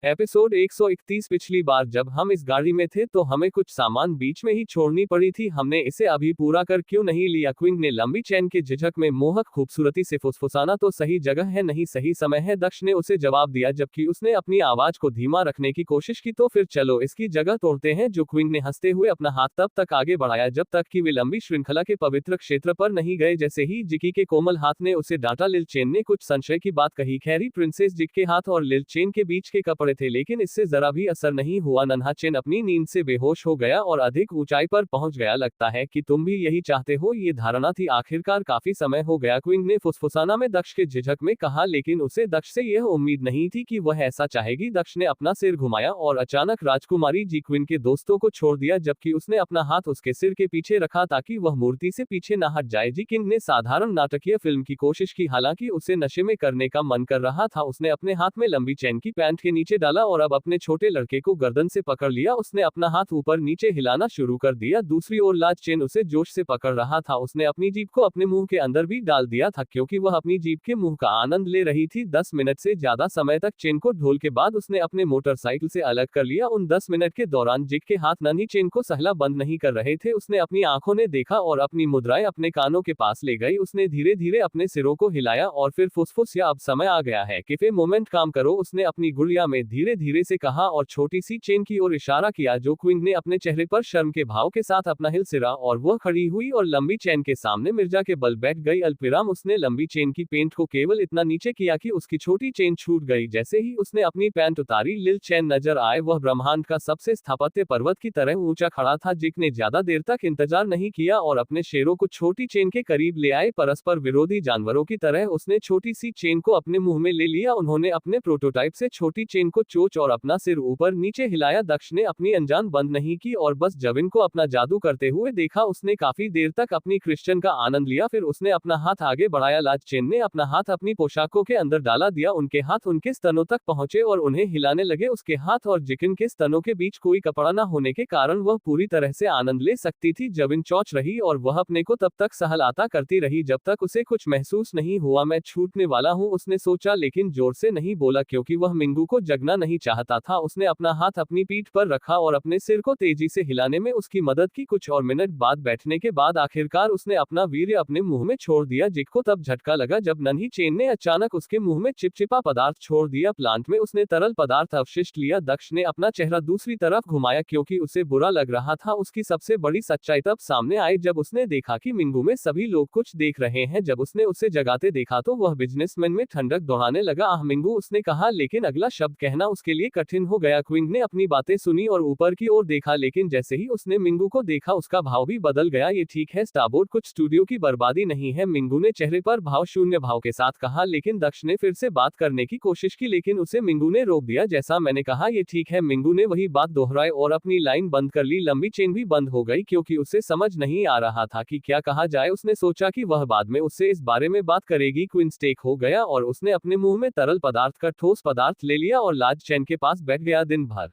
Episode 131। पिछली बार जब हम इस गाड़ी में थे तो हमें कुछ सामान बीच में ही छोड़नी पड़ी थी। हमने इसे अभी पूरा कर क्यों नहीं लिया? क्विंग ने लंबी चेन के झिझक में मोहक खूबसूरती से फुसफुसाना। तो सही जगह है नहीं सही समय है, दक्ष ने उसे जवाब दिया जबकि उसने अपनी आवाज को धीमा रखने की कोशिश की। तो फिर चलो इसकी जगह तोड़ते हैं, जो क्विंग ने हंसते हुए अपना हाथ तब तक आगे बढ़ाया जब तक कि वे लंबी श्रृंखला के पवित्र क्षेत्र पर नहीं गए। जैसे ही जिकी के कोमल हाथ ने उसे डांटा, लिल चेन ने कुछ संशय की बात कही। खैरी प्रिंसेस जिक के हाथ और लिल चेन के बीच के कपड़े थे, लेकिन इससे जरा भी असर नहीं हुआ। नन्हा चेन अपनी नींद से बेहोश हो गया और अधिक ऊंचाई पर पहुंच गया। लगता है कि तुम भी यही चाहते हो, ये धारणा थी। आखिरकार काफी समय हो गया, क्विंग ने फुसफुसाना में दक्ष के झिझक में कहा, लेकिन उसे दक्ष से यह उम्मीद नहीं थी कि वह ऐसा चाहेगी। दक्ष ने अपना सिर घुमाया और अचानक राजकुमारी जी क्विंग के दोस्तों को छोड़ दिया, जबकि उसने अपना हाथ उसके सिर के पीछे रखा ताकि वह मूर्ति से पीछे न हट जाए। जी किंग ने साधारण नाटकीय फिल्म की कोशिश की, हालांकि उसे नशे में करने का मन कर रहा था। उसने अपने हाथ में लंबी चेन की पैंट के नीचे डाला और अब अपने छोटे लड़के को गर्दन से पकड़ लिया। उसने अपना हाथ ऊपर नीचे हिलाना शुरू कर दिया। दूसरी ओर लाज चेन उसे जोश से पकड़ रहा था। उसने अपनी जीभ को अपने मुंह के अंदर भी डाल दिया था, क्योंकि वह अपनी जीभ के मुंह का आनंद ले रही थी। 10 मिनट से ज्यादा समय तक चेन को ढोल के बाद उसने अपने मोटरसाइकिल से अलग कर लिया। उन 10 मिनट के दौरान जिक के हाथ नन्ही चेन को सहला बंद नहीं कर रहे थे। उसने अपनी आंखों ने देखा और अपनी मुद्राएं अपने कानों के पास ले गई। उसने धीरे धीरे अपने सिरों को हिलाया और फिर फुसफुस, या अब समय आ गया है कि फे मोमेंट काम करो, उसने अपनी गुड़िया में धीरे धीरे से कहा और छोटी सी चेन की ओर इशारा किया। जो क्विंग ने अपने चेहरे पर शर्म के भाव के साथ अपना हिल सिरा और वह खड़ी हुई और लंबी चेन के सामने मिर्जा के बल बैठ गई। अल्पविराम, उसने लंबी चेन की पेंट को केवल इतना नीचे किया कि उसकी छोटी चेन छूट गई। जैसे ही उसने अपनी पैंट उतारी, लिल चेन नजर आए। वह ब्रह्मांड का सबसे स्थापत्य पर्वत की तरह ऊंचा खड़ा था। जिक ने ज्यादा देर तक इंतजार नहीं किया और अपने शेरों को छोटी चेन के करीब ले आए। परस्पर विरोधी जानवरों की तरह उसने छोटी सी चेन को अपने मुंह में ले लिया। उन्होंने अपने प्रोटोटाइप से छोटी चेन को चोंच और अपना सिर ऊपर नीचे हिलाया। दक्ष ने अपनी अनजान बंद नहीं की और बस जविन को अपना जादू करते हुए देखा। उसने काफी देर तक अपनी क्रिश्चियन का आनंद लिया, फिर उसने अपना हाथ आगे बढ़ाया। लाज चेन ने अपना हाथ अपनी पोशाकों के अंदर डाला दिया। उनके हाथ उनके स्तनों तक पहुंचे और उन्हें हिलाने लगे। उसके हाथ और जिकिन के स्तनों के बीच कोई कपड़ा न होने के कारण वह पूरी तरह से आनंद ले सकती थी। जविन चौंच रही और वह अपने को तब तक सहलाता करती रही जब तक उसे कुछ महसूस नहीं हुआ। मैं छूटने वाला हूं, उसने सोचा, लेकिन जोर से नहीं बोला क्योंकि वह मिंगू को जगना नहीं चाहता था। उसने अपना हाथ अपनी पीठ पर रखा और अपने सिर को तेजी से हिलाने में उसकी मदद की। कुछ और मिनट बाद बैठने के बाद आखिरकार उसने अपना वीर्य अपने मुंह में छोड़ दिया। जिक को तब झटका लगा जब नन्ही चेन ने अचानक उसके मुंह में चिपचिपा पदार्थ छोड़ दिया। प्लांट में उसने तरल पदार्थ अवशिष्ट लिया। दक्ष ने अपना चेहरा दूसरी तरफ घुमाया क्योंकि उसे बुरा लग रहा था। उसकी सबसे बड़ी सच्चाई तब सामने आई जब उसने देखा कि मिंगू में सभी लोग कुछ देख रहे हैं। जब उसने उसे जगाते देखा तो वह बिजनेसमैन में ठंडक दौड़ाने लगा। आह मिंगू, उसने कहा, लेकिन अगला शब्द कहना उसके लिए कठिन हो गया। क्विंग ने अपनी बातें सुनी और ऊपर की ओर देखा, लेकिन जैसे ही उसने मिंगू को देखा उसका भाव भी बदल गया। ये ठीक है स्टारबोर्ड, कुछ स्टूडियो की बर्बादी नहीं है, मिंगू ने चेहरे पर भाव शून्य भाव के साथ कहा। लेकिन दक्ष ने फिर से बात करने की कोशिश की, लेकिन उसे मिंगू ने रोक दिया। जैसा मैंने कहा, ये ठीक है, मिंगू ने वही बात दोहराई और अपनी लाइन बंद कर ली। लंबी चेन भी बंद हो गई क्योंकि उसे समझ नहीं आ रहा था कि क्या कहा जाए। उसने सोचा कि वह बाद में उससे इस बारे में बात करेगी। क्विंग स्टेक हो गया और उसने अपने मुंह में तरल पदार्थ का ठोस पदार्थ ले लिया और लाज चेन के पास बैठ गया। दिन भर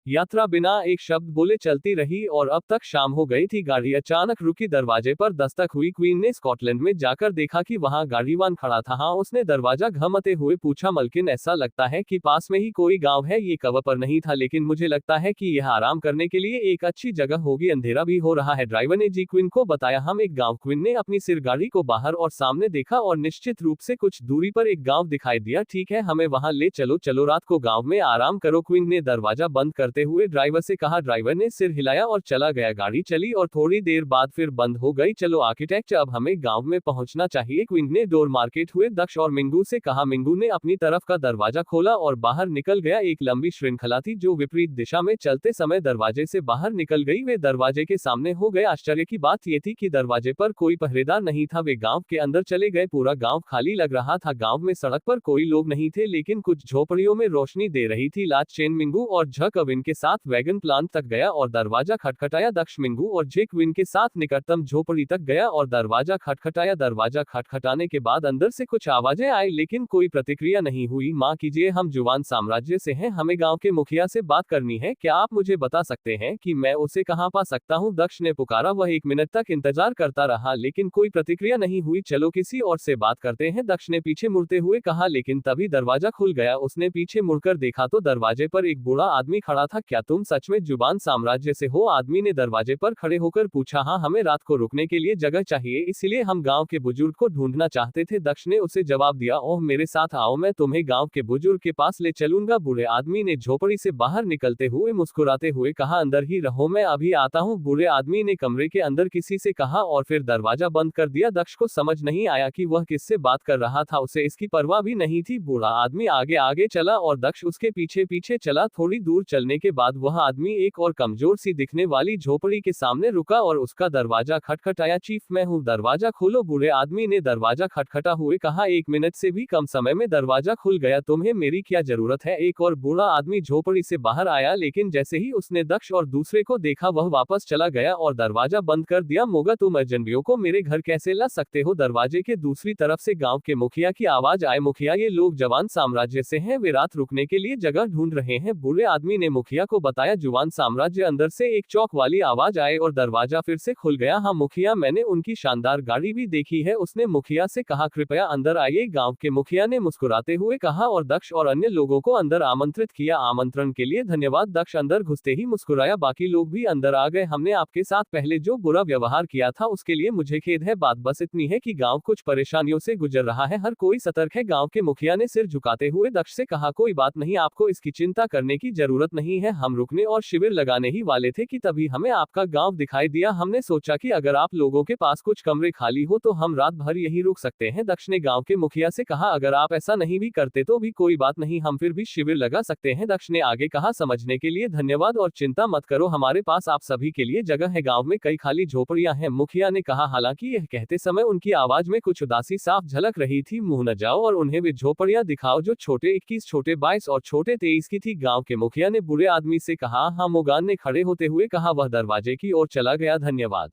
यात्रा बिना एक शब्द बोले चलती रही और अब तक शाम हो गई थी। गाड़ी अचानक रुकी, दरवाजे पर दस्तक हुई। क्वीन ने स्कॉटलैंड में जाकर देखा कि वहां गाड़ीवान खड़ा था। हाँ, उसने दरवाजा घमते हुए पूछा, मलकिन, ऐसा लगता है कि पास में ही कोई गांव है। ये कवर पर नहीं था, लेकिन मुझे लगता है कि यह आराम करने के लिए एक अच्छी जगह होगी। अंधेरा भी हो रहा है, ड्राइवर ने जी क्वीन को बताया। हम एक गाँव। क्वीन ने अपनी सिर गाड़ी को बाहर और सामने देखा और निश्चित रूप से कुछ दूरी पर एक गाँव दिखाई दिया। ठीक है, हमें वहां ले चलो। चलो, रात को गाँव में आराम करो, क्वीन ने दरवाजा बंद करते हुए ड्राइवर से कहा। ड्राइवर ने सिर हिलाया और चला गया। गाड़ी चली और थोड़ी देर बाद फिर बंद हो गई। चलो आर्किटेक्ट, अब हमें गांव में पहुंचना चाहिए, क्विंग ने डोर मार्केट हुए दक्ष और मिंगू से कहा। मिंगू ने अपनी तरफ का दरवाजा खोला और बाहर निकल गया। एक लंबी श्रृंखला थी जो विपरीत दिशा में चलते समय दरवाजे से बाहर निकल गई। वे दरवाजे के सामने हो गए। आश्चर्य की बात यह थी कि दरवाजे पर कोई पहरेदार नहीं था। वे गांव के अंदर चले गए। पूरा गांव खाली लग रहा था। गांव में सड़क पर कोई लोग नहीं थे, लेकिन कुछ झोपड़ियों में रोशनी दे रही थी। लाज चेन, मिंगू और झ कविन क्विन के साथ वैगन प्लांट तक गया और दरवाजा खटखटाया। दक्ष मिंगू और जे क्विन के साथ निकटतम झोपड़ी तक गया और दरवाजा खटखटाया। दरवाजा खटखटाने के बाद अंदर से कुछ आवाजें आई लेकिन कोई प्रतिक्रिया नहीं हुई। माँ कीजिए, हम जुवान साम्राज्य से हैं, हमें गांव के मुखिया से बात करनी है, क्या आप मुझे बता सकते हैं कि मैं उसे कहां पा सकता हूं? दक्ष ने पुकारा। वह 1 मिनट तक इंतजार करता रहा लेकिन कोई प्रतिक्रिया नहीं हुई। चलो किसी और से बात करते हैं, दक्ष ने पीछे मुड़ते हुए कहा। लेकिन तभी दरवाजा खुल गया। उसने पीछे मुड़कर देखा तो दरवाजे पर एक बूढ़ा आदमी खड़ा था। क्या तुम सच में जुबान साम्राज्य से हो? आदमी ने दरवाजे पर खड़े होकर पूछा। हाँ, हमें रात को रुकने के लिए जगह चाहिए, इसलिए हम गांव के बुजुर्ग को ढूंढना चाहते थे। दक्ष ने उसे जवाब दिया। ओह, मेरे साथ आओ, मैं तुम्हें गांव के बुजुर्ग के पास ले चलूंगा। बूढ़े आदमी ने झोपड़ी से बाहर निकलते हुए मुस्कुराते हुए कहा। अंदर ही रहो, मैं अभी आता हूँ। बूढ़े आदमी ने कमरे के अंदर किसी से कहा और फिर दरवाजा बंद कर दिया। दक्ष को समझ नहीं आया कि वह किससे बात कर रहा था, उसे इसकी परवाह भी नहीं थी। बूढ़ा आदमी आगे आगे चला और दक्ष उसके पीछे पीछे चला। थोड़ी दूर चलने के बाद वह आदमी एक और कमजोर सी दिखने वाली झोपड़ी के सामने रुका और उसका दरवाजा खटखटाया। चीफ, मैं हूँ, दरवाजा खोलो। बूढ़े आदमी ने दरवाजा खटखटा हुए कहा। 1 मिनट से भी कम समय में दरवाजा खुल गया। तुम्हें मेरी क्या जरूरत है? एक और बूढ़ा आदमी झोपड़ी से बाहर आया लेकिन जैसे ही उसने दक्ष और दूसरे को देखा वह वापस चला गया और दरवाजा बंद कर दिया। मोगा, तुम अजनबियों को मेरे घर कैसे ला सकते हो? दरवाजे के दूसरी तरफ से गांव के मुखिया की आवाज आए। मुखिया, ये लोग जवान साम्राज्य से हैं, वे रात रुकने के लिए जगह ढूंढ रहे हैं। बूढ़े आदमी ने मुखिया को बताया। जुवान साम्राज्य अंदर से एक चौक वाली आवाज आए और दरवाजा फिर से खुल गया। हाँ मुखिया, मैंने उनकी शानदार गाड़ी भी देखी है, उसने मुखिया से कहा। कृपया अंदर आइए, गांव के मुखिया ने मुस्कुराते हुए कहा और दक्ष और अन्य लोगों को अंदर आमंत्रित किया। आमंत्रण के लिए धन्यवाद। दक्ष अंदर घुसते ही मुस्कुराया। बाकी लोग भी अंदर आ गए। हमने आपके साथ पहले जो बुरा व्यवहार किया था उसके लिए मुझे खेद है। बात बस इतनी है कि गांव कुछ परेशानियों से गुजर रहा है, हर कोई सतर्क है। गांव के मुखिया ने सिर झुकाते हुए दक्ष से कहा। कोई बात नहीं, आपको इसकी चिंता करने की जरूरत नहीं है, हम रुकने और शिविर लगाने ही वाले थे कि तभी हमें आपका गांव दिखाई दिया। हमने सोचा कि अगर आप लोगों के पास कुछ कमरे खाली हो तो हम रात भर यही रुक सकते हैं। दक्ष ने गांव के मुखिया से कहा। अगर आप ऐसा नहीं भी करते तो भी कोई बात नहीं, हम फिर भी शिविर लगा सकते हैं। दक्ष ने आगे कहा। समझने के लिए धन्यवाद और चिंता मत करो, हमारे पास आप सभी के लिए जगह है। गांव में कई खाली झोपड़ियां हैं, मुखिया ने कहा। हालांकि यह कहते समय उनकी आवाज में कुछ उदासी साफ झलक रही थी। मुंह न जाओ और उन्हें वे झोपड़ियां दिखाओ जो छोटे 21, छोटे 22 और छोटे 23 की थी। गांव के मुखिया ने बूढ़े आदमी से कहा। हाँ, मोगान ने खड़े होते हुए कहा। वह दरवाजे की ओर चला गया। धन्यवाद,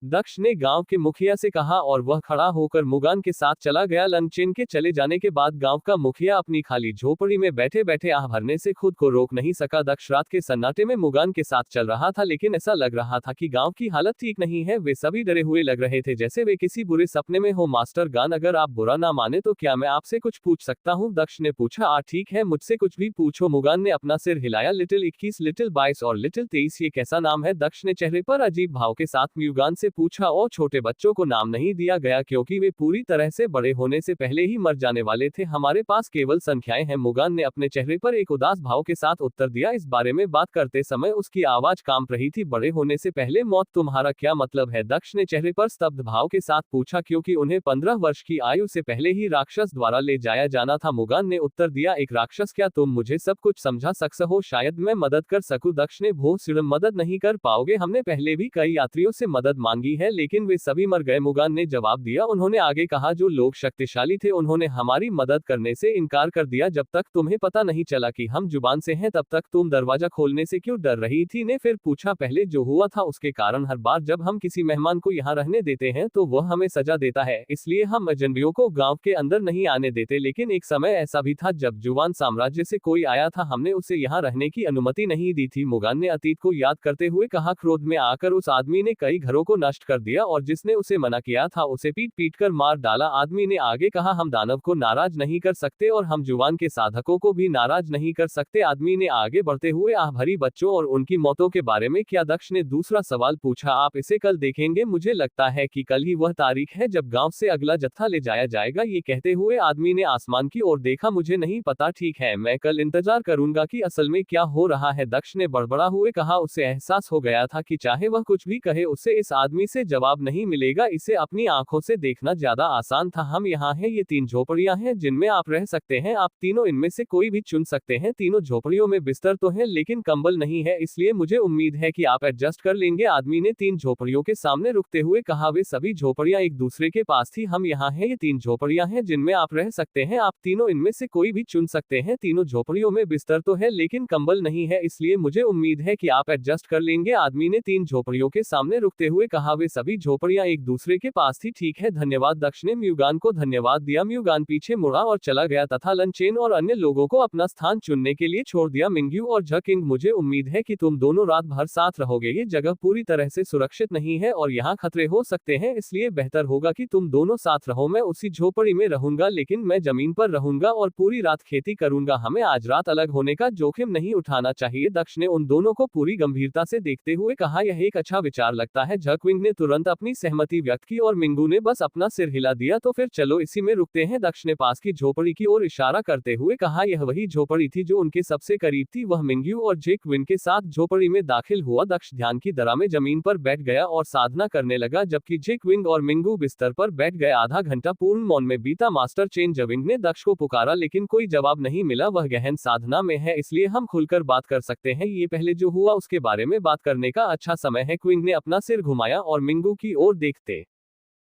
दक्ष ने गांव के मुखिया से कहा और वह खड़ा होकर मुगान के साथ चला गया। लंचेन के चले जाने के बाद गांव का मुखिया अपनी खाली झोपड़ी में बैठे बैठे आह भरने से खुद को रोक नहीं सका। दक्ष रात के सन्नाटे में मुगान के साथ चल रहा था लेकिन ऐसा लग रहा था कि गांव की हालत ठीक नहीं है। वे सभी डरे हुए लग रहे थे, जैसे वे किसी बुरे सपने में हो। मास्टर गान, अगर आप बुरा ना माने तो क्या मैं आपसे कुछ पूछ सकता हूँ? दक्ष ने पूछा। ठीक है, मुझसे कुछ भी पूछो। मुगान ने अपना सिर हिलाया। लिटिल 21, लिटिल 22 और लिटिल 23 ये कैसा नाम है? दक्ष ने चेहरे पर अजीब भाव के साथ मुगान से पूछा। और छोटे बच्चों को नाम नहीं दिया गया क्योंकि वे पूरी तरह से बड़े होने से पहले ही मर जाने वाले थे। हमारे पास केवल संख्याएं हैं, मुगान ने अपने चेहरे पर एक उदास भाव के साथ उत्तर दिया। इस बारे में बात करते समय उसकी आवाज कांप रही थी। बड़े होने से पहले मौत, तुम्हारा क्या मतलब है? दक्ष ने चेहरे पर स्तब्ध भाव के साथ पूछा। क्योंकि उन्हें 15 वर्ष की आयु से पहले ही राक्षस द्वारा ले जाया जाना था, मुगान ने उत्तर दिया। एक राक्षस? क्या तुम मुझे सब कुछ समझा सकते हो? शायद मैं मदद कर सकूं। दक्ष ने भो सिड़, मदद नहीं कर पाओगे, हमने पहले भी कई यात्रियों से मदद मांगी है लेकिन वे सभी मर गए, मुगान ने जवाब दिया। उन्होंने आगे कहा, जो लोग शक्तिशाली थे उन्होंने हमारी मदद करने से इनकार कर दिया। जब तक तुम्हें पता नहीं चला कि हम जुबान से हैं तब तक तुम दरवाजा खोलने से क्यों डर रही थी? ने फिर पूछा। पहले जो हुआ था उसके कारण हर बार जब हम किसी मेहमान को यहाँ रहने देते हैं तो वह हमें सजा देता है, इसलिए हम अजनबियों को गांव के अंदर नहीं आने देते। लेकिन एक समय ऐसा भी था जब जुबान साम्राज्य से कोई आया था, हमने उसे यहाँ रहने की अनुमति नहीं दी थी। मुगान ने अतीत को याद करते हुए कहा। क्रोध में आकर उस आदमी ने कई घरों को नष्ट कर दिया और जिसने उसे मना किया था उसे पीट पीट कर मार डाला। आदमी ने आगे कहा। हम दानव को नाराज नहीं कर सकते और हम जुबान के साधकों को भी नाराज नहीं कर सकते। आदमी ने आगे बढ़ते हुए आह भरी बच्चों और उनकी मौतों के बारे में क्या? दक्ष ने दूसरा सवाल पूछा। आप इसे कल देखेंगे, मुझे लगता है कि कल ही वह तारीख है जब गांव से अगला जत्था ले जाया जाएगा। ये कहते हुए आदमी ने आसमान की ओर देखा। मुझे नहीं पता, ठीक है, मैं कल इंतजार करूंगा कि असल में क्या हो रहा है, दक्ष ने बड़बड़ा हुए कहा। उसे एहसास हो गया था कि चाहे वह कुछ भी कहे उसे इस आदमी आदमी से जवाब नहीं मिलेगा, इसे अपनी आंखों से देखना ज्यादा आसान था। हम यहाँ हैं, ये 3 झोपड़ियां हैं जिनमें आप रह सकते हैं, आप तीनों इनमें से कोई भी चुन सकते हैं। तीनों झोपड़ियों में बिस्तर तो है लेकिन कंबल नहीं है, इसलिए मुझे उम्मीद है कि आप एडजस्ट कर लेंगे। आदमी ने 3 झोपड़ियों के सामने रुकते हुए कहा। वे सभी झोपड़ियां एक दूसरे के पास थी। हम यहाँ हैं, ये 3 झोपड़ियां हैं जिनमें आप रह सकते हैं, आप तीनों इनमें से कोई भी चुन सकते हैं। तीनों झोपड़ियों में बिस्तर तो है लेकिन कंबल नहीं है, इसलिए मुझे उम्मीद है कि आप एडजस्ट कर लेंगे। आदमी ने 3 झोपड़ियों के सामने रुकते हुए कहा। वे सभी झोपड़ियां एक दूसरे के पास थी। ठीक है, धन्यवाद। दक्ष ने म्यूगान को धन्यवाद दिया। म्यूगान पीछे मुड़ा और चला गया तथा लंचेन और अन्य लोगों को अपना स्थान चुनने के लिए छोड़ दिया। मिंग्यू और झकिंग, मुझे उम्मीद है कि तुम दोनों रात भर साथ रहोगे। ये जगह पूरी तरह से सुरक्षित नहीं है और यहाँ खतरे हो सकते हैं, इसलिए बेहतर होगा कि तुम दोनों साथ रहो। मैं उसी झोपड़ी में रहूंगा लेकिन मैं जमीन पर रहूंगा और पूरी रात खेती करूंगा। हमें आज रात अलग होने का जोखिम नहीं उठाना चाहिए। दक्ष ने उन दोनों को पूरी गंभीरता से देखते हुए कहा। यह एक अच्छा विचार लगता है। झकविंग ने तुरंत अपनी सहमति व्यक्त की और मिंगू ने बस अपना सिर हिला दिया। तो फिर चलो इसी में रुकते हैं। दक्ष ने पास की झोपड़ी की ओर इशारा करते हुए कहा। यह वही झोपड़ी थी जो उनके सबसे करीब थी। वह मिंग्यू और जेकविन के साथ झोपड़ी में दाखिल हुआ। दक्ष ध्यान की दरा में जमीन पर बैठ गया और साधना करने लगा, जबकि जेकविंग और मिंगू बिस्तर पर बैठ गए। आधा घंटा पूर्ण मौन में बीता। मास्टर चेन जविंग ने दक्ष को पुकारा लेकिन कोई जवाब नहीं मिला। वह गहन साधना में है, इसलिए हम खुलकर बात कर सकते हैं। ये पहले जो हुआ उसके बारे में बात करने का अच्छा समय है। क्विंग ने अपना सिर घुमाया और मिंगू की ओर देखते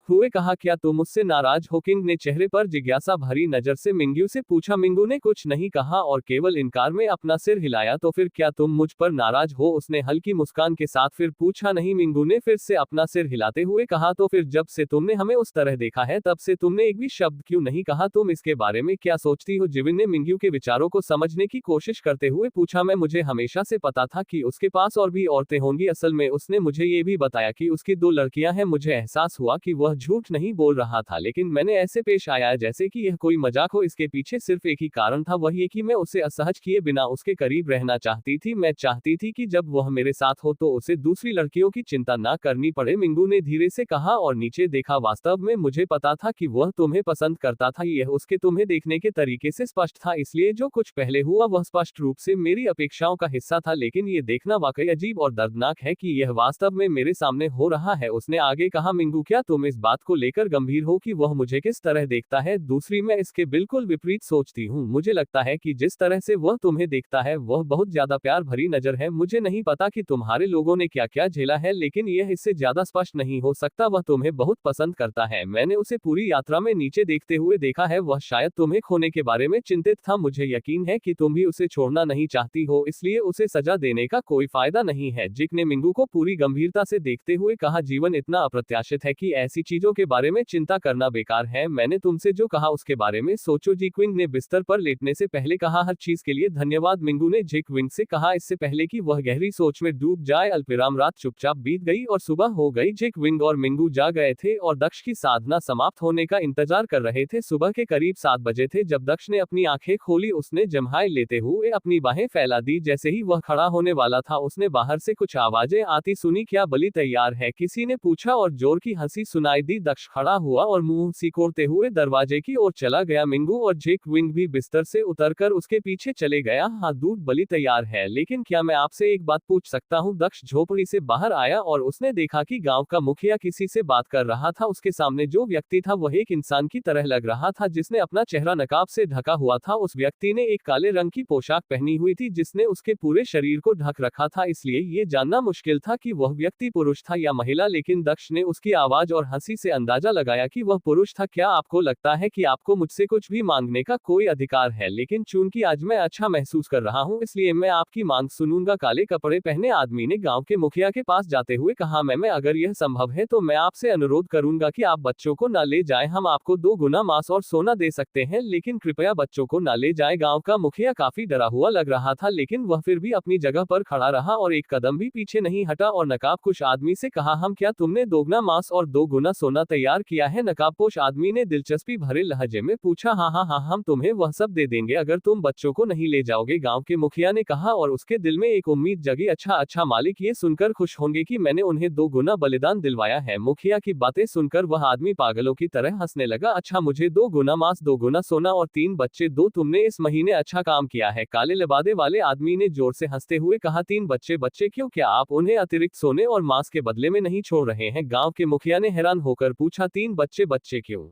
हुए कहा। क्या तुम मुझसे नाराज हो? किंग ने चेहरे पर जिज्ञासा भरी नजर से मिंग्यू से पूछा। मिंगू ने कुछ नहीं कहा और केवल इनकार में अपना सिर हिलाया। तो फिर क्या तुम मुझ पर नाराज हो? उसने हल्की मुस्कान के साथ फिर पूछा। नहीं, मिंगू ने फिर से अपना सिर हिलाते हुए कहा। तो फिर जब से तुमने हमें उस तरह देखा है तब से तुमने एक भी शब्द क्यों नहीं कहा? तुम इसके बारे में क्या सोचती हो? जिविन ने मिंग्यू के विचारों को समझने की कोशिश करते हुए पूछा। मुझे हमेशा से पता था कि उसके पास और भी औरतें होंगी। असल में उसने मुझे ये भी बताया कि उसकी 2 लड़कियां हैं। मुझे एहसास हुआ कि वह झूठ नहीं बोल रहा था, लेकिन मैंने ऐसे पेश आया जैसे कि यह कोई मजाक हो। इसके पीछे सिर्फ एक ही कारण था, वह ये कि मैं उसे असहज किए बिना उसके करीब रहना चाहती थी। मैं चाहती थी कि जब वह मेरे साथ हो तो उसे दूसरी लड़कियों की चिंता ना करनी पड़े। मिंगू ने धीरे से कहा और नीचे देखा। वास्तव में मुझे पता था कि वह तुम्हें पसंद करता था। यह उसके तुम्हें देखने के तरीके से स्पष्ट था, इसलिए जो कुछ पहले हुआ वह स्पष्ट रूप से मेरी अपेक्षाओं का हिस्सा था। लेकिन ये देखना वाकई अजीब और दर्दनाक है कि यह वास्तव में मेरे सामने हो रहा है। उसने आगे कहा। मिंगू, क्या तुम इस बात को लेकर गंभीर हो कि वह मुझे किस तरह देखता है? दूसरी, मैं इसके बिल्कुल विपरीत सोचती हूँ। मुझे लगता है कि जिस तरह से वह तुम्हें देखता है वह बहुत ज्यादा प्यार भरी नजर है। मुझे नहीं पता कि तुम्हारे लोगों ने क्या क्या झेला है, लेकिन यह इससे ज्यादा स्पष्ट नहीं हो सकता। वह तुम्हें बहुत पसंद करता है। मैंने उसे पूरी यात्रा में नीचे देखते हुए देखा है। वह शायद तुम्हें खोने के बारे में चिंतित था। मुझे यकीन है कि तुम भी उसे छोड़ना नहीं चाहती हो, इसलिए उसे सजा देने का कोई फायदा नहीं है। जिक ने मिंगू को पूरी गंभीरता से देखते हुए कहा। जीवन इतना अप्रत्याशित है कि ऐसी चीजों के बारे में चिंता करना बेकार है। मैंने तुमसे जो कहा उसके बारे में सोचो। जिक्विंग ने बिस्तर पर लेटने से पहले कहा। हर चीज के लिए धन्यवाद, मिंगू ने जिक्विंग से कहा, इससे पहले कि वह गहरी सोच में डूब जाए। अल्पविराम रात चुपचाप बीत गई और सुबह हो गई। जिक्विंग और मिंगू जा गए थे और दक्ष की साधना समाप्त होने का इंतजार कर रहे थे। सुबह के करीब 7 बजे थे जब दक्ष ने अपनी आंखें खोली। उसने जम्हाई लेते हुए अपनी बाहें फैला दी। जैसे ही वह खड़ा होने वाला था उसने बाहर से कुछ आवाजें आती सुनी। क्या बलि तैयार है? किसी ने पूछा और जोर की हंसी सुनाई दी। दक्ष खड़ा हुआ और मुंह सिकोड़ते हुए दरवाजे की ओर चला गया। मिंगू और जेकविंग भी बिस्तर से उतरकर उसके पीछे चले गया। हाँ, दूध बलि तैयार है, लेकिन क्या मैं आपसे एक बात पूछ सकता हूँ? दक्ष झोपड़ी से बाहर आया और उसने देखा कि गांव का मुखिया किसी से बात कर रहा था। उसके सामने जो व्यक्ति था वह एक इंसान की तरह लग रहा था जिसने अपना चेहरा नकाब से ढका हुआ था। उस व्यक्ति ने एक काले रंग की पोशाक पहनी हुई थी जिसने उसके पूरे शरीर को ढक रखा था, इसलिए ये जानना मुश्किल था कि वह व्यक्ति पुरुष था या महिला, लेकिन दक्ष ने उसकी आवाज और हंसी से अंदाजा लगाया कि वह पुरुष था। क्या आपको लगता है कि आपको मुझसे कुछ भी मांगने का कोई अधिकार है? लेकिन चूंकि आज मैं अच्छा महसूस कर रहा हूँ इसलिए मैं आपकी मांग सुनूंगा। काले कपड़े पहने आदमी ने गांव के मुखिया के पास जाते हुए कहा। मैं अगर यह संभव है तो मैं आपसे अनुरोध करूंगा कि आप बच्चों को न ले जाएं। हम आपको 2 गुना मांस और सोना दे सकते हैं, लेकिन कृपया बच्चों को न ले जाएं। गांव का मुखिया काफी डरा हुआ लग रहा था, लेकिन वह फिर भी अपनी जगह पर खड़ा रहा और एक कदम भी पीछे नहीं हटा और नकाबपोश आदमी से कहा। हम क्या तुमने दोगुना मांस और 2 गुना सोना तैयार किया है? नकाबपोश आदमी ने दिलचस्पी भरे लहजे में पूछा। हाँ हाँ हाँ, हम तुम्हें वह सब दे देंगे अगर तुम बच्चों को नहीं ले जाओगे, गांव के मुखिया ने कहा, और उसके दिल में एक उम्मीद जगी। अच्छा अच्छा मालिक, ये सुनकर खुश होंगे कि मैंने उन्हें 2 गुना बलिदान दिलवाया है। मुखिया की बातें सुनकर वह आदमी पागलों की तरह हंसने लगा। अच्छा, मुझे 2 गुना मांस, 2 गुना सोना और 3 बच्चे दो, तुमने इस महीने अच्छा काम किया है। काले लिबादे वाले आदमी ने जोर से हंसते हुए कहा। 3 बच्चे? बच्चे क्यों? क्या आप उन्हें अतिरिक्त सोने और मांस के बदले में नहीं छोड़ रहे हैं? गांव के मुखिया ने हैरान होकर पूछा। 3 बच्चे? बच्चे क्यों?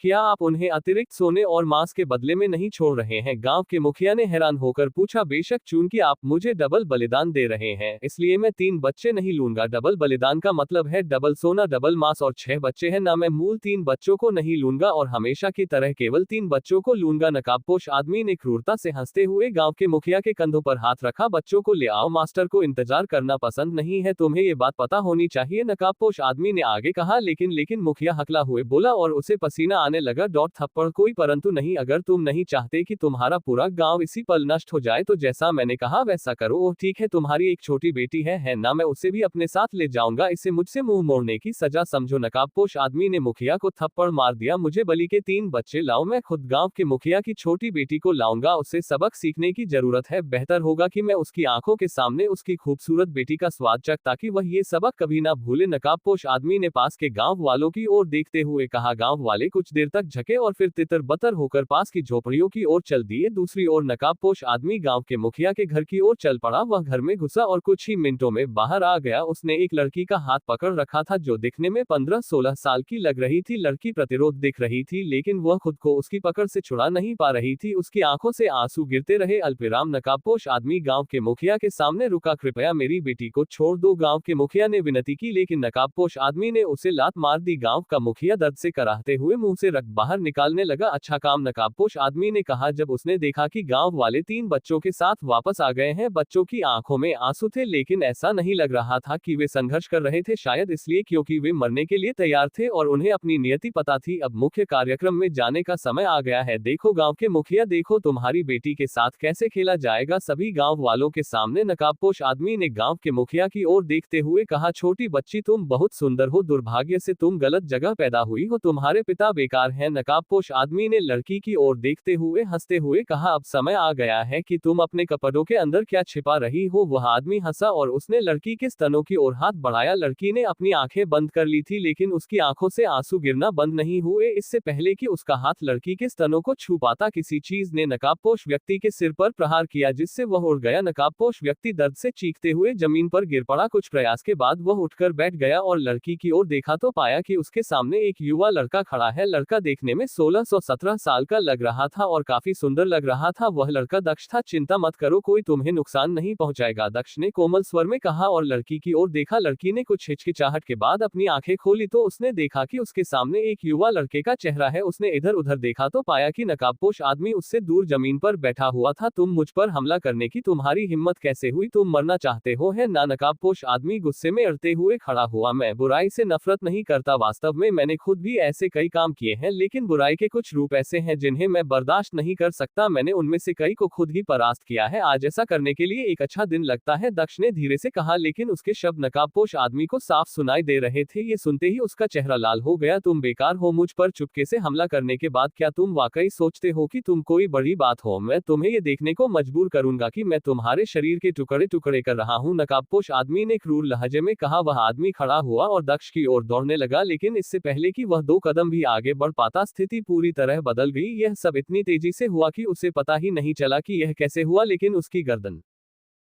क्या आप उन्हें अतिरिक्त सोने और मांस के बदले में नहीं छोड़ रहे हैं? गांव के मुखिया ने हैरान होकर पूछा। बेशक, चूंकि आप मुझे डबल बलिदान दे रहे हैं, इसलिए मैं 3 बच्चे नहीं लूंगा। डबल बलिदान का मतलब है डबल सोना, डबल मांस और 6 बच्चे हैं ना। मैं मूल 3 बच्चों को नहीं लूंगा और हमेशा की तरह केवल 3 बच्चों को लूंगा। नकाबपोश आदमी ने क्रूरता से हंसते हुए गांव के मुखिया के कंधों पर हाथ रखा। बच्चों को ले आओ, मास्टर को इंतजार करना पसंद नहीं है, तुम्हें ये बात पता होनी चाहिए, नकाबपोश आदमी ने आगे कहा। लेकिन मुखिया हकला हुए बोला और उसे पसीना आने लगा। डॉट थप्पड़ कोई परंतु नहीं। अगर तुम नहीं चाहते कि तुम्हारा पूरा गांव इसी पल नष्ट हो जाए तो जैसा मैंने कहा वैसा करो। ओह ठीक है, तुम्हारी एक छोटी बेटी है ना? मैं उसे भी अपने साथ ले जाऊंगा, इसे मुझसे मुंह मोड़ने की सजा समझो। नकाबपोश आदमी ने मुखिया को थप्पड़ मार दिया। मुझे बली के 3 बच्चे लाओ, मैं खुद गांव के मुखिया की छोटी बेटी को लाऊंगा, उसे सबक सीखने की जरूरत है। बेहतर होगा कि मैं उसकी आंखों के सामने उसकी खूबसूरत बेटी का स्वाद चख, ताकि वह ये सबक कभी ना भूले। नकाबपोश आदमी ने पास के गांव वालों की ओर देखते हुए कहा। गांव वाले कुछ देर तक झके और फिर तितर बतर होकर पास की झोपड़ियों की ओर चल दिए। दूसरी ओर नकाबपोश आदमी गांव के मुखिया के घर की ओर चल पड़ा। वह घर में घुसा और कुछ ही मिनटों में बाहर आ गया। उसने एक लड़की का हाथ पकड़ रखा था जो दिखने में 15-16 साल की लग रही थी। लड़की प्रतिरोध दिख रही थी, लेकिन वह खुद को उसकी पकड़ से छुड़ा नहीं पा रही थी। उसकी आंखों से आंसू गिरते रहे। अल्पविराम नकाबपोश आदमी गांव के मुखिया के सामने रुका। कृपया मेरी बेटी को छोड़ दो, गांव के मुखिया ने विनती की, लेकिन नकाबपोश आदमी ने उसे लात मार दी। गांव का मुखिया दर्द से कराहते हुए मुंह से रक्त बाहर निकालने लगा। अच्छा काम, नकाबपोश आदमी ने कहा जब उसने देखा कि गांव वाले 3 बच्चों के साथ वापस आ गए हैं। बच्चों की आंखों में आंसू थे, लेकिन ऐसा नहीं लग रहा था कि वे संघर्ष कर रहे थे, शायद इसलिए क्योंकि वे मरने के लिए तैयार थे और उन्हें अपनी नियति पता थी। अब मुख्य कार्यक्रम में जाने का समय आ गया है। देखो गांव के मुखिया, देखो तुम्हारी बेटी के साथ कैसे खेला जाएगा। सभी गांव वालों के सामने नकाबपोश आदमी ने गांव के मुखिया की ओर देखते हुए कहा। छोटी बच्ची, तुम बहुत सुंदर हो, दुर्भाग्य से तुम गलत जगह पैदा हुई हो, तुम्हारे पिता बेकार हैं। नकाबपोश आदमी ने लड़की की ओर देखते हुए हंसते हुए कहा। अब समय आ गया है कि तुम अपने कपड़ों के अंदर क्या छिपा रही हो? वह आदमी हंसा और उसने लड़की के स्तनों की ओर हाथ बढ़ाया। लड़की ने अपनी आंखें बंद कर ली थी, लेकिन उसकी आंखों से आंसू गिरना बंद नहीं हुए। इससे पहले कि उसका हाथ लड़की के स्तनों को छू पाता, किसी चीज ने नकाबपोश व्यक्ति के सिर पर प्रहार किया, जिससे वह उड़ गया। नकाबपोश व्यक्ति दर्द से चीखते हुए जमीन पर गिर पड़ा। कुछ प्रयास के बाद वह उठकर बैठ गया और लड़की की ओर देखा तो पाया कि उसके सामने एक युवा लड़का खड़ा है। लड़का देखने में 16-17 साल का लग रहा था और काफी सुंदर लग रहा था। वह लड़का दक्ष था। चिंता मत करो, कोई तुम्हें नुकसान नहीं पहुंचाएगा, दक्ष ने कोमल स्वर में कहा और लड़की की ओर देखा। लड़की ने कुछ हिचकिचाहट के बाद अपनी आंखें खोली तो उसने देखा कि उसके सामने एक युवा लड़के का चेहरा है। उसने इधर उधर देखा तो पाया कि नकाबपोश आदमी उससे दूर जमीन पर बैठा हुआ था। तुम मुझ पर हमला करने की तुम्हारी हिम्मत कैसे हुई? तुम मरना चाहते हो है ना? नकाबपोश आदमी गुस्से में अड़ते हुए खड़ा हुआ। मैं बुराई से नफरत नहीं करता, वास्तव में मैंने खुद भी ऐसे कई काम किए हैं, लेकिन बुराई के कुछ रूप ऐसे हैं जिन्हें मैं बर्दाश्त नहीं कर सकता। मैंने उनमें से कई को खुद ही परास्त किया है। आज ऐसा करने के लिए एक अच्छा दिन लगता है, दक्ष ने धीरे से कहा, लेकिन उसके शब्द नकाबपोश आदमी को साफ सुनाई दे रहे थे। ये सुनते ही उसका चेहरा लाल हो गया। तुम बेकार हो, मुझ पर चुपके से हमला करने के बाद क्या तुम वाकई सोचते हो कि तुम कोई बड़ी बात हो? मैं तुम्हें ये देखने को मजबूर करूंगा कि मैं तुम्हारे शरीर के टुकड़े टुकड़े कर रहा हूं, नकाबपोश आदमी ने क्रूर लहजे में कहा। वह आदमी खड़ा हुआ और दक्ष की ओर दौड़ने लगा, लेकिन इससे पहले कि वह 2 कदम भी आगे बढ़ पाता, स्थिति पूरी तरह बदल गई। यह सब इतनी तेजी से हुआ कि उसे पता ही नहीं चला कि यह कैसे हुआ, लेकिन उसकी गर्दन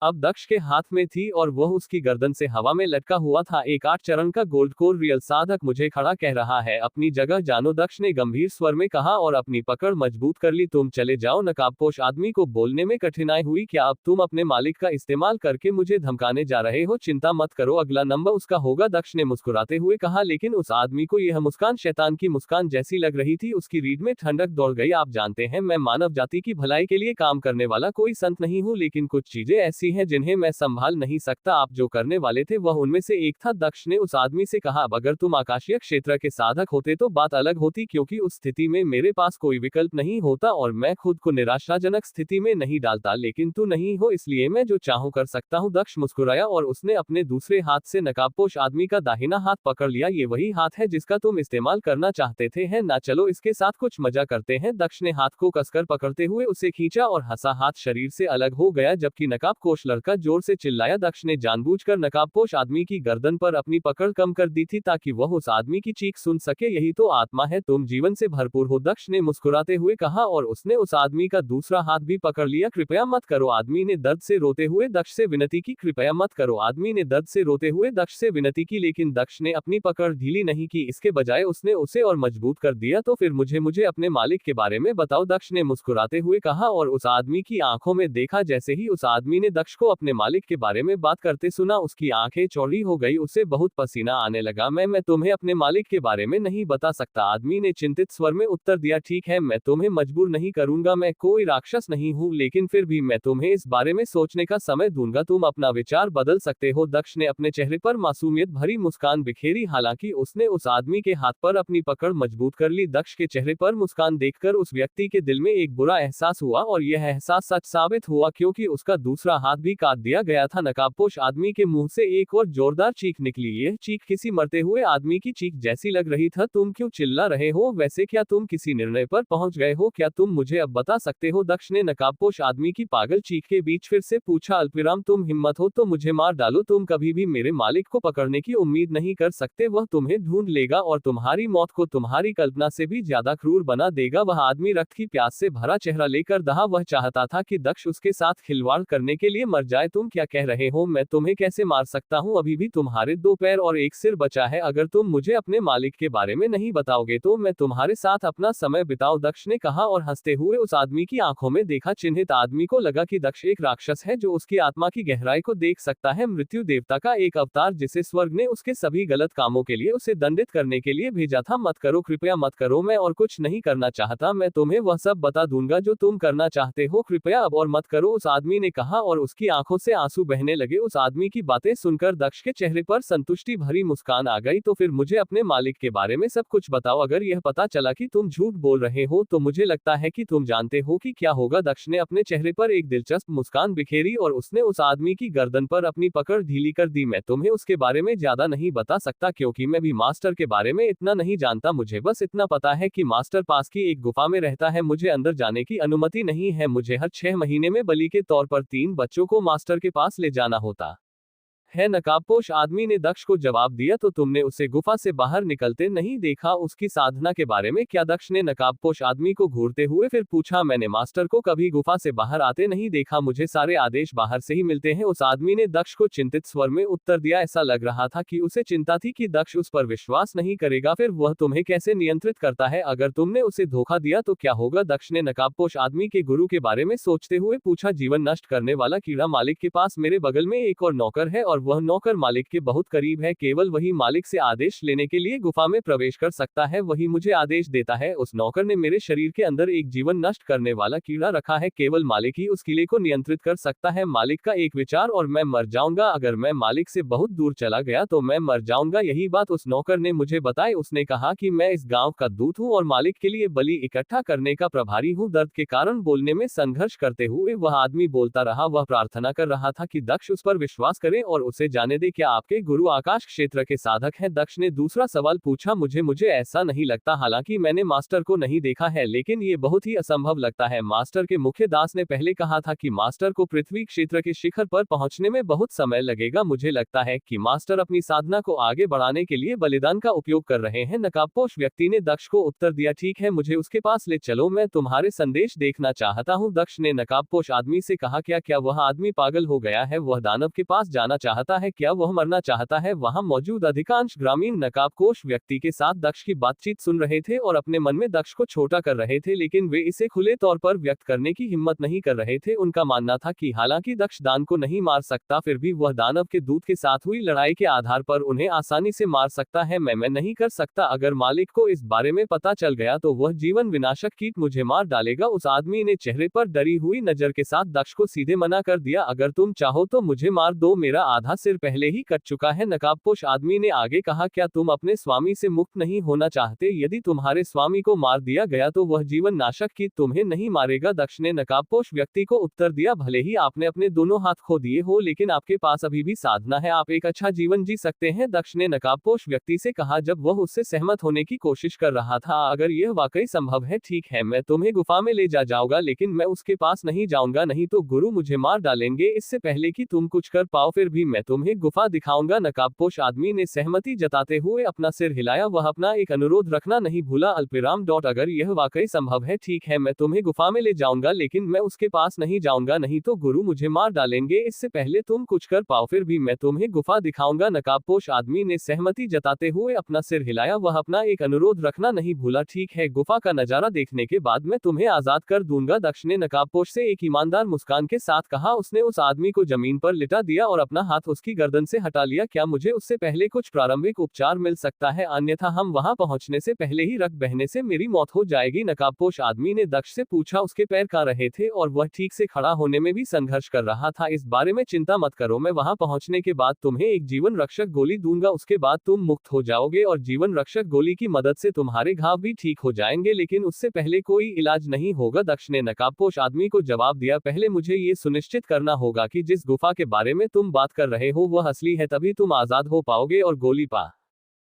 अब दक्ष के हाथ में थी और वह उसकी गर्दन से हवा में लटका हुआ था। एक 8 चरण का गोल्ड कोर रियल साधक मुझे खड़ा कह रहा है, अपनी जगह जानो, दक्ष ने गंभीर स्वर में कहा और अपनी पकड़ मजबूत कर ली। तुम चले जाओ। नकाबपोश आदमी को बोलने में कठिनाई हुई। क्या अब तुम अपने मालिक का इस्तेमाल करके मुझे धमकाने जा रहे हो? चिंता मत करो, अगला नंबर उसका होगा, दक्ष ने मुस्कुराते हुए कहा। लेकिन उस आदमी को यह मुस्कान शैतान की मुस्कान जैसी लग रही थी। उसकी रीढ़ में ठंडक दौड़ गई। आप जानते हैं, मैं मानव जाति की भलाई के लिए काम करने वाला कोई संत नहीं हूँ, लेकिन कुछ चीजें ऐसी सी हैं जिन्हें मैं संभाल नहीं सकता। आप जो करने वाले थे वह उनमें से एक था। दक्ष ने उस आदमी से कहा, अब अगर तुम आकाशीय क्षेत्र के साधक होते तो बात अलग होती, क्योंकि उस स्थिति में मेरे पास कोई विकल्प नहीं होता और मैं खुद को निराशाजनक स्थिति में नहीं डालता, लेकिन तू नहीं हो, इसलिए मैं जो चाहूं कर सकता हूं। दक्ष मुस्कुराया और उसने अपने दूसरे हाथ से नकाबपोश आदमी का दाहिना हाथ पकड़ लिया। ये वही हाथ है जिसका तुम इस्तेमाल करना चाहते थे, है ना? चलो इसके साथ कुछ मजा करते हैं। दक्ष ने हाथ को कसकर पकड़ते हुए उसे खींचा और हंसा। हाथ शरीर से अलग हो गया जबकि नकाबपोश लड़का जोर से चिल्लाया। दक्ष ने जानबूझकर नकाबपोश आदमी की गर्दन पर अपनी पकड़ कम कर दी थी ताकि वह उस आदमी की चीख सुन सके। यही तो आत्मा है, तुम जीवन से भरपूर हो, दक्ष ने मुस्कुराते हुए कहा और उसने उस आदमी का दूसरा हाथ भी पकड़ लिया। कृपया मत करो, आदमी ने दर्द से रोते हुए दक्ष से विनती की। कृपया मत करो, आदमी ने दर्द से रोते हुए दक्ष से विनती की, लेकिन दक्ष ने अपनी पकड़ ढीली नहीं की, इसके बजाय उसने उसे और मजबूत कर दिया। तो फिर मुझे अपने मालिक के बारे में बताओ, दक्ष ने मुस्कुराते हुए कहा और उस आदमी की आंखों में देखा। जैसे ही उस आदमी ने दक्ष को अपने मालिक के बारे में बात करते सुना, उसकी आंखें चौड़ी हो गई, उसे बहुत पसीना आने लगा। मैं तुम्हें अपने मालिक के बारे में नहीं बता सकता, आदमी ने चिंतित स्वर में उत्तर दिया। ठीक है, मैं तुम्हें मजबूर नहीं करूंगा, मैं कोई राक्षस नहीं हूं, लेकिन फिर भी मैं तुम्हें इस बारे में सोचने का समय दूंगा, तुम अपना विचार बदल सकते हो। दक्ष ने अपने चेहरे पर मासूमियत भरी मुस्कान बिखेरी, हालांकि उसने उस आदमी के हाथ पर अपनी पकड़ मजबूत कर ली। दक्ष के चेहरे पर मुस्कान देखकर उस व्यक्ति के दिल में एक बुरा एहसास हुआ और यह एहसास सच साबित हुआ, क्योंकि उसका दूसरा हाथ भी काट दिया गया था। नकाबपोश आदमी के मुंह से एक और जोरदार चीख निकली। यह चीख किसी मरते हुए आदमी की चीख जैसी लग रही था। तुम क्यों चिल्ला रहे हो? वैसे क्या तुम किसी निर्णय पर पहुंच गए हो? क्या तुम मुझे अब बता सकते हो? दक्ष ने नकाबपोश आदमी की पागल चीख के बीच फिर से पूछा। अल्पविराम, तुम हिम्मत हो तो मुझे मार डालो, तुम कभी भी मेरे मालिक को पकड़ने की उम्मीद नहीं कर सकते, वह तुम्हें ढूंढ लेगा और तुम्हारी मौत को तुम्हारी कल्पना से भी ज्यादा क्रूर बना देगा। वह आदमी रक्त की प्यास से भरा चेहरा लेकर दहा, वह चाहता था कि दक्ष उसके साथ खिलवाड़ करने के लिए मर जाए। तुम क्या कह रहे हो? मैं तुम्हें कैसे मार सकता हूँ? अभी भी तुम्हारे 2 पैर और 1 सिर बचा है, अगर तुम मुझे अपने मालिक के बारे में नहीं बताओगे तो मैं तुम्हारे साथ अपना समय बिताऊं, दक्ष ने कहा और हंसते हुए उस आदमी की आंखों में देखा। चिन्हित आदमी को लगा कि दक्ष एक राक्षस है जो उसकी आत्मा की गहराई को देख सकता है, मृत्यु देवता का एक अवतार जिसे स्वर्ग ने उसके सभी गलत कामों के लिए उसे दंडित करने के लिए भेजा था। मत करो, कृपया मत करो, मैं और कुछ नहीं करना चाहता, मैं तुम्हें वह सब बता दूंगा जो तुम करना चाहते हो, कृपया अब और मत करो, उस आदमी ने कहा और उसकी आंखों से आंसू बहने लगे। उस आदमी की बातें सुनकर दक्ष के चेहरे पर संतुष्टि भरी मुस्कान आ गई। तो फिर मुझे अपने मालिक के बारे में सब कुछ बताओ, अगर यह पता चला कि तुम झूठ बोल रहे हो तो मुझे लगता है कि तुम जानते हो कि क्या होगा। दक्ष ने अपने चेहरे पर एक दिलचस्प मुस्कान बिखेरी और उसने उस आदमी की गर्दन पर अपनी पकड़ ढीली कर दी। मैं तुम्हें उसके बारे में ज्यादा नहीं बता सकता क्योंकि मैं भी मास्टर के बारे में इतना नहीं जानता, मुझे बस इतना पता है कि मास्टर पास की एक गुफा में रहता है, मुझे अंदर जाने की अनुमति नहीं है, मुझे हर 6 महीने में बलि के तौर पर 3 बच्चों को मास्टर के पास ले जाना होता है। नकाबपोश आदमी ने दक्ष को जवाब दिया। तो तुमने उसे गुफा से बाहर निकलते नहीं देखा, उसकी साधना के बारे में क्या? दक्ष ने नकाबपोश आदमी को घूरते हुए फिर पूछा। मैंने मास्टर को कभी गुफा से बाहर आते नहीं देखा, मुझे सारे आदेश बाहर से ही मिलते हैं, उस आदमी ने दक्ष को चिंतित स्वर में उत्तर दिया। ऐसा लग रहा था कि उसे चिंता थी कि दक्ष उस पर विश्वास नहीं करेगा, फिर वह तुम्हें कैसे नियंत्रित करता है? अगर तुमने उसे धोखा दिया तो क्या होगा? दक्ष ने नकाबपोश आदमी के गुरु के बारे में सोचते हुए पूछा। जीवन नष्ट करने वाला कीड़ा, मालिक के पास मेरे बगल में एक और नौकर है और वह नौकर मालिक के बहुत करीब है, केवल वही मालिक से आदेश लेने के लिए गुफा में प्रवेश कर सकता है, वही मुझे आदेश देता है। उस नौकर ने मेरे शरीर के अंदर एक जीवन नष्ट करने वाला कीड़ा रखा है, केवल मालिक ही उस कीड़े को नियंत्रित कर सकता है। मालिक का एक विचार और मैं मर जाऊंगा, अगर मैं मालिक से बहुत दूर चला गया तो मैं मर जाऊंगा, यही बात उस नौकर ने मुझे बताई। उसने कहा कि मैं इस गांव का दूत हूं और मालिक के लिए बलि इकट्ठा करने का प्रभारी हूं। दर्द के कारण बोलने में संघर्ष करते हुए वह आदमी बोलता रहा, वह प्रार्थना कर रहा था कि दक्ष उस पर विश्वास करे और उसे जाने दे। क्या आपके गुरु आकाश क्षेत्र के साधक हैं? दक्ष ने दूसरा सवाल पूछा। मुझे ऐसा नहीं लगता, हालांकि मैंने मास्टर को नहीं देखा है, लेकिन ये बहुत ही असंभव लगता है। मास्टर के मुख्य दास ने पहले कहा था कि मास्टर को पृथ्वी क्षेत्र के शिखर पर पहुंचने में बहुत समय लगेगा, मुझे लगता है कि मास्टर अपनी साधना को आगे बढ़ाने के लिए बलिदान का उपयोग कर रहे हैं। नकाबपोश व्यक्ति ने दक्ष को उत्तर दिया। ठीक है, मुझे उसके पास ले चलो, मैं तुम्हारे संदेश देखना चाहता हूँ। दक्ष ने नकाबपोश आदमी से कहा। क्या वह आदमी पागल हो गया है? वह दानव के पास जाना चाहता चाहता है, क्या वह मरना चाहता है? वहां मौजूद अधिकांश ग्रामीण नकाबपोश व्यक्ति के साथ दक्ष की बातचीत सुन रहे थे और अपने मन में दक्ष को छोटा कर रहे थे, लेकिन वे इसे खुले तौर पर व्यक्त करने की हिम्मत नहीं कर रहे थे। उनका मानना था कि हालांकि दक्ष दान को नहीं मार सकता, फिर भी वह दानव के दूत के साथ हुई लड़ाई के आधार पर उन्हें आसानी से मार सकता है। मैं नहीं कर सकता। अगर मालिक को इस बारे में पता चल गया तो वह जीवन विनाशक कीट मुझे मार डालेगा। उस आदमी ने चेहरे पर डरी हुई नजर के साथ दक्ष को सीधे मना कर दिया, अगर तुम चाहो तो मुझे मार दो, मेरा आधा सिर पहले ही कट चुका है। नकाबपोश आदमी ने आगे कहा, क्या तुम अपने स्वामी से मुक्त नहीं होना चाहते? यदि तुम्हारे स्वामी को मार दिया गया तो वह जीवन नाशक कीट तुम्हें नहीं मारेगा। दक्ष ने नकाबपोश व्यक्ति को उत्तर दिया, भले ही आपने अपने दोनों हाथ खो दिए हो, लेकिन आपके पास अभी भी साधना है, आप एक अच्छा जीवन जी सकते हैं। दक्ष ने नकाबपोश व्यक्ति से कहा जब वह उससे सहमत होने की कोशिश कर रहा था, अगर यह वाकई संभव है, ठीक है, मैं तुम्हें गुफा में ले जाऊंगा, लेकिन मैं उसके पास नहीं जाऊंगा, नहीं तो गुरु मुझे मार डालेंगे। इससे पहले कि तुम कुछ कर पाओ, फिर भी मैं तुम्हें गुफा दिखाऊंगा। नकाबपोश आदमी ने सहमति जताते हुए अपना सिर हिलाया। वह अपना एक अनुरोध रखना नहीं भूला, अल्पविराम डॉट अगर यह वाकई संभव है, ठीक है, मैं तुम्हें गुफा में ले जाऊंगा, लेकिन मैं उसके पास नहीं जाऊंगा, नहीं तो गुरु मुझे मार डालेंगे। इससे पहले तुम कुछ कर पाओ, फिर भी मैं तुम्हें गुफा दिखाऊंगा। नकाबपोश आदमी ने सहमति जताते हुए अपना सिर हिलाया। वह अपना एक अनुरोध रखना नहीं भूला, ठीक है, गुफा का नजारा देखने के बाद मैं तुम्हें आजाद कर दूंगा। दक्ष ने नकाबपोश से एक ईमानदार मुस्कान के साथ कहा। उसने उस आदमी को जमीन पर लिटा दिया और अपना हाथ उसकी गर्दन से हटा लिया। क्या मुझे उससे पहले कुछ प्रारंभिक उपचार मिल सकता है? अन्यथा हम वहां पहुंचने से पहले ही रक्त बहने से मेरी मौत हो जाएगी। नकाबपोश आदमी ने दक्ष से पूछा, उसके पैर कहाँ रहे थे और वह ठीक से खड़ा होने में भी संघर्ष कर रहा था। इस बारे में चिंता मत करो, मैं वहां पहुंचने के बाद तुम्हें एक जीवन रक्षक गोली दूंगा, उसके बाद तुम मुक्त हो जाओगे और जीवन रक्षक गोली की मदद से तुम्हारे घाव भी ठीक हो जाएंगे, लेकिन उससे पहले कोई इलाज नहीं होगा। दक्ष ने नकाबपोश आदमी को जवाब दिया, पहले मुझे ये सुनिश्चित करना होगा कि जिस गुफा के बारे में तुम बात कर रहे हो वह असली है, तभी तुम आजाद हो पाओगे और गोली पा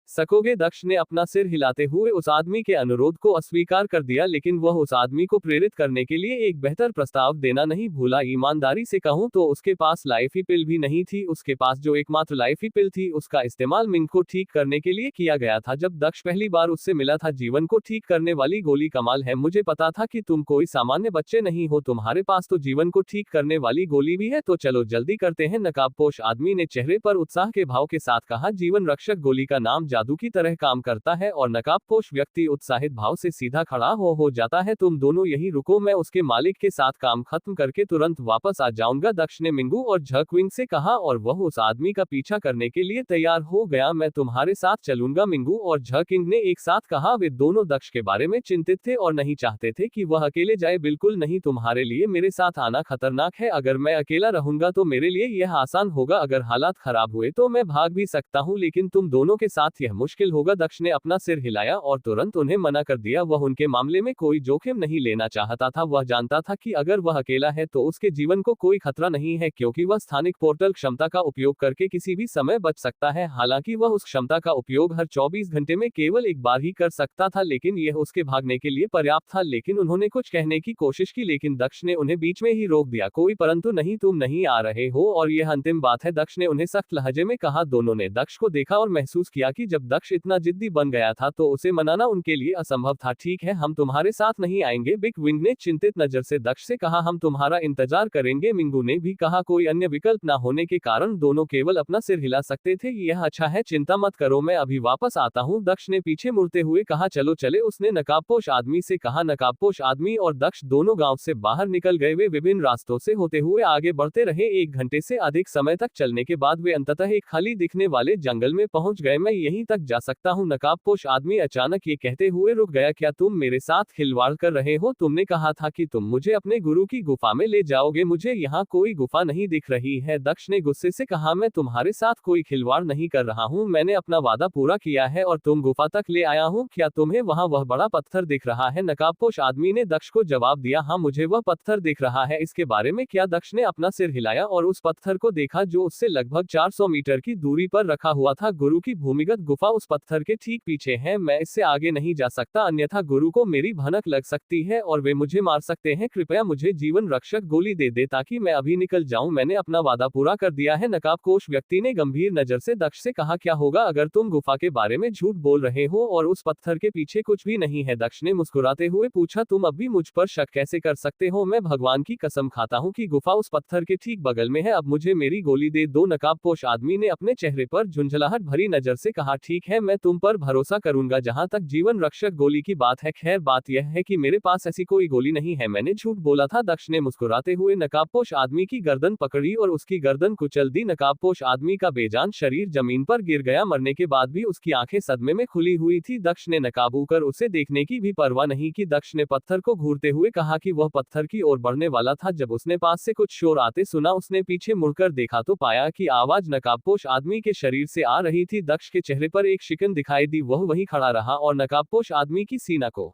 सकोगे। दक्ष ने अपना सिर हिलाते हुए उस आदमी के अनुरोध को अस्वीकार कर दिया, लेकिन वह उस आदमी को प्रेरित करने के लिए एक बेहतर प्रस्ताव देना नहीं भूला। ईमानदारी से कहूं तो उसके पास लाइफी पिल भी नहीं थी। उसके पास जो एकमात्र लाइफी पिल थी उसका इस्तेमाल मिंग को ठीक करने के लिए किया गया था। जब दक्ष पहली बार उससे मिला था, जीवन को ठीक करने वाली गोली कमाल है, मुझे पता था कि तुम कोई सामान्य बच्चे नहीं हो, तुम्हारे पास तो जीवन को ठीक करने वाली गोली भी है, तो चलो जल्दी करते हैं। नकाबपोश आदमी ने चेहरे पर उत्साह के भाव के साथ कहा, जीवन रक्षक गोली का नाम जादू की तरह काम करता है और नकाबपोश व्यक्ति उत्साहित भाव से सीधा खड़ा हो जाता है। तुम दोनों यही रुको, मैं उसके मालिक के साथ काम खत्म करके तुरंत वापस आ जाऊंगा। दक्ष ने मिंगू और झकविंग से कहा और वह उस आदमी का पीछा करने के लिए तैयार हो गया। मैं तुम्हारे साथ चलूंगा, मिंगू और झकिंग ने एक साथ कहा। वे दोनों दक्ष के बारे में चिंतित थे और नहीं चाहते थे कि वह अकेले जाए। बिल्कुल नहीं, तुम्हारे लिए मेरे साथ आना खतरनाक है, अगर मैं अकेला रहूंगा तो मेरे लिए यह आसान होगा, अगर हालात खराब हुए तो मैं भाग भी सकता हूं, लेकिन तुम दोनों के साथ यह मुश्किल होगा। दक्ष ने अपना सिर हिलाया और तुरंत उन्हें मना कर दिया। वह उनके मामले में कोई जोखिम नहीं लेना चाहता था। वह जानता था कि अगर वह अकेला है तो उसके जीवन को कोई खतरा नहीं है, क्योंकि वह स्थानिक पोर्टल क्षमता का उपयोग करके किसी भी समय बच सकता है। हालांकि वह उस क्षमता का उपयोग हर 24 घंटे में केवल एक बार ही कर सकता था, लेकिन यह उसके भागने के लिए पर्याप्त था। लेकिन उन्होंने कुछ कहने की कोशिश की, लेकिन दक्ष ने उन्हें बीच में ही रोक दिया। कोई परंतु नहीं, तुम नहीं आ रहे हो और यह अंतिम बात है, दक्ष ने उन्हें सख्त लहजे में कहा। दोनों ने दक्ष को देखा और महसूस किया कि जब दक्ष इतना जिद्दी बन गया था तो उसे मनाना उनके लिए असंभव था। ठीक है, हम तुम्हारे साथ नहीं आएंगे, बिग विंग ने चिंतित नजर से दक्ष से कहा। हम तुम्हारा इंतजार करेंगे, मिंगू ने भी कहा। कोई अन्य विकल्प न होने के कारण दोनों केवल अपना सिर हिला सकते थे। यह अच्छा है, चिंता मत करो, मैं अभी वापस आता हूँ, दक्ष ने पीछे मुड़ते हुए कहा। चलो चले, उसने नकाबपोश आदमी से कहा। नकाबपोश आदमी और दक्ष दोनों गांव से बाहर निकल गए। वे विभिन्न रास्तों से होते हुए आगे बढ़ते रहे। 1 घंटे से अधिक समय तक चलने के बाद वे अंततः एक खाली दिखने वाले जंगल में पहुंच गए। मैं यहीं तक जा सकता हूँ, नकाबपोश आदमी अचानक ये कहते हुए रुक गया। क्या तुम मेरे साथ खिलवाड़ कर रहे हो? तुमने कहा था कि तुम मुझे अपने गुरु की गुफा में ले जाओगे, मुझे यहाँ कोई गुफा नहीं दिख रही है, दक्ष ने गुस्से से कहा। मैं तुम्हारे साथ कोई खिलवाड़ नहीं कर रहा हूँ, मैंने अपना वादा पूरा किया है और तुम गुफा तक ले आया हूँ। क्या तुम्हें वहाँ वह बड़ा पत्थर दिख रहा है? नकाबपोश आदमी ने दक्ष को जवाब दिया। हाँ, मुझे वह पत्थर दिख रहा है, इसके बारे में क्या? दक्ष ने अपना सिर हिलाया और उस पत्थर को देखा जो उससे लगभग 400 मीटर की दूरी पर रखा हुआ था। गुरु की भूमिगत गुफा उस पत्थर के ठीक पीछे है। मैं इससे आगे नहीं जा सकता, अन्यथा गुरु को मेरी भनक लग सकती है और वे मुझे मार सकते हैं। कृपया मुझे जीवन रक्षक गोली दे दे ताकि मैं अभी निकल जाऊं। मैंने अपना वादा पूरा कर दिया है। नकाबपोश व्यक्ति ने गंभीर नजर से दक्ष से कहा, क्या होगा अगर तुम गुफा के बारे में झूठ बोल रहे हो और उस पत्थर के पीछे कुछ भी नहीं है? दक्ष ने मुस्कुराते हुए पूछा, तुम अब भी मुझ पर शक कैसे कर सकते हो? मैं भगवान की कसम खाता हूँ कि गुफा उस पत्थर के ठीक बगल में है। अब मुझे मेरी गोली दे दो। नकाबपोश आदमी ने अपने चेहरे पर झुंझलाहट भरी नजर से कहा, ठीक है, मैं तुम पर भरोसा करूंगा। जहां तक जीवन रक्षक गोली की बात है, खैर बात यह है कि मेरे पास ऐसी कोई गोली नहीं है, मैंने झूठ बोला था। दक्ष ने मुस्कुराते हुए नकाबपोश आदमी की गर्दन पकड़ी और उसकी गर्दन कुचल दी। नकाबपोश आदमी का बेजान शरीर जमीन पर गिर गया। मरने के बाद भी उसकी आंखें सदमे में खुली हुई थी। दक्ष ने नकाबू कर उसे देखने की भी परवाह नहीं की। दक्ष ने पत्थर को घूरते हुए कहा कि वह पत्थर की ओर बढ़ने वाला था। जब उसने पास से कुछ शोर आते सुना, उसने पीछे मुड़कर देखा तो पाया कि आवाज नकाबपोश आदमी के शरीर से आ रही थी। दक्ष के चेहरे पर एक शिकन दिखाई दी। वह वहीं खड़ा रहा और नकाबपोश आदमी की सीना को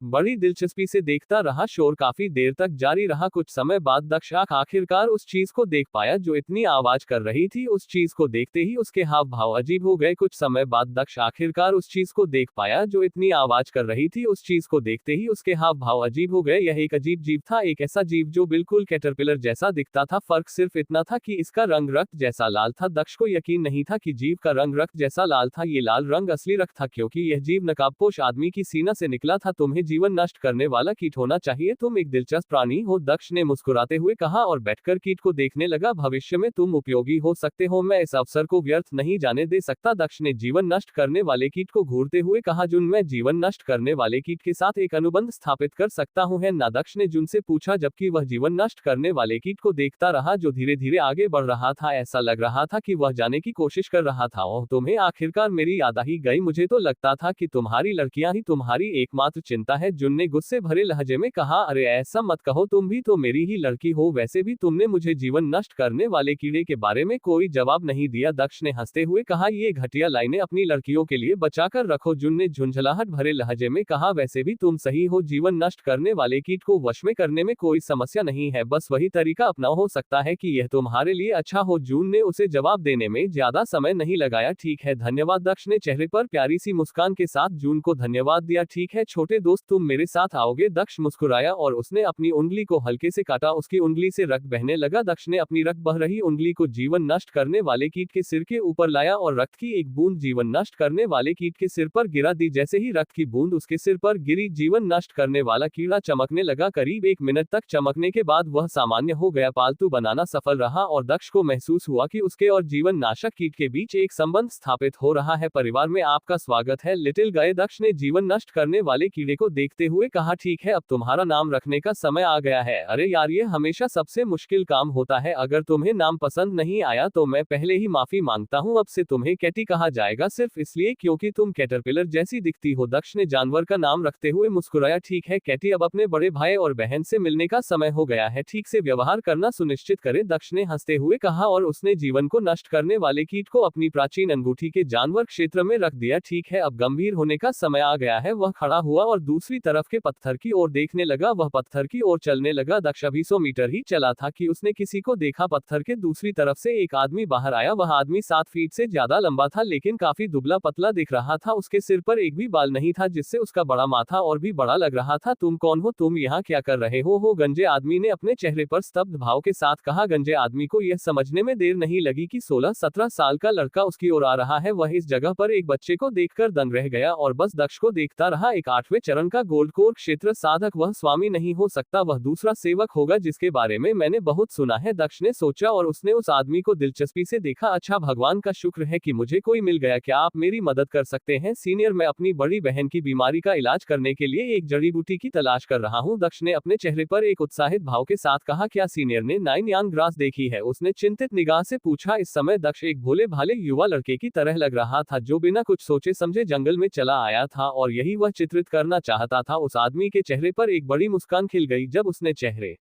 बड़ी दिलचस्पी से देखता रहा। शोर काफी देर तक जारी रहा। कुछ समय बाद दक्ष आखिरकार उस चीज को देख पाया जो इतनी आवाज कर रही थी। उस चीज को देखते ही उसके हाव भाव अजीब हो गए। कुछ समय बाद दक्ष आखिरकार उस चीज को देख पाया जो इतनी आवाज कर रही थी। उस चीज को देखते ही उसके हाव भाव अजीब हो गए। यह एक अजीब जीव था, एक ऐसा जीव जो बिल्कुल कैटरपिलर जैसा दिखता था। फर्क सिर्फ इतना था कि इसका रंग रक्त जैसा लाल था। दक्ष को यकीन नहीं था कि जीव का रंग रक्त जैसा लाल था। ये लाल रंग असली रक्त था क्योंकि यह जीव नकाबपोश आदमी की सीना से निकला था। तुम्हें जीवन नष्ट करने वाला कीट होना चाहिए। तुम एक दिलचस्प प्राणी हो, दक्ष ने मुस्कुराते हुए कहा और बैठकर कीट को देखने लगा। भविष्य में तुम उपयोगी हो सकते हो, मैं इस अवसर को व्यर्थ नहीं जाने दे सकता। दक्ष ने जीवन नष्ट करने वाले कीट को घूरते हुए कहा, जुन, मैं जीवन नष्ट करने वाले कीट के साथ एक अनुबंध स्थापित कर सकता हूं, है ना? दक्ष ने जुन से पूछा, जबकि वह जीवन नष्ट करने वाले कीट को देखता रहा जो धीरे धीरे आगे बढ़ रहा था। ऐसा लग रहा था कि वह जाने की कोशिश कर रहा था। ओह, तुम्हें आखिरकार मेरी याद आ ही गई। मुझे तो लगता था कि तुम्हारी लड़कियां ही तुम्हारी एकमात्र चिंता है। जुन ने गुस्से भरे लहजे में कहा, अरे ऐसा मत कहो, तुम भी तो मेरी ही लड़की हो। वैसे भी तुमने मुझे जीवन नष्ट करने वाले कीड़े के बारे में कोई जवाब नहीं दिया। दक्ष ने हंसते हुए कहा, ये घटिया लाइनें अपनी लड़कियों के लिए बचाकर रखो। जुन ने झुंझलाहट भरे लहजे में कहा, वैसे भी तुम सही हो, जीवन नष्ट करने वाले कीट को वश में करने में कोई समस्या नहीं है, बस वही तरीका अपनाओ, हो सकता है कि यह तुम्हारे लिए अच्छा हो। जून ने उसे जवाब देने में ज्यादा समय नहीं लगाया। ठीक है, धन्यवाद। दक्ष ने चेहरे पर प्यारी सी मुस्कान के साथ जून को धन्यवाद दिया। ठीक है छोटे दोस्त, तुम मेरे साथ आओगे? दक्ष मुस्कुराया और उसने अपनी उंगली को हल्के से काटा। उसकी उंगली से रक्त बहने लगा। दक्ष ने अपनी रक्त बह रही उंगली को जीवन नष्ट करने वाले कीट के सिर के ऊपर लाया और रक्त की एक बूंद जीवन नष्ट करने वाले कीट के सिर पर गिरा दी। जैसे ही रक्त की बूंद उसके सिर पर गिरी, जीवन नष्ट करने वाला कीड़ा चमकने लगा। करीब 1 मिनट तक चमकने के बाद वह सामान्य हो गया। पालतू बनाना सफल रहा और दक्ष को महसूस हुआ कि उसके और जीवन नाशक कीट के बीच एक संबंध स्थापित हो रहा है। परिवार में आपका स्वागत है, लिटिल गाय। दक्ष ने जीवन नष्ट करने वाले कीड़े को देखते हुए कहा, ठीक है, अब तुम्हारा नाम रखने का समय आ गया है। अरे यार, ये हमेशा सबसे मुश्किल काम होता है। अगर तुम्हें नाम पसंद नहीं आया तो मैं पहले ही माफी मांगता हूँ। अब से तुम्हें कैटी कहा जाएगा, सिर्फ इसलिए क्योंकि तुम कैटरपिलर जैसी दिखती हो। दक्ष ने जानवर का नाम रखते हुए मुस्कुराया। ठीक है कैटी, अब अपने बड़े भाई और बहन से मिलने का समय हो गया है, ठीक से व्यवहार करना सुनिश्चित करें, दक्ष ने हंसते हुए कहा और उसने जीवन को नष्ट करने वाले कीट को अपनी प्राचीन अंगूठी के जानवर क्षेत्र में रख दिया। ठीक है, अब गंभीर होने का समय आ गया है। वह खड़ा हुआ और दूसरी तरफ के पत्थर की ओर देखने लगा। वह पत्थर की ओर चलने लगा। दक्ष अभी 100 मीटर ही चला था कि उसने किसी को देखा। पत्थर के दूसरी तरफ से एक आदमी बाहर आया। वह आदमी 7 फीट से ज्यादा लंबा था, लेकिन काफी दुबला पतला दिख रहा था। उसके सिर पर एक भी बाल नहीं था, जिससे उसका बड़ा माथा और भी बड़ा लग रहा था। तुम कौन हो? तुम यहाँ क्या कर रहे हो? गंजे आदमी ने अपने चेहरे पर स्तब्ध भाव के साथ कहा। गंजे आदमी को यह समझने में देर नहीं लगी कि 16-17 साल का लड़का उसकी ओर आ रहा है। वह इस जगह पर एक बच्चे को देखकर दंग रह गया और बस दक्ष को देखता रहा। एक 8वें चरण का गोल्ड कोर क्षेत्र साधक। वह स्वामी नहीं हो सकता, वह दूसरा सेवक होगा जिसके बारे में मैंने बहुत सुना है, दक्ष ने सोचा और उसने उस आदमी को दिलचस्पी से देखा। अच्छा, भगवान का शुक्र है कि मुझे कोई मिल गया। क्या आप मेरी मदद कर सकते हैं? सीनियर, मैं अपनी बड़ी बहन की बीमारी का इलाज करने के लिए एक जड़ी बूटी की तलाश कर रहा हूं, दक्ष ने अपने चेहरे पर एक उत्साहित भाव के साथ कहा। क्या सीनियर ने 9 यांग ग्रास देखी है? उसने चिंतित निगाह से पूछा। इस समय दक्ष एक भोले भाले युवा लड़के की तरह लग रहा था जो बिना कुछ सोचे समझे जंगल में चला आया था और यही वह चित्रित करना चाहता था। उस आदमी के चेहरे पर एक बड़ी मुस्कान खिल गई जब उसने चेहरे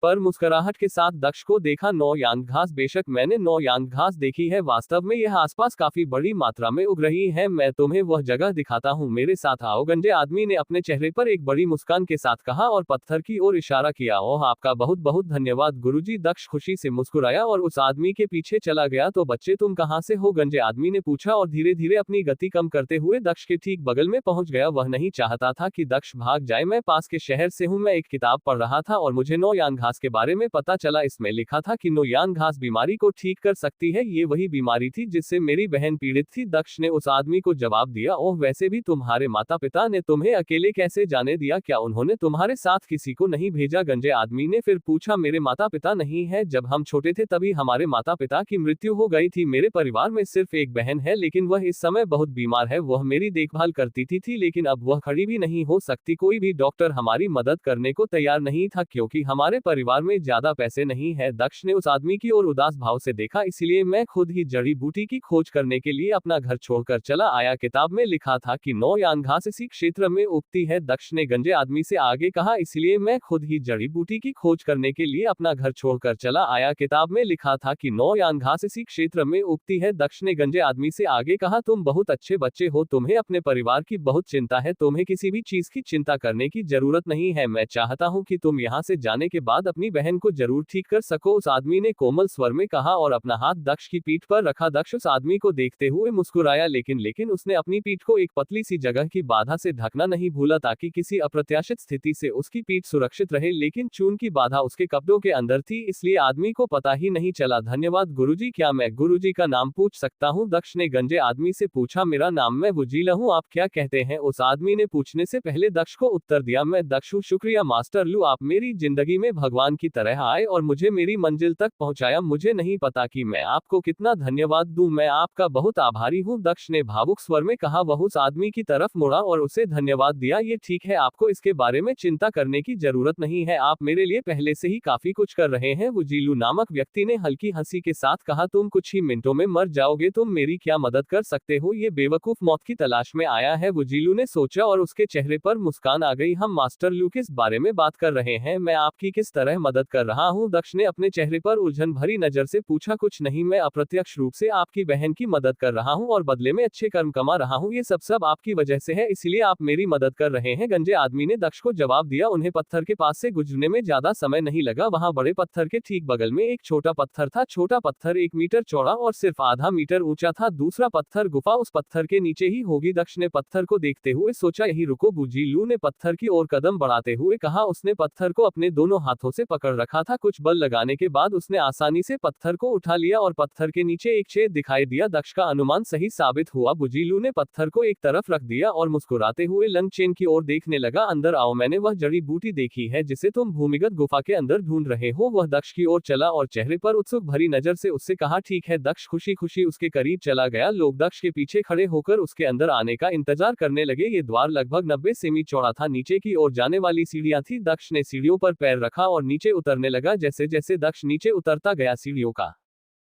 पर मुस्कुराहट के साथ दक्ष को देखा। 9 यांग घास, बेशक मैंने 9 यांग घास देखी है, वास्तव में यह आसपास काफी बड़ी मात्रा में उग रही है। मैं तुम्हें वह जगह दिखाता हूँ, मेरे साथ आओ। गंजे आदमी ने अपने चेहरे पर एक बड़ी मुस्कान के साथ कहा और पत्थर की ओर इशारा किया। ओह, आपका बहुत बहुत धन्यवाद गुरुजी। दक्ष खुशी से मुस्कुराया और उस आदमी के पीछे चला गया। तो बच्चे, तुम कहाँ से हो? गंजे आदमी ने पूछा और धीरे धीरे अपनी गति कम करते हुए दक्ष के ठीक बगल में पहुंच गया। वह नहीं चाहता था कि दक्ष भाग जाए। मैं पास के शहर से हूँ, मैं एक किताब पढ़ रहा था और मुझे 9 यांग घास के बारे में पता चला। इसमें लिखा था कि 9 यांग घास बीमारी को ठीक कर सकती है। ये वही बीमारी थी जिससे मेरी बहन पीड़ित थी। दक्ष ने उस आदमी को जवाब दिया। ओह, वैसे भी तुम्हारे माता पिता ने तुम्हें अकेले कैसे जाने दिया? क्या उन्होंने तुम्हारे साथ किसी को नहीं भेजा? गंजे आदमी ने फिर पूछा। मेरे माता पिता नहीं है, जब हम छोटे थे तभी हमारे माता पिता की मृत्यु हो गई थी। मेरे परिवार में सिर्फ एक बहन है, लेकिन वह इस समय बहुत बीमार है। वह मेरी देखभाल करती थी, लेकिन अब वह खड़ी भी नहीं हो सकती। कोई भी डॉक्टर हमारी मदद करने को तैयार नहीं था क्योंकि हमारे परिवार में ज्यादा पैसे नहीं है। दक्ष ने उस आदमी की ओर उदास भाव से देखा। इसलिए मैं खुद ही जड़ी बूटी की खोज करने के लिए अपना घर छोड़कर चला आया। किताब में लिखा था कि 9 यांग घास इसी क्षेत्र में उगती है। दक्ष ने गंजे आदमी से आगे कहा। इसलिए मैं खुद ही जड़ी बूटी की खोज करने के लिए अपना घर छोड़कर चला आया। किताब में लिखा था कि 9 यांग घास इसी क्षेत्र में उगती है। दक्ष ने गंजे आदमी से आगे कहा। तुम बहुत अच्छे बच्चे हो, तुम्हें अपने परिवार की बहुत चिंता है। तुम्हें किसी भी चीज की चिंता करने की जरूरत नहीं है। मैं चाहता हूं कि तुम यहां से जाने के बाद अपनी बहन को जरूर ठीक कर सको, उस आदमी ने कोमल स्वर में कहा और अपना हाथ दक्ष की पीठ पर रखा। दक्ष उस आदमी को देखते हुए मुस्कुराया, लेकिन उसने अपनी पीठ को एक पतली सी जगह की बाधा से ढकना नहीं भूला ताकि किसी अप्रत्याशित स्थिति से उसकी पीठ सुरक्षित रहे। लेकिन चून की बाधा उसके कपड़ों के अंदर थी, इसलिए आदमी को पता ही नहीं चला। धन्यवाद गुरुजी। क्या मैं गुरुजी का नाम पूछ सकता हूँ? दक्ष ने गंजे आदमी से पूछा। मेरा नाम, मैं वजीला हूँ, आप क्या कहते हैं? उस आदमी ने पूछने से पहले दक्ष को उत्तर दिया। मैं दक्ष हूँ। शुक्रिया मास्टर लू, आप मेरी जिंदगी में भगवान की तरह आए और मुझे मेरी मंजिल तक पहुंचाया। मुझे नहीं पता कि मैं आपको कितना धन्यवाद दूं, मैं आपका बहुत आभारी हूं, दक्ष ने भावुक स्वर में कहा। वह उस आदमी की तरफ मुड़ा और उसे धन्यवाद दिया। ये ठीक है, आपको इसके बारे में चिंता करने की जरूरत नहीं है, आप मेरे लिए पहले से ही काफी कुछ कर रहे हैं। वजीलू नामक व्यक्ति ने हल्की हंसी के साथ कहा। तुम कुछ ही मिनटों में मर जाओगे, तुम मेरी क्या मदद कर सकते हो? ये बेवकूफ मौत की तलाश में आया है, वजीलू ने सोचा और उसके चेहरे पर मुस्कान आ गई। हम मास्टर लू किस बारे में बात कर रहे हैं? मैं आपकी किस तरह मदद कर रहा हूं? दक्ष ने अपने चेहरे पर उलझन भरी नजर से पूछा। कुछ नहीं, मैं अप्रत्यक्ष रूप से आपकी बहन की मदद कर रहा हूं और बदले में अच्छे कर्म कमा रहा हूं। ये सब आपकी वजह से है, इसलिए आप मेरी मदद कर रहे हैं, गंजे आदमी ने दक्ष को जवाब दिया। उन्हें पत्थर के पास से गुजरने में ज्यादा समय नहीं लगा। वहां बड़े पत्थर के ठीक बगल में एक छोटा पत्थर था। छोटा पत्थर 1 मीटर चौड़ा और सिर्फ आधा मीटर ऊंचा था। दूसरा पत्थर गुफा उस पत्थर के नीचे ही होगी। दक्ष ने पत्थर को देखते हुए सोचा, यही रुको। वजीलू ने पत्थर की ओर कदम बढ़ाते हुए कहा। उसने पत्थर को अपने दोनों हाथों से पकड़ रखा था। कुछ बल लगाने के बाद उसने आसानी से पत्थर को उठा लिया और पत्थर के नीचे एक छेद दिखाई दिया। दक्ष का अनुमान सही साबित हुआ। वजीलू ने पत्थर को एक तरफ रख दिया और मुस्कुराते हुए लंग चेन की ओर देखने लगा। अंदर आओ, मैंने वह जड़ी बूटी देखी है जिसे तुम भूमिगत गुफा के अंदर ढूंढ रहे हो। वह दक्ष की ओर चला और चेहरे पर उत्सुक भरी नजर से उससे कहा। ठीक है। दक्ष खुशी खुशी उसके करीब चला गया। लोग दक्ष के पीछे खड़े होकर उसके अंदर आने का इंतजार करने लगे। ये द्वार लगभग 90 सेमी चौड़ा था। नीचे की ओर जाने वाली सीढ़ियां थी। दक्ष ने सीढ़ियों पर पैर रखा और नीचे उतरने लगा। जैसे जैसे दक्ष नीचे उतरता गया, सीढ़ियों का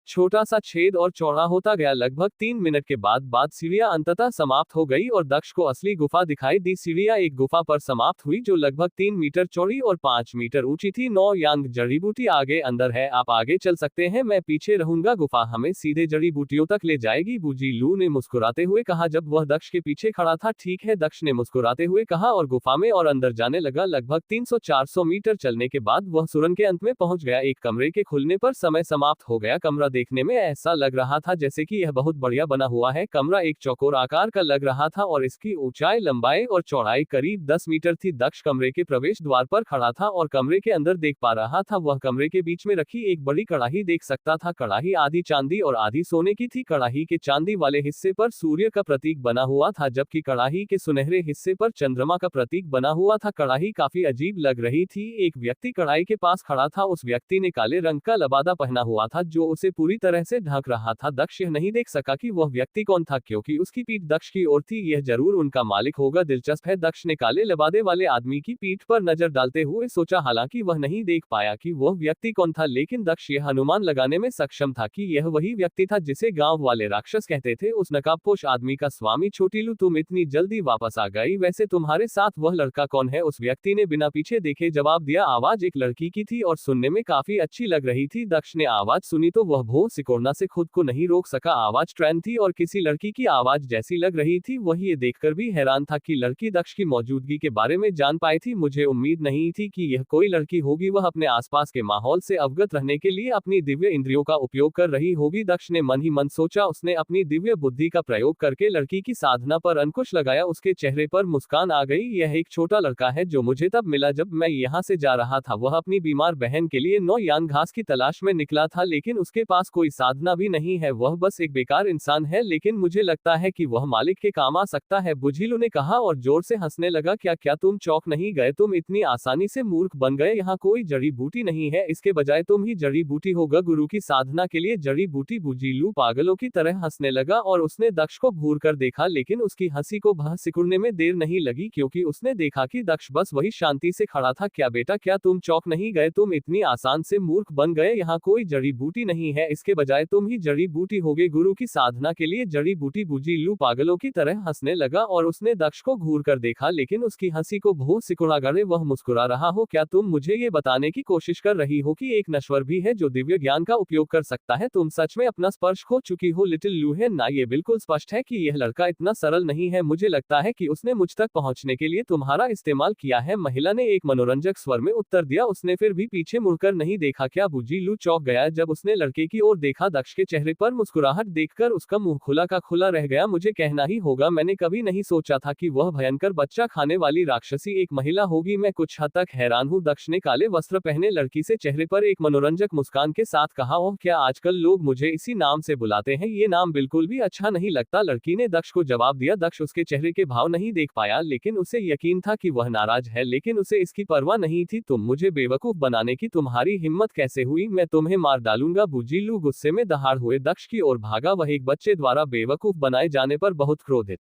छोटा सा छेद और चौड़ा होता गया। लगभग 3 मिनट के बाद सीढ़ियां अंततः समाप्त हो गई और दक्ष को असली गुफा दिखाई दी। सीढ़ियां एक गुफा पर समाप्त हुई जो लगभग 3 मीटर चौड़ी और 5 मीटर ऊंची थी। 9 यांग जड़ी बूटी आगे अंदर है, आप आगे चल सकते हैं, मैं पीछे रहूंगा। गुफा हमें सीधे जड़ी बूटियों तक ले जाएगी, वजीलू ने मुस्कुराते हुए कहा जब वह दक्ष के पीछे खड़ा था। ठीक है, दक्ष ने मुस्कुराते हुए कहा और गुफा में और अंदर जाने लगा। लगभग 300-400 मीटर चलने के बाद वह सुरंग के अंत में पहुंच गया। एक कमरे के खुलने पर समय समाप्त हो गया। कमरा देखने में ऐसा लग रहा था जैसे कि यह बहुत बढ़िया बना हुआ है। कमरा एक चौकोर आकार का लग रहा था और इसकी ऊंचाई, लंबाई और चौड़ाई करीब 10 मीटर थी। दक्ष कमरे के प्रवेश द्वार पर खड़ा था और कमरे के अंदर देख पा रहा था। वह कमरे के बीच में रखी एक बड़ी कड़ाही देख सकता था। कड़ाही आधी चांदी और आधी सोने की थी। कड़ाही के चांदी वाले हिस्से पर सूर्य का प्रतीक बना हुआ था, जबकि कड़ाही के सुनहरे हिस्से पर चंद्रमा का प्रतीक बना हुआ था। कड़ाही काफी अजीब लग रही थी। एक व्यक्ति कड़ाही के पास खड़ा था। उस व्यक्ति ने काले रंग का लबादा पहना हुआ था जो उसे पूरी तरह से ढक रहा था। दक्ष यह नहीं देख सका कि वह व्यक्ति कौन था, क्योंकि उसकी पीठ दक्ष की ओर थी। यह जरूर उनका मालिक होगा। दिलचस्प है, दक्ष ने काले लिबादे वाले आदमी की पीठ पर नजर डालते हुए सोचा। हालांकि वह नहीं देख पाया कि वह व्यक्ति कौन था, लेकिन दक्ष यह अनुमान लगाने में सक्षम था कि यह वही व्यक्ति था जिसे गांव वाले राक्षस कहते थे। उस नकाबपोश आदमी का स्वामी। छोटीलू, तुम इतनी जल्दी वापस आ गई, वैसे तुम्हारे साथ वह लड़का कौन है? उस व्यक्ति ने बिना पीछे देखे जवाब दिया। आवाज एक लड़की की थी और सुनने में काफी अच्छी लग रही थी। दक्ष ने आवाज सुनी तो वह भौं सिकोड़ना से खुद को नहीं रोक सका। आवाज ट्रेन थी और किसी लड़की की आवाज जैसी लग रही थी। वह ये देखकर भी हैरान था कि लड़की दक्ष की मौजूदगी के बारे में जान पाई थी। मुझे उम्मीद नहीं थी कि यह कोई लड़की होगी। वह अपने आसपास के माहौल से अवगत रहने के लिए अपनी दिव्य इंद्रियों का उपयोग कर रही होगी, दक्ष ने मन ही मन सोचा। उसने अपनी दिव्य बुद्धि का प्रयोग करके लड़की की साधना पर अंकुश लगाया। उसके चेहरे पर मुस्कान आ गई। यह एक छोटा लड़का है जो मुझे तब मिला जब मैं यहाँ से जा रहा था। वह अपनी बीमार बहन के लिए 9 यान घास की तलाश में निकला था, लेकिन उसके पास कोई साधना भी नहीं है। वह बस एक बेकार इंसान है, लेकिन मुझे लगता है कि वह मालिक के काम आ सकता है, बुझिलू ने कहा और जोर से हंसने लगा। क्या तुम चौंक नहीं गए? तुम इतनी आसानी से मूर्ख बन गए? यहाँ कोई जड़ी बूटी नहीं है, इसके बजाय तुम ही जड़ी बूटी होगा। गुरु की साधना के लिए जड़ी बूटी? बुझिलू पागलों की तरह हंसने लगा और उसने दक्ष को घूर कर देखा, लेकिन उसकी हंसी को भह सिकुड़ने में देर नहीं लगी, क्योंकि उसने देखा कि दक्ष बस वही शांति से खड़ा था। क्या बेटा, क्या तुम चौंक नहीं गए? तुम इतनी आसान से मूर्ख बन गए? यहाँ कोई जड़ी बूटी नहीं है, इसके बजाय तुम ही जड़ी बूटी होगे। गुरु की साधना के लिए जड़ी बूटी? बुझिलू पागलों की तरह हंसने लगा और उसने दक्ष को घूर कर देखा, लेकिन उसकी हंसी को भौ सिकुड़ा गए। वह मुस्कुरा रहा हो। क्या तुम मुझे ये बताने की कोशिश कर रही हो कि एक नश्वर भी है जो दिव्य ज्ञान का उपयोग कर सकता है? तुम सच में अपना स्पर्श खो चुकी हो लिटिल लू है ना? ये बिल्कुल स्पष्ट है कि यह लड़का इतना सरल नहीं है। मुझे लगता है कि उसने मुझ तक पहुंचने के लिए तुम्हारा इस्तेमाल किया है। महिला ने एक मनोरंजक स्वर में उत्तर दिया। उसने फिर भी पीछे मुड़कर नहीं देखा। क्या? बुझिलू चौंक गया जब उसने लड़के की ओर देखा। दक्ष के चेहरे पर मुस्कुराहट देखकर उसका मुंह खुला का खुला रह गया। मुझे कहना ही होगा, मैंने कभी नहीं सोचा था कि वह भयंकर बच्चा खाने वाली राक्षसी एक महिला होगी। मैं कुछ हद तक हैरान हूँ। दक्ष ने काले वस्त्र पहने लड़की से चेहरे पर एक मनोरंजक मुस्कान के साथ कहा। ओह, क्या आजकल लोग मुझे इसी नाम से बुलाते हैं? ये नाम बिल्कुल भी अच्छा नहीं लगता, लड़की ने दक्ष को जवाब दिया। दक्ष उसके चेहरे के भाव नहीं देख पाया, लेकिन उसे यकीन था कि वह नाराज है, लेकिन उसे इसकी परवाह नहीं थी। तुम मुझे बेवकूफ बनाने की तुम्हारी हिम्मत कैसे हुई? मैं तुम्हें मार डालूंगा। बुझिलू गुस्से में दहाड़ हुए दक्ष की ओर भागा। वह एक बच्चे द्वारा बेवकूफ बनाए जाने पर बहुत क्रोधित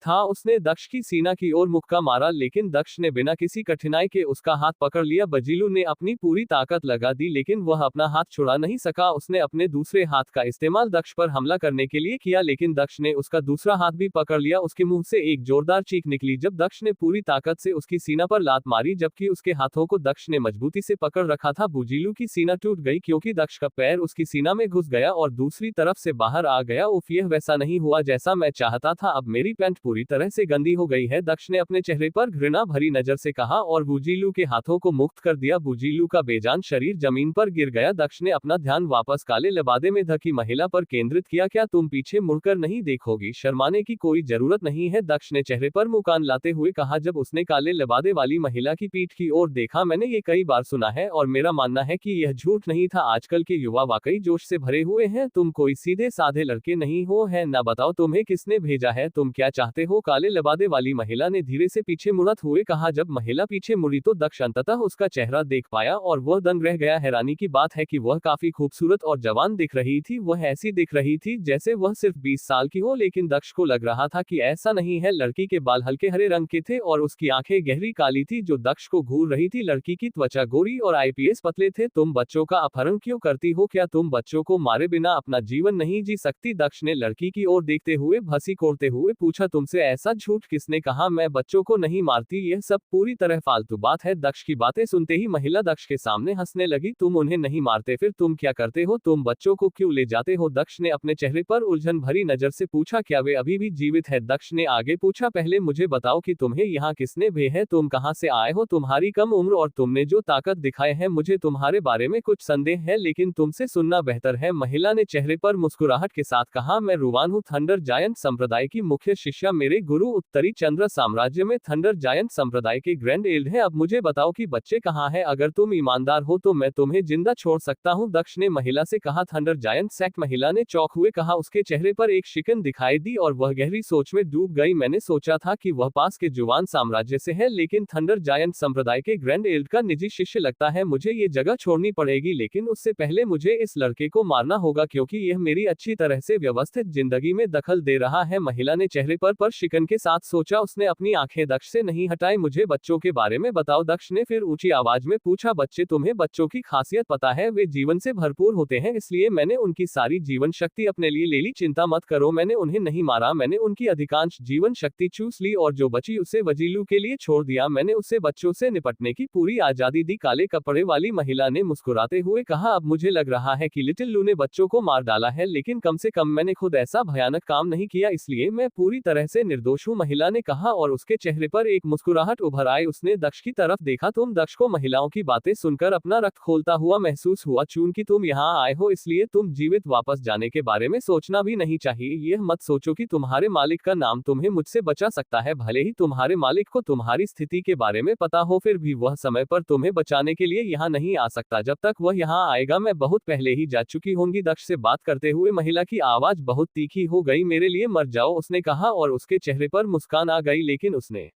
था। उसने दक्ष की सीना की ओर मुक्का मारा, लेकिन दक्ष ने बिना किसी कठिनाई के उसका हाथ पकड़ लिया। बुझिलू ने अपनी पूरी ताकत लगा दी, लेकिन वह अपना हाथ छुड़ा नहीं सका। उसने अपने दूसरे हाथ का इस्तेमाल दक्ष पर हमला करने के लिए किया, लेकिन दक्ष ने उसका दूसरा हाथ भी पकड़ लिया। उसके मुंह से एक जोरदार चीख निकली जब दक्ष ने पूरी ताकत से उसकी सीना पर लात मारी, जबकि उसके हाथों को दक्ष ने मजबूती से पकड़ रखा था। बुझिलू की सीना टूट गई क्योंकि दक्ष का पैर उसकी सीना में घुस गया और दूसरी तरफ से बाहर आ गया। उफ, यह वैसा नहीं हुआ जैसा मैं चाहता था। अब मेरी पैंट पूरी तरह से गंदी हो गई है, दक्ष ने अपने चेहरे पर घृणा भरी नजर से कहा और बुझिलू के हाथों को मुक्त कर दिया। बुझिलू का बेजान शरीर जमीन पर गिर गया। दक्ष ने अपना ध्यान वापस काले लिबादे में ढकी महिला पर केंद्रित किया। क्या तुम पीछे मुड़कर नहीं देखोगी? शर्माने की कोई जरूरत नहीं है, दक्ष ने चेहरे पर मुस्कान लाते हुए कहा। जब उसने काले लिबादे वाली महिला की पीठ की ओर देखा, मैंने ये कई बार सुना है और मेरा मानना है कि यह झूठ नहीं था। आजकल के युवा वाकई जोश से भरे हुए हैं। तुम कोई सीधे साधे लड़के नहीं हो, है ना? बताओ तुम्हें किसने भेजा है? तुम क्या चाहते हो? काले लिबादे वाली महिला ने धीरे से पीछे मुड़त हुए कहा। जब महिला पीछे मुड़ी तो दक्ष अंततः उसका चेहरा देख पाया और वह दंग रह गया। हैरानी की बात है कि वह काफी खूबसूरत और जवान दिख रही थी। वह ऐसी दिख रही थी जैसे वह सिर्फ 20 साल की हो, लेकिन दक्ष को लग रहा था कि ऐसा नहीं है। लड़की के बाल हल्के हरे रंग के थे और उसकी आंखें गहरी काली थी जो दक्ष को घूर रही थी। लड़की की त्वचा गोरी और आईपीएस पतले थे। तुम बच्चों का अपहरण क्यों करती हो? क्या तुम बच्चों को मारे बिना अपना जीवन नहीं जी सकती? दक्ष ने लड़की की ओर देखते हुए हंसी कोड़ते हुए पूछा। तुमसे ऐसा झूठ किसने कहा? मैं बच्चों को नहीं मारती, यह सब पूरी तरह फालतू बात है। दक्ष की बातें सुनते ही महिला दक्ष के सामने हंसने लगी। तुम उन्हें नहीं मारते, फिर तुम क्या करते हो? तुम बच्चों को क्यों ले जाते हो? दक्ष ने अपने चेहरे पर उलझन भरी नजर से पूछा। क्या वे अभी भी जीवित है? दक्ष ने आगे पूछा। पहले मुझे बताओ कि तुम्हें यहाँ किसने भेजा है? तुम कहाँ से आए हो? तुम्हारी कम उम्र और तुमने जो ताकत दिखाए है, मुझे तुम्हारे बारे में कुछ संदेह है, लेकिन तुमसे सुनना बेहतर है। महिला ने चेहरे पर मुस्कुराहट के साथ कहा। मैं रुवान हूँ, थंडर जायंट संप्रदाय की मुख्य शिष्या मेरे गुरु उत्तरी चंद्र साम्राज्य में थंडर जायंट संप्रदाय के ग्रैंड एल्ड हैं। अब मुझे बताओ कि बच्चे कहाँ हैं? अगर तुम ईमानदार हो तो मैं तुम्हें जिंदा छोड़ सकता हूँ, दक्ष ने महिला से कहा। थंडर जायंट सैक महिला ने चौंक हुए कहा। उसके चेहरे पर एक शिकन दिखाई दी और वह गहरी सोच में डूब गई। मैंने सोचा था कि वह पास के जुवान साम्राज्य से है, लेकिन थंडर जायंट संप्रदाय के ग्रैंड एल्ड का निजी शिष्य लगता है। मुझे ये जगह छोड़नी पड़ेगी, लेकिन उससे पहले मुझे इस लड़के को मारना होगा, क्योंकि यह मेरी अच्छी तरह से व्यवस्थित जिंदगी में दखल दे रहा है। महिला ने चेहरे पर शिकन के साथ सोचा। उसने अपनी आंखें दक्ष से नहीं हटाई। मुझे बच्चों के बारे में बताओ, दक्ष ने फिर ऊंची आवाज में पूछा। बच्चे, तुम्हें बच्चों की खासियत पता है, वे जीवन से भरपूर होते हैं, इसलिए मैंने उनकी सारी जीवन शक्ति अपने लिए ले ली। चिंता मत करो, मैंने उन्हें नहीं मारा, मैंने उनकी अधिकांश जीवन शक्ति चूस ली और जो बची उसे वजीलू के लिए छोड़ दिया। मैंने उसे बच्चों से निपटने की पूरी आजादी दी। काले कपड़े वाली महिला ने मुस्कुराते हुए कहा। अब मुझे लग रहा है कि लिटिल लू ने बच्चों को मार डाला है, लेकिन कम से कम मैंने खुद ऐसा भयानक काम नहीं किया, इसलिए मैं पूरी तरह से निर्दोष हूँ, महिला ने कहा और उसके चेहरे पर एक मुस्कुराहट उभर आई। उसने दक्ष की तरफ देखा। तुम दक्ष को महिलाओं की बातें सुनकर अपना रक्त खोलता हुआ महसूस हुआ। चूंकि तुम यहाँ आए हो, इसलिए तुम जीवित वापस जाने के बारे में सोचना भी नहीं चाहिए। यह मत सोचो कि तुम्हारे मालिक का नाम तुम्हें मुझसे बचा सकता है। भले ही तुम्हारे मालिक को तुम्हारी स्थिति के बारे में पता हो, फिर भी वह समय पर तुम्हें बचाने के लिए यहाँ नहीं आ सकता। जब तक वह यहाँ आएगा, मैं बहुत पहले ही जा चुकी होंगी। दक्ष से बात करते हुए महिला की आवाज बहुत तीखी हो गई। मेरे लिए मर जाओ, उसने कहा और उसके चेहरे पर मुस्कान आ गई, लेकिन उसने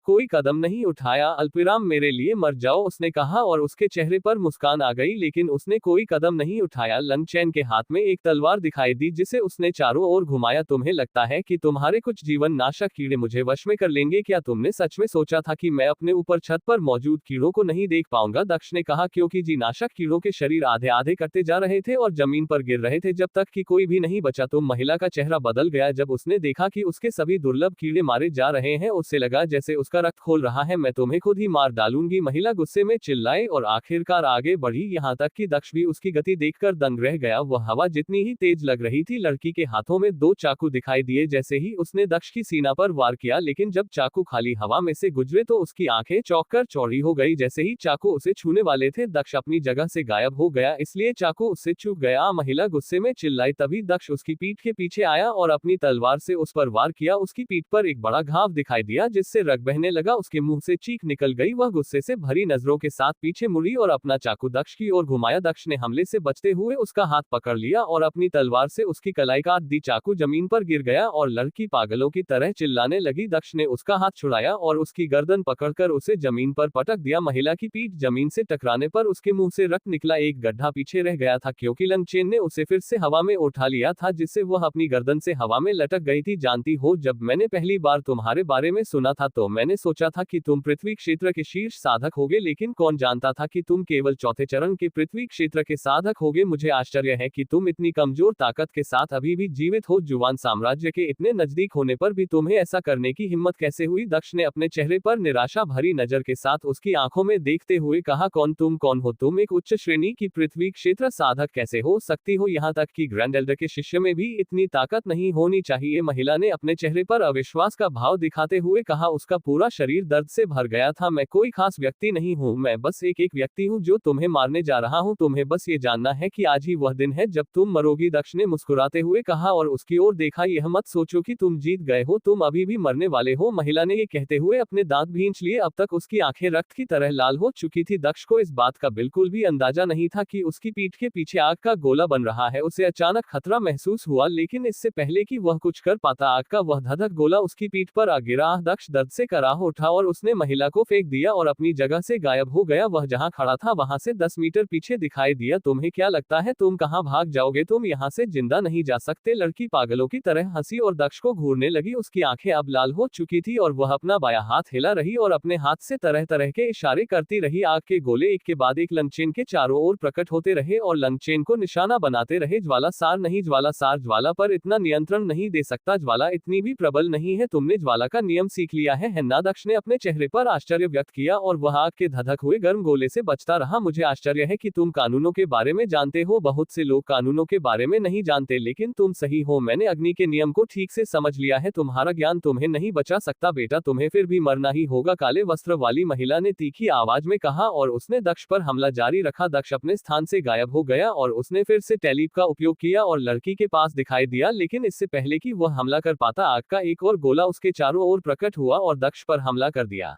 कोई कदम नहीं उठाया। अल्पविराम, मेरे लिए मर जाओ, उसने कहा और उसके चेहरे पर मुस्कान आ गई, लेकिन उसने कोई कदम नहीं उठाया। लंग चैन के हाथ में एक तलवार दिखाई दी, जिसे उसने चारों ओर घुमाया। तुम्हें लगता है कि तुम्हारे कुछ जीवन नाशक कीड़े मुझे वश में कर लेंगे? क्या तुमने सच में सोचा था कि मैं अपने ऊपर छत पर मौजूद कीड़ों को नहीं देख पाऊंगा? दक्ष ने कहा, क्योंकि जी नाशक कीड़ों के शरीर आधे आधे कटते जा रहे थे और जमीन पर गिर रहे थे, जब तक कि कोई भी नहीं बचा। तो महिला का चेहरा बदल गया जब उसने देखा कि उसके सभी दुर्लभ कीड़े मारे जा रहे हैं। उससे लगा जैसे उसका रक्त खोल रहा है। मैं तुम्हें खुद ही मार डालूंगी, महिला गुस्से में चिल्लाई और आखिरकार आगे बढ़ी, यहाँ तक कि दक्ष भी उसकी गति देखकर दंग रह गया। वह हवा जितनी ही तेज लग रही थी, लड़की के हाथों में दो चाकू दिखाई दिए। जैसे ही उसने दक्ष की सीना पर वार किया, लेकिन जब चाकू खाली हवा में से गुजरे तो उसकी आंखें चौंककर चौड़ी हो गई। जैसे ही चाकू उसे छूने वाले थे, दक्ष अपनी जगह से गायब हो गया, इसलिए चाकू उससे चूक गया। महिला गुस्से में चिल्लाई। तभी दक्ष उसकी पीठ के पीछे आया और अपनी तलवार से उस पर वार किया। उसकी पीठ पर एक बड़ा घाव दिखाई दिया, जिससे रक्त बहने लगा। उसके मुंह से चीख निकल गई। वह गुस्से से भरी नजरों के साथ पीछे मुड़ी और अपना चाकू दक्ष की ओर घुमाया। दक्ष ने हमले से बचते हुए उसका हाथ पकड़ लिया और अपनी तलवार से उसकी कलाई काट दी। चाकू जमीन पर गिर गया और लड़की पागलों की तरह चिल्लाने लगी। दक्ष ने उसका हाथ छुड़ाया और उसकी गर्दन पकड़कर उसे जमीन पर पटक दिया। महिला की पीठ जमीन से टकराने पर उसके मुंह से रक्त निकला। एक गड्ढा पीछे रह गया था, क्योंकि लंगचेन ने उसे फिर से हवा में उठा लिया था, जिससे वह अपनी गर्दन से हवा में लटक गई थी। जानती हो, जब मैंने पहली बार तुम्हारे बारे में सुना था तो मैंने सोचा था कि तुम पृथ्वी क्षेत्र के शीर्ष साधक होगे, लेकिन कौन जानता था कि तुम केवल चौथे चरण के पृथ्वी क्षेत्र के साधक होगे। मुझे आश्चर्य है कि तुम इतनी कमजोर ताकत के साथ अभी भी जीवित हो। जुवान साम्राज्य के इतने नजदीक होने पर भी तुम्हें ऐसा करने की हिम्मत कैसे हुई? दक्ष ने अपने चेहरे पर निराशा भरी नजर के साथ उसकी आंखों में देखते हुए कहा। तुम कौन हो? तुम एक उच्च श्रेणी की पृथ्वी क्षेत्र साधक कैसे हो सकती हो? यहाँ तक कि ग्रैंड एल्डर के शिष्य में भी इतनी ताकत नहीं होनी चाहिए। महिला ने अपने चेहरे पर अविश्वास का भाव दिखाते हुए कहा। उसका पूरा शरीर दर्द से भर गया था। मैं कोई खास व्यक्ति नहीं हूँ, मैं बस एक व्यक्ति हूँ जो तुम्हें मारने जा रहा हूँ। तुम्हें बस ये जानना है कि आज ही वह दिन है जब तुम मरोगी, दक्ष ने मुस्कुराते हुए कहा और उसकी ओर देखा। यह मत सोचो कि तुम जीत गए हो, तुम अभी भी मरने वाले हो, महिला ने ये कहते हुए अपने दांत भींच लिए। अब तक उसकी आंखें रक्त की तरह लाल हो चुकी थी। दक्ष को इस बात का बिल्कुल भी अंदाजा नहीं था कि उसकी पीठ के पीछे आग का गोला बन रहा है। उसे अचानक खतरा महसूस हुआ, लेकिन इससे पहले कि वह कुछ कर पाता, आग का वह धधक गोला उसकी पीठ पर आ गिरा। दक्ष दर्द से कराह उठा और उसने महिला को फेंक दिया और अपनी जगह से गायब हो गया। वह जहां खड़ा था वहां से 10 मीटर पीछे दिखाई दिया। तुम्हें क्या लगता है तुम कहां भाग जाओगे? तुम यहां से जिंदा नहीं जा सकते। लड़की पागलों की तरह हंसी और दक्ष को घूरने लगी। उसकी आंखें अब लाल हो चुकी थी और वह अपना बायां हाथ हिला रही और अपने हाथ से तरह तरह के इशारे करती रही। आग के गोले एक के बाद एक लंगचेन के चारों ओर प्रकट होते रहे और लंगचेन को निशाना बनाते रहे। ज्वाला सार नहीं, ज्वाला सार ज्वाला पर इतना नियंत्रण नहीं दे सकता, ज्वाला इतनी भी प्रबल नहीं है। तुमने ज्वाला का नियम सीख लिया है ना? दक्ष ने अपने चेहरे पर आश्चर्य व्यक्त किया और वह आग के धधक हुए गर्म गोले से बचता रहा। मुझे आश्चर्य है कि तुम कानूनों के बारे में जानते हो। बहुत से लोग कानूनों के बारे में नहीं जानते, लेकिन तुम सही हो। मैंने अग्नि के नियम को ठीक से समझ लिया है। तुम्हारा ज्ञान तुम्हें नहीं बचा सकता बेटा, तुम्हें फिर भी मरना ही होगा, काले वस्त्र वाली महिला ने तीखी आवाज में कहा और उसने दक्ष पर हमला जारी रखा। दक्ष अपने स्थान से गायब हो गया और उसने फिर से टेलीप का उपयोग किया और लड़की के पास दिखाई दिया, लेकिन इससे पहले कि वह हमला कर पाता आग का एक और गोला उसके चारों ओर प्रकट हुआ और दक्ष पर हमला कर दिया।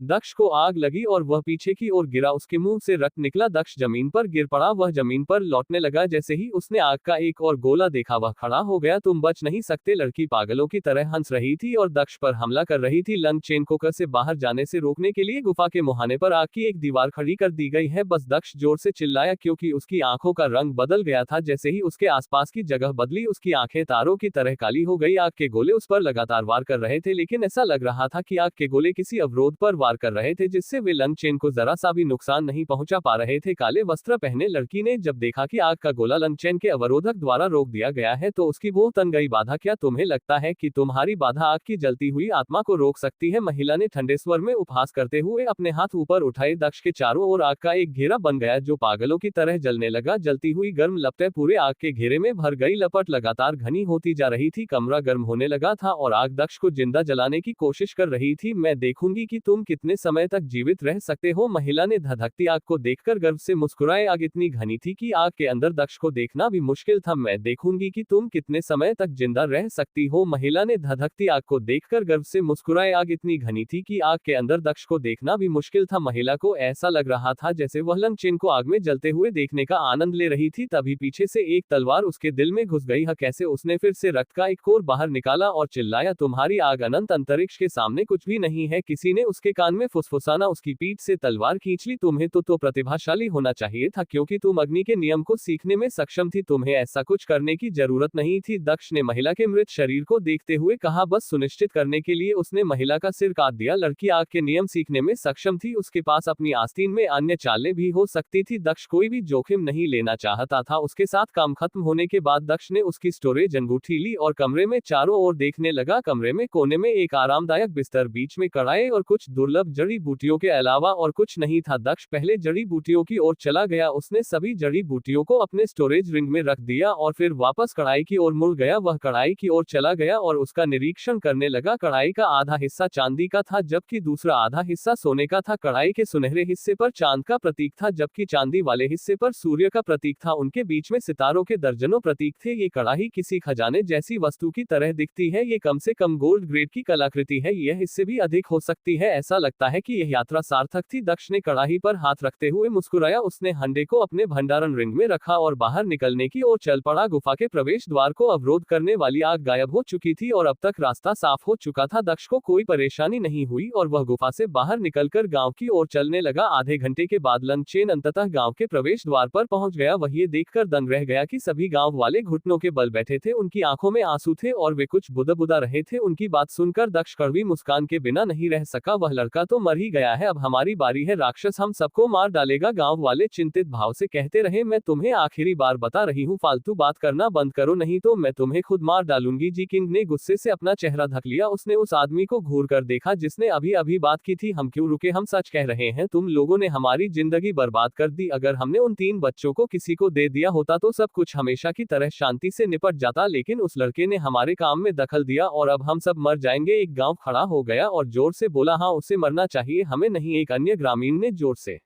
दक्ष को आग लगी और वह पीछे की ओर गिरा। उसके मुंह से रक्त निकला। दक्ष जमीन पर गिर पड़ा। वह जमीन पर लौटने लगा। जैसे ही उसने आग का एक और गोला देखा वह खड़ा हो गया। तुम बच नहीं सकते। लड़की पागलों की तरह हंस रही थी और दक्ष पर हमला कर रही थी। लंग चेन कोकर से बाहर जाने से रोकने के लिए गुफा के मुहाने पर आग की एक दीवार खड़ी कर दी गई है। बस दक्ष जोर से चिल्लाया क्योंकि उसकी आंखों का रंग बदल गया था। जैसे ही उसके आसपास की जगह बदली उसकी आंखें तारों की तरह काली हो गई। आग के गोले उस पर लगातार वार कर रहे थे, लेकिन ऐसा लग रहा था कि आग के गोले किसी अवरोध पर वार कर रहे थे जिससे वे लंग चेन को जरा सा भी नुकसान नहीं पहुंचा पा रहे थे। काले वस्त्र पहने लड़की ने जब देखा कि आग का गोला लंग चेन के अवरोधक द्वारा रोक दिया गया है तो उसकी वो तन गई बाधा। क्या तुम्हें लगता है कि तुम्हारी बाधा आग की जलती हुई आत्मा को रोक सकती है? महिला ने ठंडे स्वर में उपहास करते हुए अपने हाथ ऊपर उठाए। दक्ष के चारों ओर आग का एक घेरा बन गया जो पागलों की तरह जलने लगा। जलती हुई गर्म लपटें पूरे आग के घेरे में भर गई। लपट लगातार घनी होती जा रही थी। कमरा गर्म होने लगा था और आग दक्ष को जिंदा जलाने की कोशिश कर रही थी। मैं देखूंगी कि तुम कितने समय तक जीवित रह सकते हो। महिला ने धधकती आग को देखकर गर्व से मुस्कुराए। आग इतनी घनी थी कि आग के अंदर दक्ष को देखना भी मुश्किल था। मैं देखूंगी कि तुम कितने समय तक जिंदा रह सकती हो। महिला ने धधकती आग को देखकर गर्व से मुस्कुराए। आग इतनी घनी थी कि आग के अंदर दक्ष को देखना भी मुश्किल था। महिला को ऐसा लग रहा था जैसे वह लंग चेन को आग में जलते हुए देखने का आनंद ले रही थी। तभी पीछे से एक तलवार उसके दिल में घुस गई। कैसे उसने फिर से रक्त का एक कोर बाहर निकाला और चिल्लाया, तुम्हारी आग अनंत अंतरिक्ष के सामने कुछ भी नहीं है। किसी ने उसके कान में फुसफुसाना। उसकी पीठ से तलवार खींच ली। तुम्हें तो प्रतिभाशाली होना चाहिए था क्योंकि तुम अग्नि के नियम को सीखने में सक्षम थी। तुम्हें ऐसा कुछ करने की जरूरत नहीं थी। दक्ष ने महिला के मृत शरीर को देखते हुए कहा। बस सुनिश्चित करने के लिए उसने महिला का सिर काट दिया। लड़की आग के नियम सीखने में सक्षम थी। उसके पास अपनी आस्तीन में अन्य चालें भी हो सकती थी। दक्ष कोई भी जोखिम नहीं लेना चाहता था। उसके साथ काम खत्म होने के बाद दक्ष ने उसकी स्टोरेज अंगूठी ली और कमरे में चारों ओर देखने लगा। कमरे में कोने में एक आरामदायक बिस्तर, बीच में कढ़ाई और कुछ दुर्लभ जड़ी बूटियों के अलावा और कुछ नहीं था। दक्ष पहले जड़ी बूटियों की ओर चला गया। उसने सभी जड़ी बूटियों को अपने स्टोरेज रिंग में रख दिया और फिर वापस कढ़ाई की ओर मुड़ गया। वह कढ़ाई की ओर चला गया और उसका निरीक्षण करने लगा। कढ़ाई का आधा हिस्सा चांदी का था जबकि दूसरा आधा हिस्सा सोने का था। कढ़ाई के सुनहरे हिस्से पर चांद का प्रतीक था जबकि चांदी वाले हिस्से पर सूर्य का प्रतीक था। उनके बीच में सितारों के दर्जनों प्रतीक थे। ये कढ़ाई किसी खजाने जैसी वस्तु की तरह दिखती है। ये कम से कम गोल्ड ग्रेड की कलाकृति है। यह इससे भी अधिक हो सकती है। ऐसा लगता है कि यह यात्रा सार्थक थी। दक्ष ने कढ़ाई पर हाथ रखते हुए मुस्कुराया। उसने हंडे को अपने भंडारण रिंग में रखा और बाहर निकलने की ओर चल पड़ा। गुफा के प्रवेश द्वार को अवरोध करने वाली आग गायब हो चुकी थी और अब तक रास्ता साफ हो चुका था। दक्ष को कोई परेशानी नहीं हुई और वह गुफा से बाहर निकलकर गांव की ओर चलने लगा। आधे घंटे के बाद लंग चेन अंततः गांव के प्रवेश द्वार पर पहुंच गया। वह ये देखकर दंग रह गया कि सभी गांव वाले घुटनों के बल बैठे थे। उनकी आंखों में आंसू थे और वे कुछ बुदबुदा रहे थे। उनकी बात सुनकर दक्ष कड़वी मुस्कान के बिना नहीं रह सका। वह लड़का तो मर ही गया है, अब हमारी बारी है। राक्षस हम सबको मार डालेगा। गांव वाले चिंतित भाव से कहते रहे। मैं तुम्हें आखिरी बार बता रही हूँ, फालतू बात करना बंद करो नहीं तो मैं तुम्हें खुद मार डालूंगी। जी किंग ने गुस्से से अपना चेहरा ढक लिया। उसने उस आदमी को घूर कर देखा जिसने अभी अभी बात की थी। हम क्यों रुके? हम सच कह रहे हैं। तुम लोगों ने हमारी जिंदगी बर्बाद कर दी। अगर हमने उन 3 बच्चों को किसी को दे दिया होता तो सब कुछ हमेशा की तरह शांति से निपट जाता, लेकिन उस लड़के ने हमारे काम में दखल दिया और अब हम सब मर जाएंगे। एक गांव खड़ा हो गया और जोर से बोला, हाँ उसे मरना चाहिए, हमें नहीं। एक अन्य ग्रामीण ने जोर से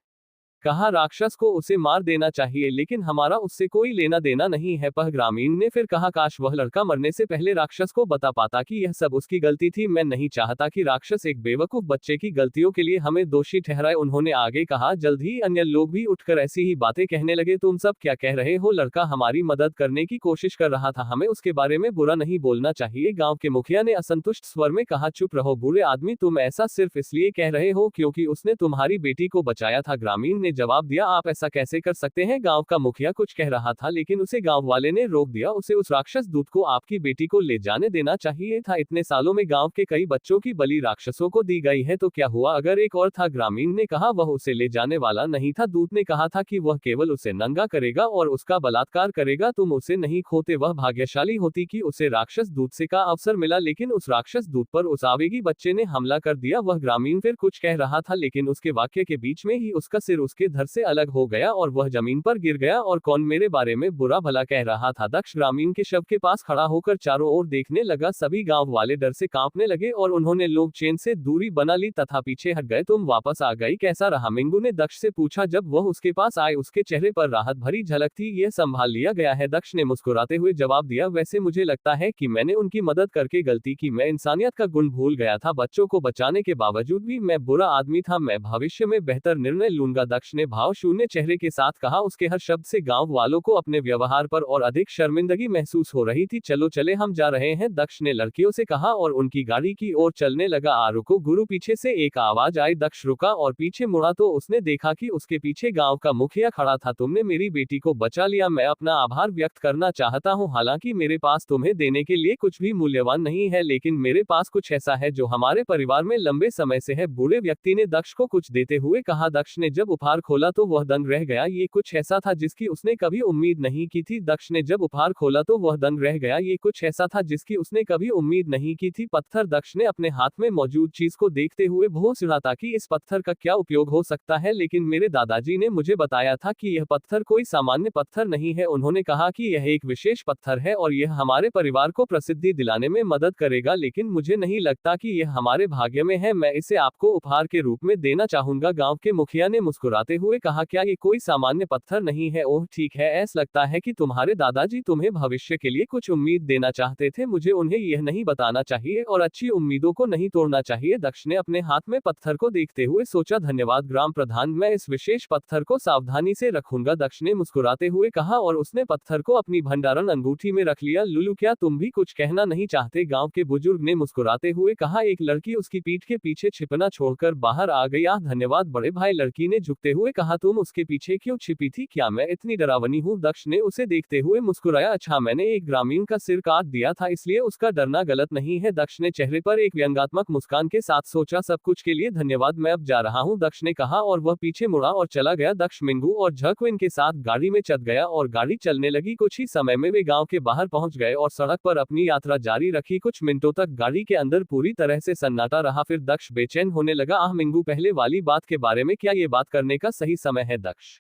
कहा, राक्षस को उसे मार देना चाहिए, लेकिन हमारा उससे कोई लेना देना नहीं है। पह ग्रामीण ने फिर कहा, काश वह लड़का मरने से पहले राक्षस को बता पाता कि यह सब उसकी गलती थी। मैं नहीं चाहता कि राक्षस एक बेवकूफ बच्चे की गलतियों के लिए हमें दोषी ठहराए। उन्होंने आगे कहा। जल्द ही अन्य लोग भी उठकर ऐसी ही बातें कहने लगे। तुम सब क्या कह रहे हो? लड़का हमारी मदद करने की कोशिश कर रहा था, हमें उसके बारे में बुरा नहीं बोलना चाहिए। गाँव के मुखिया ने असंतुष्ट स्वर में कहा, चुप रहो बुरे आदमी, तुम ऐसा सिर्फ इसलिए कह रहे हो क्योंकि उसने तुम्हारी बेटी को बचाया था। ग्रामीण ने जवाब दिया, आप ऐसा कैसे कर सकते हैं? गांव का मुखिया कुछ कह रहा था लेकिन उसे गांव वाले ने रोक दिया। उसे उस राक्षस दूत को आपकी बेटी को ले जाने देना चाहिए था। इतने सालों में गांव के कई बच्चों की बलि राक्षसों को दी गई है, तो क्या हुआ अगर एक और था? ग्रामीण ने कहा, वह उसे ले जाने वाला नहीं था। दूत ने कहा था कि वह केवल उसे नंगा करेगा और उसका बलात्कार करेगा। तुम उसे नहीं खोते। वह भाग्यशाली होती कि उसे राक्षस दूत से का अवसर मिला, लेकिन उस राक्षस दूत पर उस आवेगी बच्चे ने हमला कर दिया। वह ग्रामीण फिर कुछ कह रहा था लेकिन उसके वाक्य के बीच में ही उसका सिर उसके धड़ से अलग हो गया और वह जमीन पर गिर गया। और कौन मेरे बारे में बुरा भला कह रहा था? दक्ष ग्रामीण के शव के पास खड़ा होकर चारों ओर देखने लगा। सभी गांव वाले डर से कांपने लगे और उन्होंने लोग चैन से दूरी बना ली तथा पीछे हट गए। तुम वापस आ गई, कैसा रहा? मिंगू ने दक्ष से पूछा। जब वह उसके पास आए उसके चेहरे पर राहत भरी झलक थी। यह संभाल लिया गया है, दक्ष ने मुस्कुराते हुए जवाब दिया। वैसे मुझे लगता है कि मैंने उनकी मदद करके गलती की। मैं इंसानियत का गुण भूल गया था। बच्चों को बचाने के बावजूद भी मैं बुरा आदमी था। मैं भविष्य में बेहतर निर्णय लूंगा, दक्ष ने भाव शून्य चेहरे के साथ कहा। उसके हर शब्द से गांव वालों को अपने व्यवहार पर और अधिक शर्मिंदगी महसूस हो रही थी। चलो चले, हम जा रहे हैं, दक्ष ने लड़कियों से कहा और उनकी गाड़ी की ओर चलने लगा। आ रुको गुरु, पीछे से एक आवाज आई। दक्ष रुका और पीछे मुड़ा तो उसने देखा कि उसके पीछे गांव का मुखिया खड़ा था। तुमने मेरी बेटी को बचा लिया, मैं अपना आभार व्यक्त करना चाहता हूं। हालांकि मेरे पास तुम्हें देने के लिए कुछ भी मूल्यवान नहीं है, लेकिन मेरे पास कुछ ऐसा है जो हमारे परिवार में लंबे समय से है। बूढ़े व्यक्ति ने दक्ष को कुछ देते हुए कहा। दक्ष ने जब उपहार खोला तो वह दंग रह गया। ये कुछ ऐसा था जिसकी उसने कभी उम्मीद नहीं की थी। दक्ष ने जब उपहार खोला तो वह दंग रह गया। ये कुछ ऐसा था जिसकी उसने कभी उम्मीद नहीं की थी। पत्थर। दक्ष ने अपने हाथ में मौजूद चीज को देखते हुए होश उड़ा कि इस पत्थर का क्या उपयोग हो सकता है, लेकिन मेरे दादाजी ने मुझे बताया था कि यह पत्थर कोई सामान्य पत्थर नहीं है। उन्होंने कहा कि यह एक विशेष पत्थर है और यह हमारे परिवार को प्रसिद्धि दिलाने में मदद करेगा, लेकिन मुझे नहीं लगता कि यह हमारे भाग्य में है। मैं इसे आपको उपहार के रूप में देना चाहूंगा, गांव के मुखिया ने मुस्कुराते हुए कहा। क्या ये कोई सामान्य पत्थर नहीं है? ओह ठीक है, ऐसा लगता है कि तुम्हारे दादाजी तुम्हें भविष्य के लिए कुछ उम्मीद देना चाहते थे। मुझे उन्हें यह नहीं बताना चाहिए और अच्छी उम्मीदों को नहीं तोड़ना चाहिए। दक्ष ने अपने हाथ में पत्थर को देखते हुए सोचा। धन्यवाद ग्राम प्रधान, मैं इस विशेष पत्थर को सावधानी से रखूंगा, दक्ष ने मुस्कुराते हुए कहा और उसने पत्थर को अपनी भंडारण अंगूठी में रख लिया। लुलू, क्या तुम भी कुछ कहना नहीं चाहते? गांव के बुजुर्ग ने मुस्कुराते हुए कहा। एक लड़की उसकी पीठ के पीछे छिपना छोड़कर बाहर आ गई। धन्यवाद बड़े भाई, लड़की ने झुकते हुए कहा। तुम उसके पीछे क्यों छिपी थी? क्या मैं इतनी डरावनी हूँ? दक्ष ने उसे देखते हुए मुस्कुराया। अच्छा, मैंने एक ग्रामीण का सिर काट दिया था, इसलिए उसका डरना गलत नहीं है। दक्ष ने चेहरे पर एक व्यंग्यात्मक मुस्कान के साथ सोचा। सब कुछ के लिए धन्यवाद, मैं अब जा रहा हूँ, दक्ष ने कहा और वह पीछे मुड़ा और चला गया। दक्ष मिंगू और झक्विन के साथ गाड़ी में चढ़ गया और गाड़ी चलने लगी। कुछ ही समय में वे गांव के बाहर पहुंच गए और सड़क पर अपनी यात्रा जारी रखी। कुछ मिनटों तक गाड़ी के अंदर पूरी तरह से सन्नाटा रहा। फिर दक्ष बेचैन होने लगा। मिंगू, पहले वाली बात के बारे में क्या ये बात करने का सही समय है? दक्ष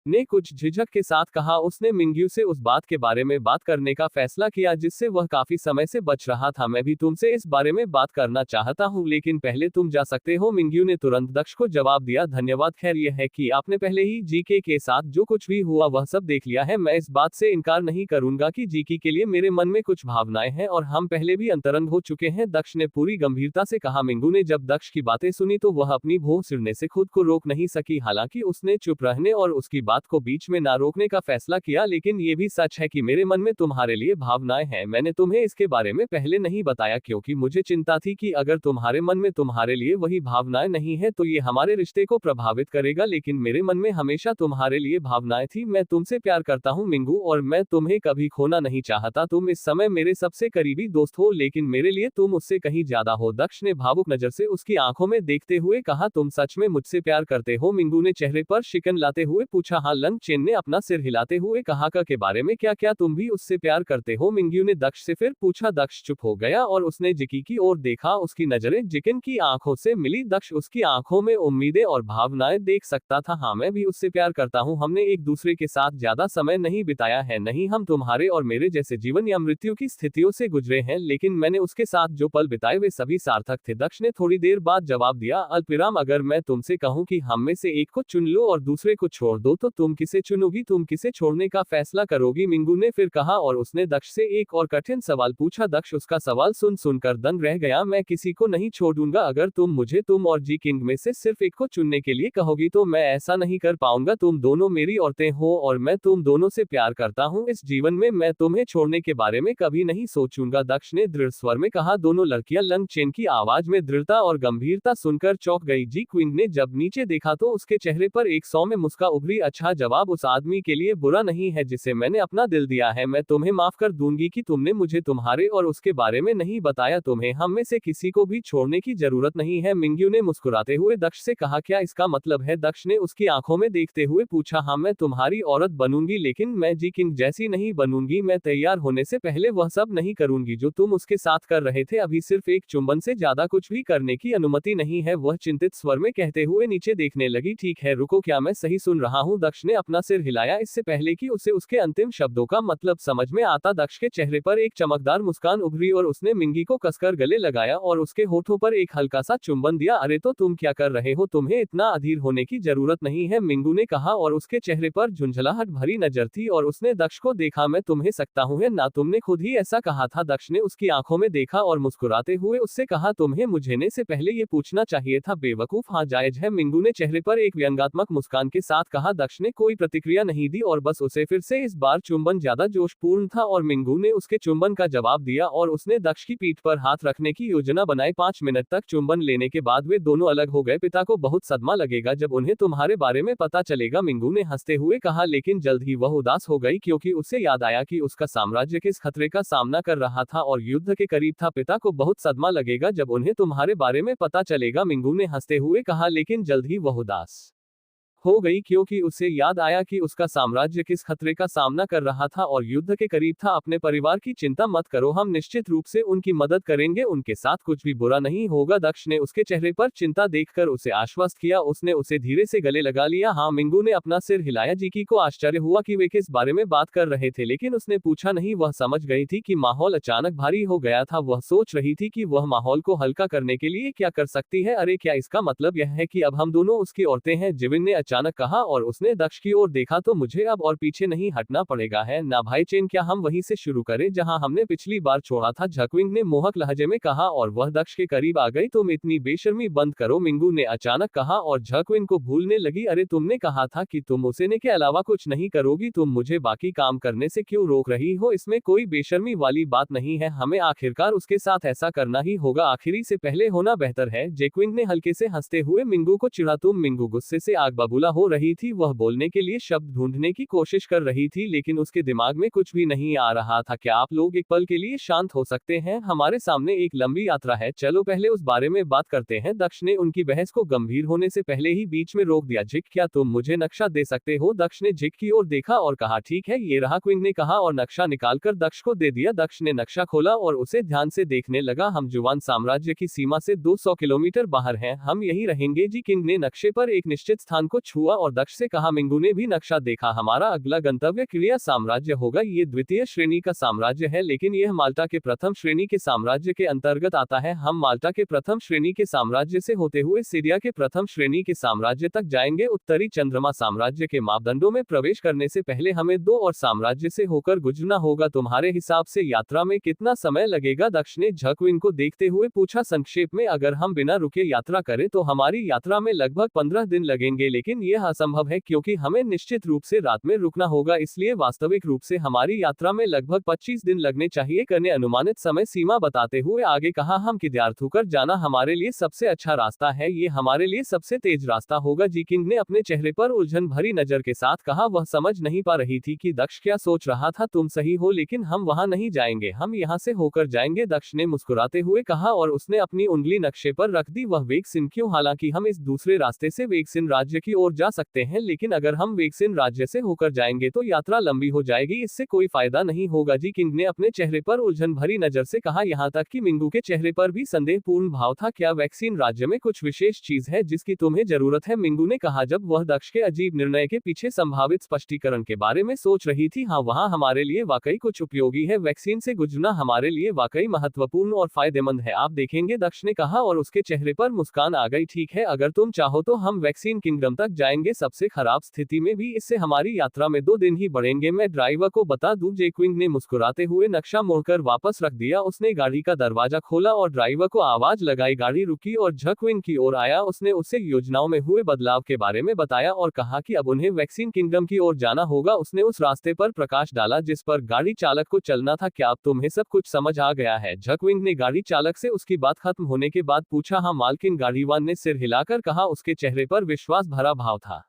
ने कुछ झिझक के साथ कहा। उसने मिंग्यू से उस बात के बारे में बात करने का फैसला किया जिससे वह काफी समय से बच रहा था। मैं भी तुमसे इस बारे में बात करना चाहता हूँ, लेकिन पहले तुम जा सकते हो, मिंग्यू ने तुरंत दक्ष को जवाब दिया। धन्यवाद। खैर यह है कि आपने पहले ही जीके के साथ जो कुछ भी हुआ वह सब देख लिया है। मैं इस बात से इनकार नहीं करूंगा कि जीकी के लिए मेरे मन में कुछ भावनाएं हैं और हम पहले भी अंतरंग हो चुके हैं, दक्ष ने पूरी गंभीरता से कहा। मिंगू ने जब दक्ष की बातें सुनी तो वह अपनी भौं सिरने से खुद को रोक नहीं सकी। हालांकि उसने चुप रहने और उसकी बात को बीच में रोकने का फैसला किया, लेकिन ये भी सच है कि मेरे मन में तुम्हारे लिए भावनाएं हैं। मैंने तुम्हें इसके बारे में पहले नहीं बताया क्योंकि मुझे चिंता थी कि अगर तुम्हारे मन में तुम्हारे लिए वही भावनाएं नहीं है तो ये हमारे रिश्ते को प्रभावित करेगा, लेकिन मेरे मन में हमेशा तुम्हारे लिए भावनाएं थी। मैं तुमसे प्यार करता हूं मिंगू और मैं तुम्हें कभी खोना नहीं चाहता। तुम इस समय मेरे सबसे करीबी दोस्त हो, लेकिन मेरे लिए तुम उससे कहीं ज्यादा हो, दक्ष ने भावुक नजर से उसकी आंखों में देखते हुए कहा। तुम सच में मुझसे प्यार करते हो? मिंगू ने चेहरे पर शिकन लाते हुए पूछा। हाँ, लंग चेन ने अपना सिर हिलाते हुए कहा। के बारे में क्या? क्या तुम भी उससे प्यार करते हो? मिंग्यू ने दक्ष से फिर पूछा। दक्ष चुप हो गया और उसने जिकी की ओर देखा। उसकी नजरें जिकिन की आंखों से मिली। दक्ष उसकी आंखों में उम्मीदें और भावनाएं देख सकता था। हाँ, मैं भी उससे प्यार करता हूँ। हमने एक दूसरे के साथ ज्यादा समय नहीं बिताया है, नहीं हम तुम्हारे और मेरे जैसे जीवन या मृत्यु की स्थितियों से गुजरे हैं, लेकिन मैंने उसके साथ जो पल बिताए वे सभी सार्थक थे, दक्ष ने थोड़ी देर बाद जवाब दिया। अल्पविराम, अगर मैं तुमसे कहूँ कि हम में से एक को चुन लो और दूसरे को छोड़ दो तो तुम किसे चुनोगी, तुम किसे छोड़ने का फैसला करोगी, मिंगू ने फिर कहा और उसने दक्ष से एक और कठिन सवाल पूछा। दक्ष उसका सवाल सुन सुनकर दंग रह गया। मैं किसी को नहीं छोड़ूंगा, अगर तुम मुझे तुम और जी किंग में से सिर्फ एक को चुनने के लिए कहोगी तो मैं ऐसा नहीं कर पाऊंगा। तुम दोनों मेरी औरतें हो और मैं तुम दोनों से प्यार करता हूँ। इस जीवन में मैं तुम्हें छोड़ने के बारे में कभी नहीं सोचूंगा, दक्ष ने दृढ़ स्वर में कहा। दोनों लड़कियां लंग चेन की आवाज में दृढ़ता और गंभीरता सुनकर चौंक गई। जी क्विंग ने जब नीचे देखा तो उसके चेहरे पर एक सौम्य मुस्कान उभरी। अच्छा जवाब उस आदमी के लिए बुरा नहीं है जिसे मैंने अपना दिल दिया है। मैं तुम्हें माफ कर दूंगी कि तुमने मुझे तुम्हारे और उसके बारे में नहीं बताया। तुम्हें हम में से किसी को भी छोड़ने की जरूरत नहीं है, मिंग्यू ने मुस्कुराते हुए दक्ष से कहा। क्या इसका मतलब है, दक्ष ने उसकी आंखों में देखते हुए पूछा। हाँ, मैं तुम्हारी औरत बनूंगी, लेकिन मैं जी किंग जैसी नहीं बनूंगी। मैं तैयार होने से पहले वह सब नहीं करूंगी जो तुम उसके साथ कर रहे थे। अभी सिर्फ एक चुंबन से ज्यादा कुछ भी करने की अनुमति नहीं है, वह चिंतित स्वर में कहते हुए नीचे देखने लगी। ठीक है, रुको, क्या मैं सही सुन रहा हूँ? दक्ष ने अपना सिर हिलाया, इससे पहले कि उसे उसके अंतिम शब्दों का मतलब समझ में आता। दक्ष के चेहरे पर एक चमकदार मुस्कान उभरी और उसने मिंगी को कसकर गले लगाया और उसके होठों पर एक हल्का सा चुंबन दिया। अरे तो तुम क्या कर रहे हो, तुम्हें इतना अधीर होने की जरूरत नहीं है, मिंगू ने कहा और उसके चेहरे पर झुंझलाहट भरी नजर थी और उसने दक्ष को देखा। मैं तुम्हें सकता हूँ ना, तुमने खुद ही ऐसा कहा था। दक्ष ने उसकी आंखों में देखा और मुस्कुराते हुए उससे कहा, तुम्हें मुझे से पहले ये पूछना चाहिए था, बेवकूफ। हाँ, जायज है, मिंगू ने चेहरे पर एक व्यंग्यात्मक मुस्कान के साथ कहा। दक्ष ने कोई प्रतिक्रिया नहीं दी और बस उसे फिर से इस बार चुंबन ज्यादा जोशपूर्ण था और मिंगू ने उसके चुंबन का जवाब दिया और उसने दक्ष की पीठ पर हाथ रखने की योजना बनाई। 5 मिनट तक चुंबन लेने के बाद वे दोनों अलग हो गए। पिता को बहुत सदमा लगेगा जब उन्हें तुम्हारे बारे में पता चलेगा, मिंगू ने हंसते हुए कहा, लेकिन जल्द ही वह उदास हो गई क्योंकि उसे याद आया कि उसका साम्राज्य किस खतरे का सामना कर रहा था और युद्ध के करीब था। पिता को बहुत सदमा लगेगा जब उन्हें तुम्हारे बारे में पता चलेगा, मिंगू ने हंसते हुए कहा, लेकिन जल्द ही वह उदास हो गई क्योंकि उसे याद आया कि उसका साम्राज्य किस खतरे का सामना कर रहा था और युद्ध के करीब था। अपने परिवार की चिंता मत करो, हम निश्चित रूप से उनकी मदद करेंगे, उनके साथ कुछ भी बुरा नहीं होगा। दक्ष ने उसके चेहरे पर चिंता देखकर उसे आश्वस्त किया। उसने उसे धीरे से गले लगा लिया। हाँ, मिंगू ने अपना सिर हिलाया। जीकी को आश्चर्य हुआ कि वे किस बारे में बात कर रहे थे, लेकिन उसने पूछा नहीं। वह समझ गई थी कि माहौल अचानक भारी हो गया था। वह सोच रही थी कि वह माहौल को हल्का करने के लिए क्या कर सकती है। अरे क्या इसका मतलब यह है कि अब हम दोनों उसकी औरतें हैं, जिविन ने अचानक कहा और उसने दक्ष की ओर देखा। तो मुझे अब और पीछे नहीं हटना पड़ेगा, है ना भाई चेन? क्या हम वहीं से शुरू करें जहां हमने पिछली बार छोड़ा था, झकविंग ने मोहक लहजे में कहा और वह दक्ष के करीब आ गई। तुम इतनी बेशर्मी बंद करो, मिंगू ने अचानक कहा और झकविंग को भूलने लगी। अरे तुमने कहा था कि तुम उसे ने के अलावा कुछ नहीं करोगी, तुम मुझे बाकी काम करने से क्यों रोक रही हो? इसमें कोई बेशर्मी वाली बात नहीं है, हमें आखिरकार उसके साथ ऐसा करना ही होगा, आखिरी से पहले होना बेहतर है। जेक्विंग ने हल्के से हंसते हुए मिंगू को चिढ़ा। तुम, मिंगू गुस्से से आग बबूला हो रही थी। वह बोलने के लिए शब्द ढूंढने की कोशिश कर रही थी, लेकिन उसके दिमाग में कुछ भी नहीं आ रहा था। क्या आप लोग एक पल के लिए शांत हो सकते हैं? हमारे सामने एक लंबी यात्रा है, चलो पहले उस बारे में बात करते हैं। दक्ष ने उनकी बहस को गंभीर होने से पहले ही बीच में रोक दिया। जिक, क्या तुम मुझे नक्शा दे सकते हो? दक्ष ने जिक की ओर देखा और कहा, ठीक है, ये रहा, क्विंग ने कहा और नक्शा निकालकर दक्ष को दे दिया। दक्ष ने नक्शा खोला और उसे ध्यान से देखने लगा। हम जुवान साम्राज्य की सीमा से 200 किलोमीटर बाहर हैं, हम यही रहेंगे। जी किंग ने नक्शे पर एक निश्चित स्थान को छुआ और दक्ष से कहा। मिंगू ने भी नक्शा देखा। हमारा अगला गंतव्य क्रिया साम्राज्य होगा। ये द्वितीय श्रेणी का साम्राज्य है, लेकिन यह माल्टा के प्रथम श्रेणी के साम्राज्य के अंतर्गत आता है। हम माल्टा के प्रथम श्रेणी के साम्राज्य से होते हुए सीरिया के प्रथम श्रेणी के साम्राज्य तक जाएंगे। उत्तरी चंद्रमा साम्राज्य के मापदंडों में प्रवेश करने से पहले हमें 2 और साम्राज्य से होकर गुजरना होगा। तुम्हारे हिसाब से यात्रा में कितना समय लगेगा? दक्ष ने झकविन को देखते हुए पूछा। संक्षेप में, अगर हम बिना रुके यात्रा करें तो हमारी यात्रा में लगभग 15 दिन लगेंगे, लेकिन यह असंभव है क्योंकि हमें निश्चित रूप से रात में रुकना होगा, इसलिए वास्तविक रूप से हमारी यात्रा में लगभग 25 दिन लगने चाहिए। करने अनुमानित समय सीमा बताते हुए आगे कहा, हम किद्यार्थ होकर जाना हमारे लिए सबसे अच्छा रास्ता है, ये हमारे लिए सबसे तेज रास्ता होगा। जी किंग ने अपने चेहरे पर उलझन भरी नजर के साथ कहा। वह समझ नहीं पा रही थी कि दक्ष क्या सोच रहा था। तुम सही हो, लेकिन हम वहां नहीं जाएंगे, हम यहाँ से होकर जाएंगे, दक्ष ने मुस्कुराते हुए कहा और उसने अपनी उंगली नक्शे पर रख दी। वह वेक्सिन क्यों? हालांकि हम इस दूसरे रास्ते से वेक्सिन राज्य की ओर जा सकते हैं, लेकिन अगर हम वेक्सिन राज्य से होकर जाएंगे तो यात्रा लंबी हो जाएगी, इससे कोई फायदा नहीं होगा। जी किंग ने अपने चेहरे पर उलझन भरी नजर से कहा, यहाँ तक कि मिंगू के चेहरे पर भी संदेहपूर्ण भाव था। क्या वैक्सीन राज्य में कुछ विशेष चीज है जिसकी तुम्हें जरूरत है? मिंगू ने कहा जब वह दक्ष के अजीब निर्णय के पीछे संभावित स्पष्टीकरण के बारे में सोच रही थी। हाँ, वहाँ हमारे लिए वाकई कुछ उपयोगी है, वैक्सीन से गुजरना हमारे लिए वाकई महत्वपूर्ण और फायदेमंद है, आप देखेंगे, दक्ष ने कहा और उसके चेहरे पर मुस्कान आ गई। ठीक है, अगर तुम चाहो तो हम वैक्सीन किंगडम तक जाएंगे, सबसे खराब स्थिति में भी इससे हमारी यात्रा में 2 दिन ही बढ़ेंगे। मैं ड्राइवर को बता दूं? जैक्विंग ने मुस्कुराते हुए नक्शा मोड़कर वापस रख दिया। उसने गाड़ी का दरवाजा खोला और ड्राइवर को आवाज लगाई। गाड़ी रुकी और जैक्विंग की ओर आया। उसने उसे योजनाओं में हुए बदलाव के बारे में बताया और कहा कि अब उन्हें वैक्सीन किंगडम की ओर जाना होगा। उसने उस रास्ते पर प्रकाश डाला जिस पर गाड़ी चालक को चलना था। क्या अब तुम्हें सब कुछ समझ आ गया है? जैक्विंग ने गाड़ी चालक से उसकी बात खत्म होने के बाद पूछा। हाँ मालकिन, गाड़ीवान ने सिर हिलाकर कहा। उसके चेहरे पर विश्वास भरा भाव था।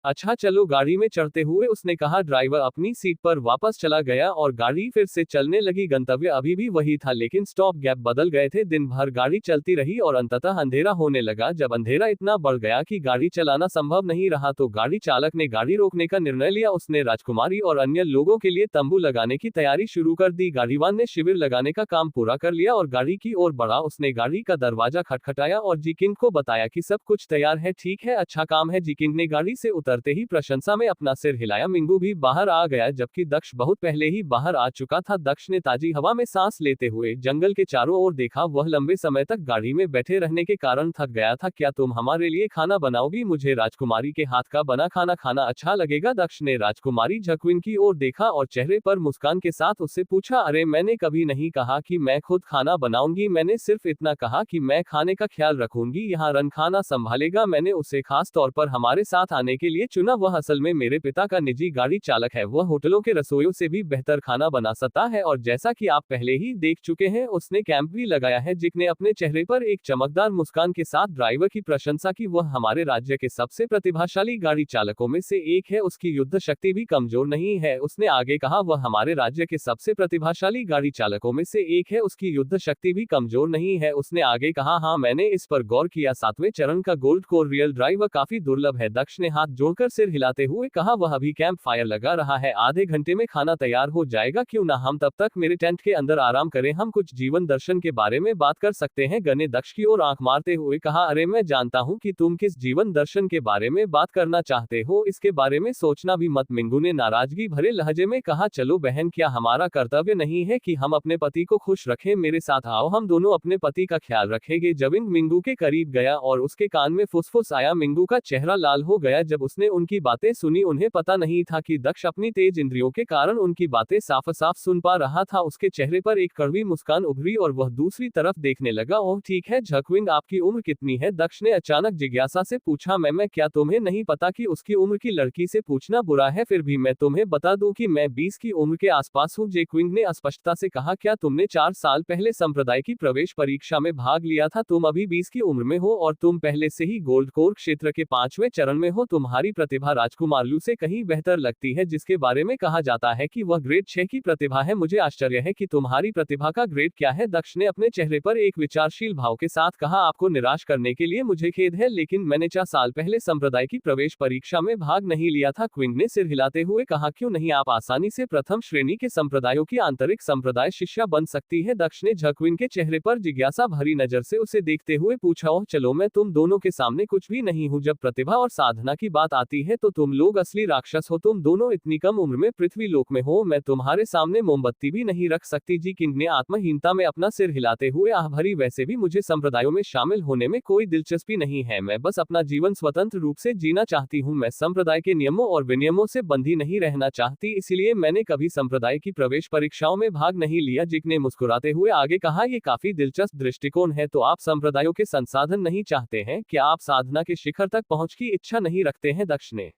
अच्छा चलो, गाड़ी में चढ़ते हुए उसने कहा। ड्राइवर अपनी सीट पर वापस चला गया और गाड़ी फिर से चलने लगी। गंतव्य अभी भी वही था लेकिन स्टॉप गैप बदल गए थे। दिन भर गाड़ी चलती रही और अंततः अंधेरा होने लगा। जब अंधेरा इतना बढ़ गया कि गाड़ी चलाना संभव नहीं रहा तो गाड़ी चालक ने गाड़ी रोकने का निर्णय लिया। उसने राजकुमारी और अन्य लोगों के लिए तंबू लगाने की तैयारी शुरू कर दी। गाड़ीवान ने शिविर लगाने का काम पूरा कर लिया और गाड़ी की ओर बढ़ा। उसने गाड़ी का दरवाजा खटखटाया और जिकिंग को बताया कि सब कुछ तैयार है। ठीक है, अच्छा काम है। जिकिंग ने गाड़ी से उतरते ही प्रशंसा में अपना सिर हिलाया। मिंगू भी बाहर आ गया जबकि दक्ष बहुत पहले ही बाहर आ चुका था। दक्ष ने ताजी हवा में सांस लेते हुए जंगल के चारों ओर देखा। वह लंबे समय तक गाड़ी में बैठे रहने के कारण थक गया था। क्या तुम हमारे लिए खाना बनाओगी? मुझे राजकुमारी के हाथ का बना खाना खाना अच्छा लगेगा। दक्ष ने राजकुमारी जैक्विन की ओर देखा और चेहरे पर मुस्कान के साथ उससे पूछा। अरे मैंने कभी नहीं कहा कि मैं खुद खाना बनाऊंगी। मैंने सिर्फ इतना कहा कि मैं खाने का ख्याल रखूंगी। यहाँ रन खाना संभालेगा। मैंने उसे खास तौर पर हमारे साथ आने के लिए चुना। वह असल में मेरे पिता का निजी गाड़ी चालक है। वह होटलों के रसोइयों से भी बेहतर खाना बना सकता है और जैसा कि आप पहले ही देख चुके हैं उसने कैंप भी लगाया है। जिक ने अपने चेहरे पर एक चमकदार मुस्कान के साथ ड्राइवर की प्रशंसा की। वह हमारे राज्य के सबसे प्रतिभाशाली गाड़ी चालकों में से एक है। उसकी युद्ध शक्ति भी कमजोर नहीं है। उसने आगे कहा। वह हमारे राज्य के सबसे प्रतिभाशाली गाड़ी चालकों में से एक है। उसकी युद्ध शक्ति भी कमजोर नहीं है। उसने आगे कहा। हाँ मैंने इस पर गौर किया। 7वें चरण का गोल्ड कोर रियल ड्राइवर काफी दुर्लभ है। दक्ष ने हाथ जोड़कर सिर हिलाते हुए कहा। वह अभी कैंप फायर लगा रहा है। आधे घंटे में खाना तैयार हो जाएगा। क्यों ना हम तब तक मेरे टेंट के अंदर आराम करें? हम कुछ जीवन दर्शन के बारे में बात कर सकते हैं। गन ने दक्ष की ओर आंख मारते हुए कहा। अरे मैं जानता हूं कि तुम किस जीवन दर्शन के बारे में बात करना चाहते हो। इसके बारे में सोचना भी मत। मिंगू ने नाराजगी भरे लहजे में कहा। चलो बहन, क्या हमारा कर्तव्य नहीं है कि हम अपने पति को खुश रखें? मेरे साथ आओ, हम दोनों अपने पति का ख्याल रखेंगे। जबिंग मिंगू के करीब गया और उसके कान में फुसफुस आया। मिंगू का चेहरा लाल हो गया जब उसने उनकी बातें सुनी। उन्हें पता नहीं था कि दक्ष अपनी तेज इंद्रियों के कारण उनकी बातें साफ साफ सुन पा रहा था। उसके चेहरे पर एक कड़वी मुस्कान उभरी और वह दूसरी तरफ देखने लगा। ओह ठीक है जैक्विन, आपकी उम्र कितनी है? दक्ष ने अचानक जिज्ञासा से पूछा। मैं क्या तुम्हें नहीं पता कि उसकी उम्र की लड़की से पूछना बुरा है? फिर भी मैं तुम्हें बता दूं कि मैं 20 की उम्र के आसपास हूँ। जैक्विन ने स्पष्टता से कहा। क्या तुमने 4 साल पहले संप्रदाय की प्रवेश परीक्षा में भाग लिया था? तुम अभी 20 की उम्र में हो और तुम पहले से ही गोल्ड कोर क्षेत्र के 5वें चरण में हो। तुम्हारी प्रतिभा राजकुमार लू से कहीं बेहतर लगती है, जिसके बारे में कहा जाता है कि वह ग्रेड 6 की प्रतिभा है। मुझे आश्चर्य है कि तुम्हारी प्रतिभा का ग्रेड क्या है? दक्ष ने अपने चेहरे पर एक विचारशील भाव के साथ कहा। आपको निराश करने के लिए मुझे खेद है लेकिन मैंने 4 साल पहले संप्रदाय की प्रवेश परीक्षा में भाग नहीं लिया था। क्विंग ने सिर हिलाते हुए कहा। क्यों नहीं? आप आसानी से प्रथम श्रेणी के संप्रदायों की आंतरिक संप्रदाय शिष्या बन सकती है। दक्ष ने जैक्विन के चेहरे पर जिज्ञासा भरी नजर से उसे देखते हुए पूछा। ओह चलो, मैं तुम दोनों के सामने कुछ भी नहीं हूँ। जब प्रतिभा और साधना की बात आती है तो तुम लोग असली राक्षस हो। तुम दोनों इतनी कम उम्र में पृथ्वी लोक में हो। मैं तुम्हारे सामने मोमबत्ती भी नहीं रख सकती। जी किंग ने आत्महीनता में अपना सिर हिलाते हुए आह भरी। वैसे भी मुझे संप्रदायों में शामिल होने में कोई दिलचस्पी नहीं है। मैं बस अपना जीवन स्वतंत्र रूप से जीना चाहती हूँ। मैं संप्रदाय के नियमों और विनियमों से बंधी नहीं रहना चाहती, इसलिए मैंने कभी संप्रदाय की प्रवेश परीक्षाओं में भाग नहीं लिया। जिक ने मुस्कुराते हुए आगे कहा। ये काफी दिलचस्प दृष्टिकोण है। तो आप संप्रदायों के संसाधन नहीं चाहते हैं? क्या आप साधना के शिखर तक पहुंच की इच्छा नहीं रखते हैं? दक्ष ने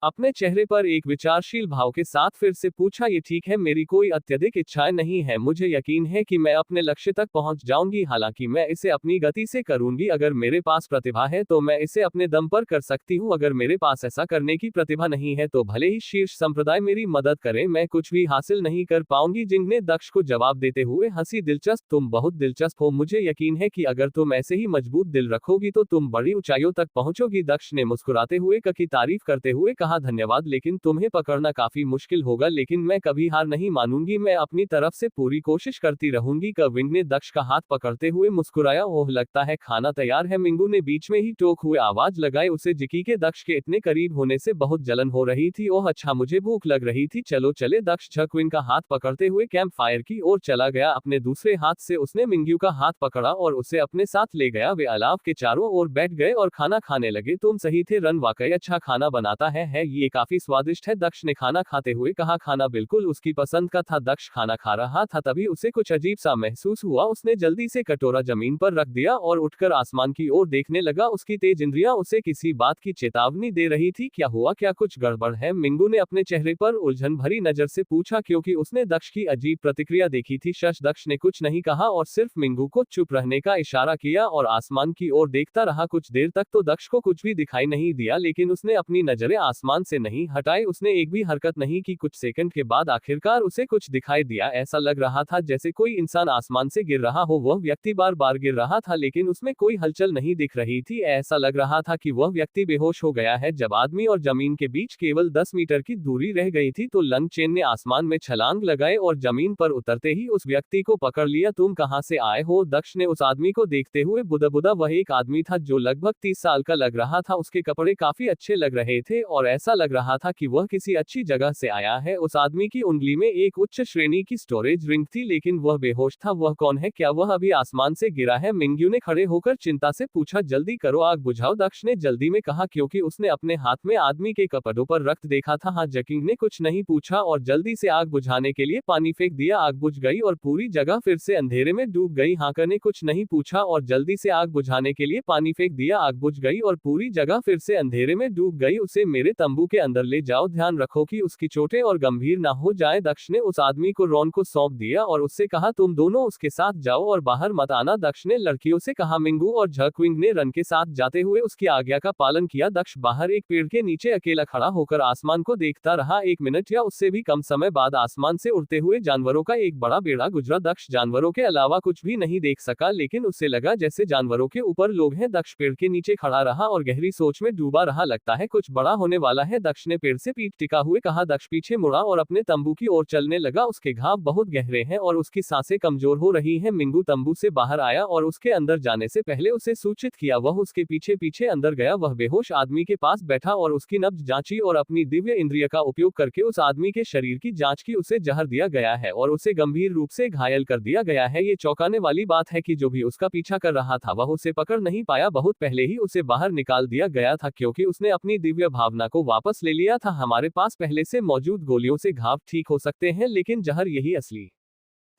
अपने चेहरे पर एक विचारशील भाव के साथ फिर से पूछा। ये ठीक है, मेरी कोई अत्यधिक इच्छाएं नहीं है। मुझे यकीन है कि मैं अपने लक्ष्य तक पहुंच जाऊंगी। हालांकि मैं इसे अपनी गति से करूंगी। अगर मेरे पास प्रतिभा है तो मैं इसे अपने दम पर कर सकती हूं। अगर मेरे पास ऐसा करने की प्रतिभा नहीं है तो भले ही शीर्ष संप्रदाय मेरी मदद करे, मैं कुछ भी हासिल नहीं कर पाऊंगी। जिंग ने दक्ष को जवाब देते हुए हंसी। दिलचस्प, तुम बहुत दिलचस्प हो। मुझे यकीन है कि अगर तुम ऐसे ही मजबूत दिल रखोगी तो तुम बड़ी ऊंचाइयों तक पहुंचोगी। दक्ष ने मुस्कुराते हुए की तारीफ करते हुए कहा। कहा धन्यवाद, लेकिन तुम्हें पकड़ना काफी मुश्किल होगा, लेकिन मैं कभी हार नहीं मानूंगी, मैं अपनी तरफ से पूरी कोशिश करती रहूंगी। क्विंग ने दक्ष का हाथ पकड़ते हुए मुस्कुराया। ओह, लगता है खाना तैयार है, मिंगू ने बीच में ही टोक हुए आवाज लगाई। उसे जिकी के दक्ष के इतने करीब होने से बहुत जलन हो रही थी। ओह अच्छा, मुझे भूख लग रही थी, चलो चले। दक्ष क्विंग का हाथ पकड़ते हुए कैंप फायर की ओर चला गया। अपने दूसरे हाथ से उसने मिंगू का हाथ पकड़ा और उसे अपने साथ ले गया। वे अलाव के चारों ओर बैठ गए और खाना खाने लगे। तुम सही थे रन, वाकई अच्छा खाना बनाता है, ये काफी स्वादिष्ट है, दक्ष ने खाना खाते हुए कहा। खाना बिल्कुल उसकी पसंद का था। दक्ष खाना खा रहा था, तभी उसे कुछ अजीब सा महसूस हुआ। उसने जल्दी से कटोरा जमीन पर रख दिया और उठकर आसमान की ओर देखने लगा। उसकी तेज इंद्रियां उसे किसी बात की चेतावनी दे रही थी। क्या हुआ, क्या कुछ गड़बड़ है? मिंगू ने अपने चेहरे पर उलझन भरी नजर से पूछा, क्योंकि उसने दक्ष की अजीब प्रतिक्रिया देखी थी। दक्ष ने कुछ नहीं कहा और सिर्फ मिंगू को चुप रहने का इशारा किया और आसमान की ओर देखता रहा। कुछ देर तक तो दक्ष को कुछ भी दिखाई नहीं दिया, लेकिन उसने अपनी नजरें आसमान से नहीं हटाई। उसने एक भी हरकत नहीं की। कुछ सेकंड के बाद आखिरकार उसे कुछ दिखाई दिया। ऐसा लग रहा था जैसे कोई इंसान आसमान से गिर रहा हो। वह व्यक्ति बार बार गिर रहा था, लेकिन उसमें कोई हलचल नहीं दिख रही थी। ऐसा लग रहा था कि वह व्यक्ति बेहोश हो गया है। जब आदमी और जमीन के बीच केवल 10 मीटर की दूरी रह गई थी तो लंग चेन ने आसमान में छलांग लगाए और जमीन पर उतरते ही उस व्यक्ति को पकड़ लिया। तुम कहां से आए हो? दक्ष ने उस आदमी को देखते हुए बुदा वह एक आदमी था जो लगभग 30 साल का लग रहा था। उसके कपड़े काफी अच्छे लग रहे थे और ऐसा लग रहा था कि वह किसी अच्छी जगह से आया है। उस आदमी की उंगली में एक उच्च श्रेणी की स्टोरेज रिंग थी, लेकिन वह बेहोश था। वह कौन है? क्या वह अभी आसमान से गिरा है? मिंगू ने खड़े होकर चिंता से पूछा। जल्दी करो, आग बुझाओ, दक्ष ने जल्दी में कहा, क्योंकि उसने अपने हाथ में आदमी के कपड़ों पर रक्त देखा था। हाँ, जकिंग ने कुछ नहीं पूछा और जल्दी से आग बुझाने के लिए पानी फेंक दिया। आग बुझ गई और पूरी जगह फिर से अंधेरे में डूब गई। हाकर ने कुछ नहीं पूछा और जल्दी से आग बुझाने के लिए पानी फेंक दिया। आग बुझ गई और पूरी जगह फिर से अंधेरे में डूब गई। उसे मेरे तंबू के अंदर ले जाओ, ध्यान रखो कि उसकी चोटें और गंभीर ना हो जाए। दक्ष ने उस आदमी को रॉन को सौंप दिया और उससे कहा, तुम दोनों उसके साथ जाओ और बाहर मत आना। दक्ष ने लड़कियों से कहा। मिंगू और क्विंग ने रन के साथ जाते हुए उसकी आज्ञा का पालन किया। दक्ष बाहर एक पेड़ के नीचे अकेला खड़ा होकर आसमान को देखता रहा। 1 मिनट या उससे भी कम समय बाद आसमान से उड़ते हुए जानवरों का एक बड़ा बेड़ा गुजरा। दक्ष जानवरों के अलावा कुछ भी नहीं देख सका, लेकिन उसे लगा जैसे जानवरों के ऊपर लोग हैं। दक्ष पेड़ के नीचे खड़ा रहा और गहरी सोच में डूबा रहा। लगता है कुछ बड़ा होने वाला है, दक्ष ने पेड़ से पीठ टिका हुए कहा। दक्ष पीछे मुड़ा और अपने तंबू की ओर चलने लगा। उसके घाव बहुत गहरे हैं और उसकी सांसें कमजोर हो रही हैं। मिंगू तंबू से बाहर आया और उसके अंदर जाने से पहले उसे सूचित किया। वह उसके पीछे पीछे अंदर गया। वह बेहोश आदमी के पास बैठा और उसकी नब्ज जांची और अपनी दिव्य इंद्रिय का उपयोग करके उस आदमी के शरीर की जांच की। उसे जहर दिया गया है और उसे गंभीर रूप से घायल कर दिया गया है। ये चौंकाने वाली बात है कि जो भी उसका पीछा कर रहा था वह उसे पकड़ नहीं पाया। बहुत पहले ही उसे बाहर निकाल दिया गया था, क्योंकि उसने अपनी दिव्य भावना को वापस ले लिया था। हमारे पास पहले से मौजूद गोलियों से घाव ठीक हो सकते हैं, लेकिन जहर यही असली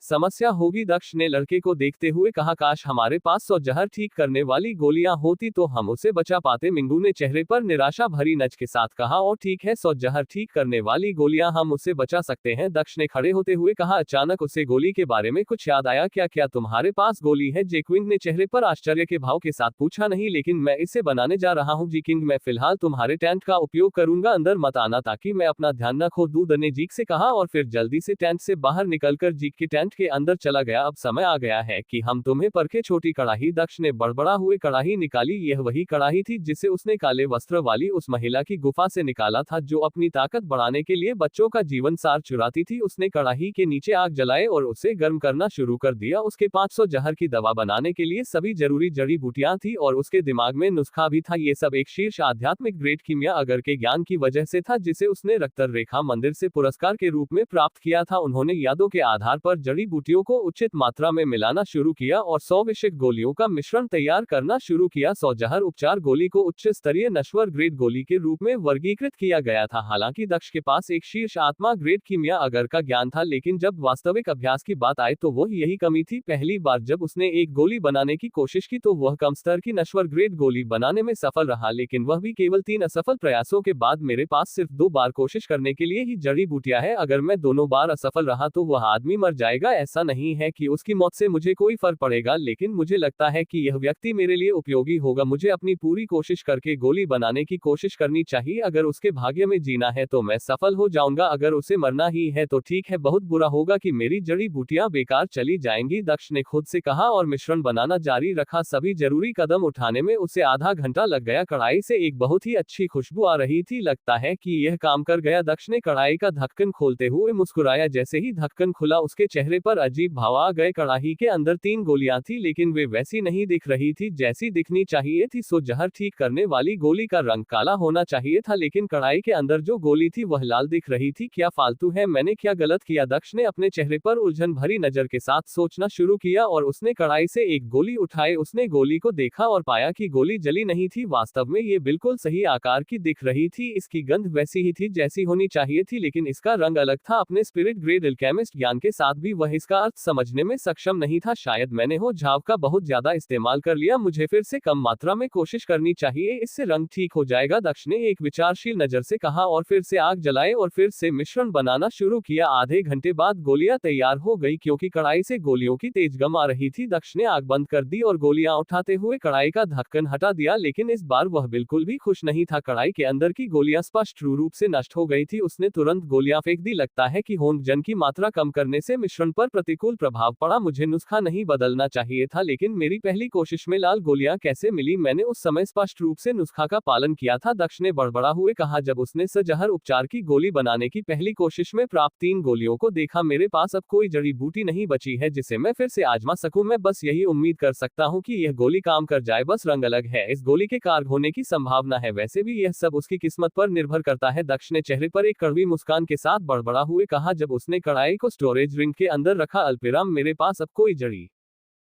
समस्या होगी। दक्ष ने लड़के को देखते हुए कहा, काश हमारे पास 100 जहर ठीक करने वाली गोलियां होती तो हम उसे बचा पाते। मिंगू ने चेहरे पर निराशा भरी नच के साथ कहा, और ठीक है, 100 जहर ठीक करने वाली गोलियां हम उसे बचा सकते हैं। दक्ष ने खड़े होते हुए कहा। अचानक उसे गोली के बारे में कुछ याद आया। क्या क्या तुम्हारे पास गोली है? क्विंग ने चेहरे पर आश्चर्य के भाव के साथ पूछा। नहीं, लेकिन मैं इसे बनाने जा रहा हूँ किंग। मैं फिलहाल तुम्हारे टेंट का उपयोग करूंगा, अंदर मत आना ताकि मैं अपना ध्यान न खो दूं, ने जीक से कहा और फिर जल्दी से टेंट से बाहर निकलकर जीक के टेंट के अंदर चला गया। अब समय आ गया है कि हम तुम्हें परखे। छोटी कड़ाही, दक्ष ने बड़बड़ा हुए कड़ाही निकाली। यह वही कड़ाही थी जिसे उसने काले वस्त्र वाली उस महिला की गुफा से निकाला था, जो अपनी ताकत बढ़ाने के लिए बच्चों का जीवन सार चुराती थी। उसने कड़ाही के नीचे आग जलाए और उसे गर्म करना शुरू कर दिया। उसके 500 जहर की दवा बनाने के लिए सभी जरूरी जड़ी बूटियां थी और उसके दिमाग में नुस्खा भी था। ये सब एक शीर्ष आध्यात्मिक ग्रेट कीमिया अगर के ज्ञान की वजह से था, जिसे उसने रक्तर रेखा मंदिर से पुरस्कार के रूप में प्राप्त किया था। उन्होंने यादों के आधार पर जड़ी बूटियों को उच्च मात्रा में मिलाना शुरू किया और 100 विषिक गोलियों का मिश्रण तैयार करना शुरू किया। 100 जहर उपचार गोली को उच्च स्तरीय नश्वर ग्रेड गोली के रूप में वर्गीकृत किया गया था। हालांकि दक्ष के पास एक शीर्ष आत्मा ग्रेड कीमिया अगर का ज्ञान था, लेकिन जब वास्तविक अभ्यास की बात आए तो वह यही कमी थी। पहली बार जब उसने एक गोली बनाने की कोशिश की तो वह कम स्तर की नश्वर ग्रेड गोली बनाने में सफल रहा, लेकिन वह भी केवल 3 असफल प्रयासों के बाद। मेरे पास सिर्फ 2 बार कोशिश करने के लिए ही जड़ी बूटियां है। अगर मैं दोनों बार असफल रहा तो वह आदमी मर जाएगा। जाएगा। ऐसा नहीं है कि उसकी मौत से मुझे कोई फर्क पड़ेगा, लेकिन मुझे लगता है कि यह व्यक्ति मेरे लिए उपयोगी होगा। मुझे अपनी पूरी कोशिश करके गोली बनाने की कोशिश करनी चाहिए। अगर उसके भाग्य में जीना है तो मैं सफल हो जाऊंगा, अगर उसे मरना ही है तो ठीक है, बहुत बुरा होगा कि मेरी जड़ी बूटियां बेकार चली जाएंगी, दक्ष ने खुद से कहा और मिश्रण बनाना जारी रखा। सभी जरूरी कदम उठाने में उसे आधा घंटा लग गया। कढ़ाई से एक बहुत ही अच्छी खुशबू आ रही थी। लगता है कि यह काम कर गया। दक्ष ने कढ़ाई का ढक्कन खोलते हुए मुस्कुराया। जैसे ही ढक्कन खुला उसके चेहरे पर अजीब भाव आ गए। कढ़ाई के अंदर 3 गोलियां थी, लेकिन वे वैसी नहीं दिख रही थी जैसी दिखनी चाहिए थी। सो जहर ठीक करने वाली गोली का रंग काला होना चाहिए था, लेकिन कढ़ाई के अंदर जो गोली थी वह लाल दिख रही थी। क्या फालतू है, मैंने क्या गलत किया? दक्ष ने अपने चेहरे पर उलझन भरी नजर के साथ सोचना शुरू किया और उसने कढ़ाई से एक गोली उठाई। उसने गोली को देखा और पाया कि गोली जली नहीं थी। वास्तव में ये बिल्कुल सही आकार की दिख रही थी। इसकी गंध वैसी ही थी जैसी होनी चाहिए थी, लेकिन इसका रंग अलग था। अपने स्पिरिट ग्रेड अल्केमिस्ट ज्ञान के साथ भी वह इसका अर्थ समझने में सक्षम नहीं था। शायद मैंने हो झाव का बहुत ज्यादा इस्तेमाल कर लिया, मुझे फिर से कम मात्रा में कोशिश करनी चाहिए, इससे रंग ठीक हो जाएगा, दक्ष ने एक विचारशील नजर से कहा और फिर से आग जलाए और फिर से मिश्रण बनाना शुरू किया। आधे घंटे बाद गोलियां तैयार हो गई। क्योंकि कढ़ाई से गोलियों की तेज गम आ रही थी, दक्ष ने आग बंद कर दी और गोलियां उठाते हुए कढ़ाई का ढक्कन हटा दिया, लेकिन इस बार वह बिल्कुल भी खुश नहीं था। कढ़ाई के अंदर की गोलियां स्पष्ट रूप से नष्ट हो गई थी। उसने तुरंत गोलियां फेंक दी। लगता है कि होमजन की मात्रा कम करने से मिश्रण पर प्रतिकूल प्रभाव पड़ा। मुझे नुस्खा नहीं बदलना चाहिए था, लेकिन मेरी पहली कोशिश में लाल गोलियां कैसे मिली? मैंने उस समय स्पष्ट रूप से नुस्खा का पालन किया था, दक्ष ने बड़बड़ा हुए कहा जब उसने जहर उपचार की गोली बनाने की पहली कोशिश में प्राप्त 3 गोलियों को देखा। मेरे पास अब कोई जड़ी बूटी नहीं बची है जिसे मैं फिर से आजमा सकूं। मैं बस यही उम्मीद कर सकता हूं कि यह गोली काम कर जाए, बस रंग अलग है। इस गोली के कारगर होने की संभावना है, वैसे भी यह सब उसकी किस्मत पर निर्भर करता है। दक्ष ने चेहरे पर एक कड़वी मुस्कान के साथ बड़बड़ा हुए कहा जब उसने कढ़ाई को स्टोरेज रिंग के अंदर रखा। अल्पिराम, मेरे पास अब कोई जड़ी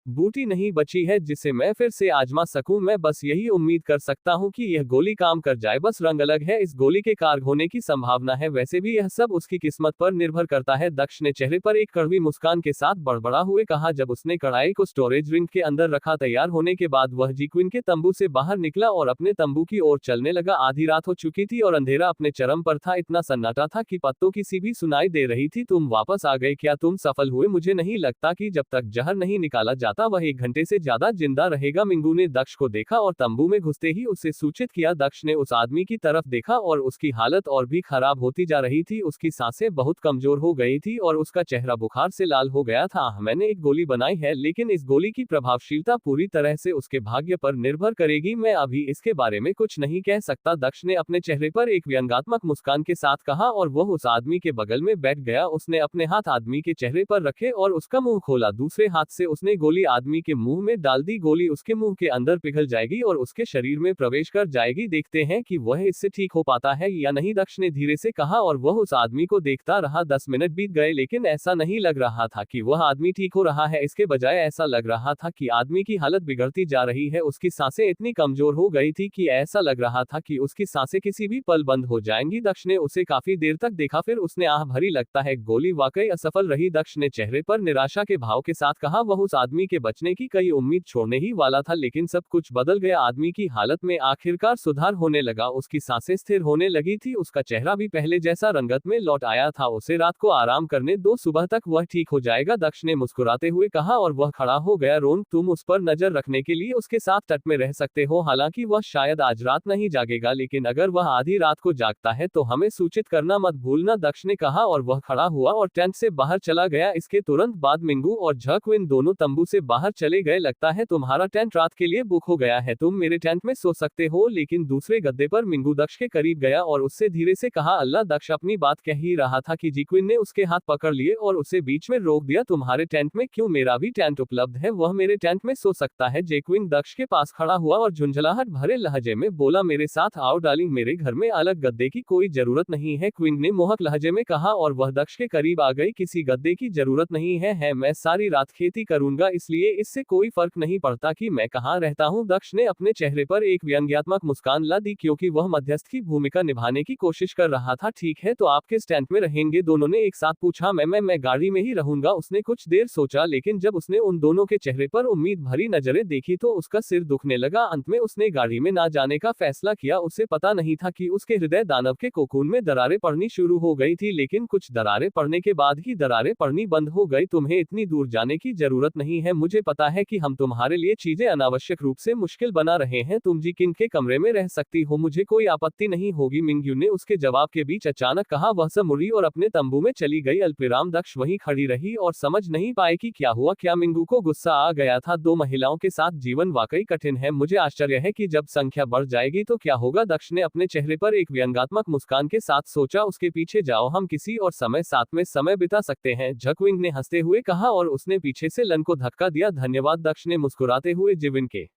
बूटी नहीं बची है जिसे मैं फिर से आजमा सकूं। मैं बस यही उम्मीद कर सकता हूं कि यह गोली काम कर जाए, बस रंग अलग है। इस गोली के कारगर होने की संभावना है, वैसे भी यह सब उसकी किस्मत पर निर्भर करता है। दक्ष ने चेहरे पर एक कड़वी मुस्कान के साथ बड़बड़ा हुए कहा जब उसने कढ़ाई को स्टोरेज रिंग के अंदर रखा। तैयार होने के बाद वह जीक्विन के तंबू से बाहर निकला और अपने तंबू की ओर चलने लगा। आधी रात हो चुकी थी और अंधेरा अपने चरम पर था। इतना सन्नाटा था कि पत्तों की सी भी सुनाई दे रही थी। तुम वापस आ गए क्या? तुम सफल हुए? मुझे नहीं लगता कि जब तक जहर नहीं निकाला जाता वह 1 घंटे से ज्यादा जिंदा रहेगा। मिंगू ने दक्ष को देखा और तंबू में घुसते ही उसे सूचित किया। दक्ष ने उस आदमी की तरफ देखा और उसकी हालत और भी खराब होती जा रही थी। उसकी सांसें बहुत कमजोर हो गई थी और उसका चेहरा बुखार से लाल हो गया था। मैंने एक गोली बनाई है, लेकिन इस गोली की प्रभावशीलता पूरी तरह से उसके भाग्य पर निर्भर करेगी। मैं अभी इसके बारे में कुछ नहीं कह सकता, दक्ष ने अपने चेहरे पर एक व्यंग्यात्मक मुस्कान के साथ कहा और वह उस आदमी के बगल में बैठ गया। उसने अपने हाथ आदमी के चेहरे पर रखे और उसका मुंह खोला। दूसरे हाथ से उसने गोली आदमी के मुंह में डाल दी। गोली उसके मुंह के अंदर पिघल जाएगी और उसके शरीर में प्रवेश कर जाएगी। देखते हैं कि वह इससे ठीक हो पाता है या नहीं, दक्ष ने धीरे से कहा और वह उस आदमी को देखता रहा। 10 मिनट बीत गए, लेकिन ऐसा नहीं लग रहा था कि वह आदमी ठीक हो रहा है। इसके बजाय ऐसा लग रहा था कि आदमी की हालत बिगड़ती जा रही है। उसकी सांसें इतनी कमजोर हो गई थी कि ऐसा लग रहा था कि उसकी सांसें किसी भी पल बंद हो जाएंगी। दक्ष ने उसे काफी देर तक देखा, फिर उसने आह भरी, लगता है गोली वाकई असफल रही। दक्ष ने चेहरे पर निराशा के भाव के साथ कहा वह उस आदमी के बचने की कई उम्मीद छोड़ने ही वाला था, लेकिन सब कुछ बदल गया। आदमी की हालत में आखिरकार सुधार होने लगा। उसकी सांसें स्थिर होने लगी थी। उसका चेहरा भी पहले जैसा रंगत में लौट आया था। उसे रात को आराम करने दो, सुबह तक वह ठीक हो जाएगा, दक्ष ने मुस्कुराते हुए कहा और वह खड़ा हो गया। रोन, तुम उस पर नजर रखने के लिए उसके साथ तट में रह सकते हो। हालांकि वह शायद आज रात नहीं जागेगा, लेकिन अगर वह आधी रात को जागता है तो हमें सूचित करना मत भूलना, दक्ष ने कहा और वह खड़ा हुआ और टेंट से बाहर चला गया। इसके तुरंत बाद मिंगू और झक्विन दोनों तंबू से बाहर चले गए। लगता है तुम्हारा टेंट रात के लिए बुक हो गया है, तुम मेरे टेंट में सो सकते हो। लेकिन दूसरे गद्दे पर मिंगू दक्ष के करीब गया और उससे धीरे से कहा, अल्लाह। दक्ष अपनी बात कह ही रहा था कि जीक्विन ने उसके हाथ पकड़ लिए और उसे बीच में रोक दिया। तुम्हारे टेंट में क्यों? मेरा भी टेंट उपलब्ध है, वह मेरे टेंट में सो सकता है। जेक्विन दक्ष के पास खड़ा हुआ और झुंझलाहट भरे लहजे में बोला, मेरे साथ आओ डार्लिंग, मेरे घर में अलग गद्दे की कोई जरूरत नहीं है, क्विंग ने मोहक लहजे में कहा और वह दक्ष के करीब आ गई। किसी गद्दे की जरूरत नहीं है, मैं सारी रात खेती करूंगा, इसलिए इसलिए इससे कोई फर्क नहीं पड़ता कि मैं कहाँ रहता हूँ। दक्ष ने अपने चेहरे पर एक व्यंग्यात्मक मुस्कान ला दी क्योंकि वह मध्यस्थ की भूमिका निभाने की कोशिश कर रहा था। ठीक है, तो आप किस टेंट में रहेंगे? दोनों ने एक साथ पूछा। मैं गाड़ी में ही रहूंगा। उसने कुछ देर सोचा, लेकिन जब उसने उन दोनों के चेहरे पर उम्मीद भरी नजरें देखी तो उसका सिर दुखने लगा। अंत में उसने गाड़ी में ना जाने का फैसला किया। उसे पता नहीं था कि उसके हृदय दानव के कोकून में दरारें पड़नी शुरू हो गई थी, लेकिन कुछ दरारें पड़ने के बाद ही दरारें पड़नी बंद हो गई। तुम्हें इतनी दूर जाने की जरूरत नहीं है। मुझे पता है कि हम तुम्हारे लिए चीजें अनावश्यक रूप से मुश्किल बना रहे हैं। तुम जी किंग के कमरे में रह सकती हो, मुझे कोई आपत्ति नहीं होगी। मिंगयू ने उसके जवाब के बीच अचानक कहा। वह सब मुड़ी और अपने तंबू में चली गई। अल्पविराम दक्ष वहीं खड़ी रही और समझ नहीं पाए कि क्या हुआ। क्या मिंगू को गुस्सा आ गया था? दो महिलाओं के साथ जीवन वाकई कठिन है। मुझे आश्चर्य है कि जब संख्या बढ़ जाएगी तो क्या होगा। दक्ष ने अपने चेहरे पर एक व्यंग्यात्मक मुस्कान के साथ सोचा। उसके पीछे जाओ, हम किसी और समय साथ में समय बिता सकते हैं, झकविंग ने हंसते हुए कहा और उसने पीछे से लन को धक्का दिया। धन्यवाद, दक्ष ने मुस्कुराते हुए जिविन के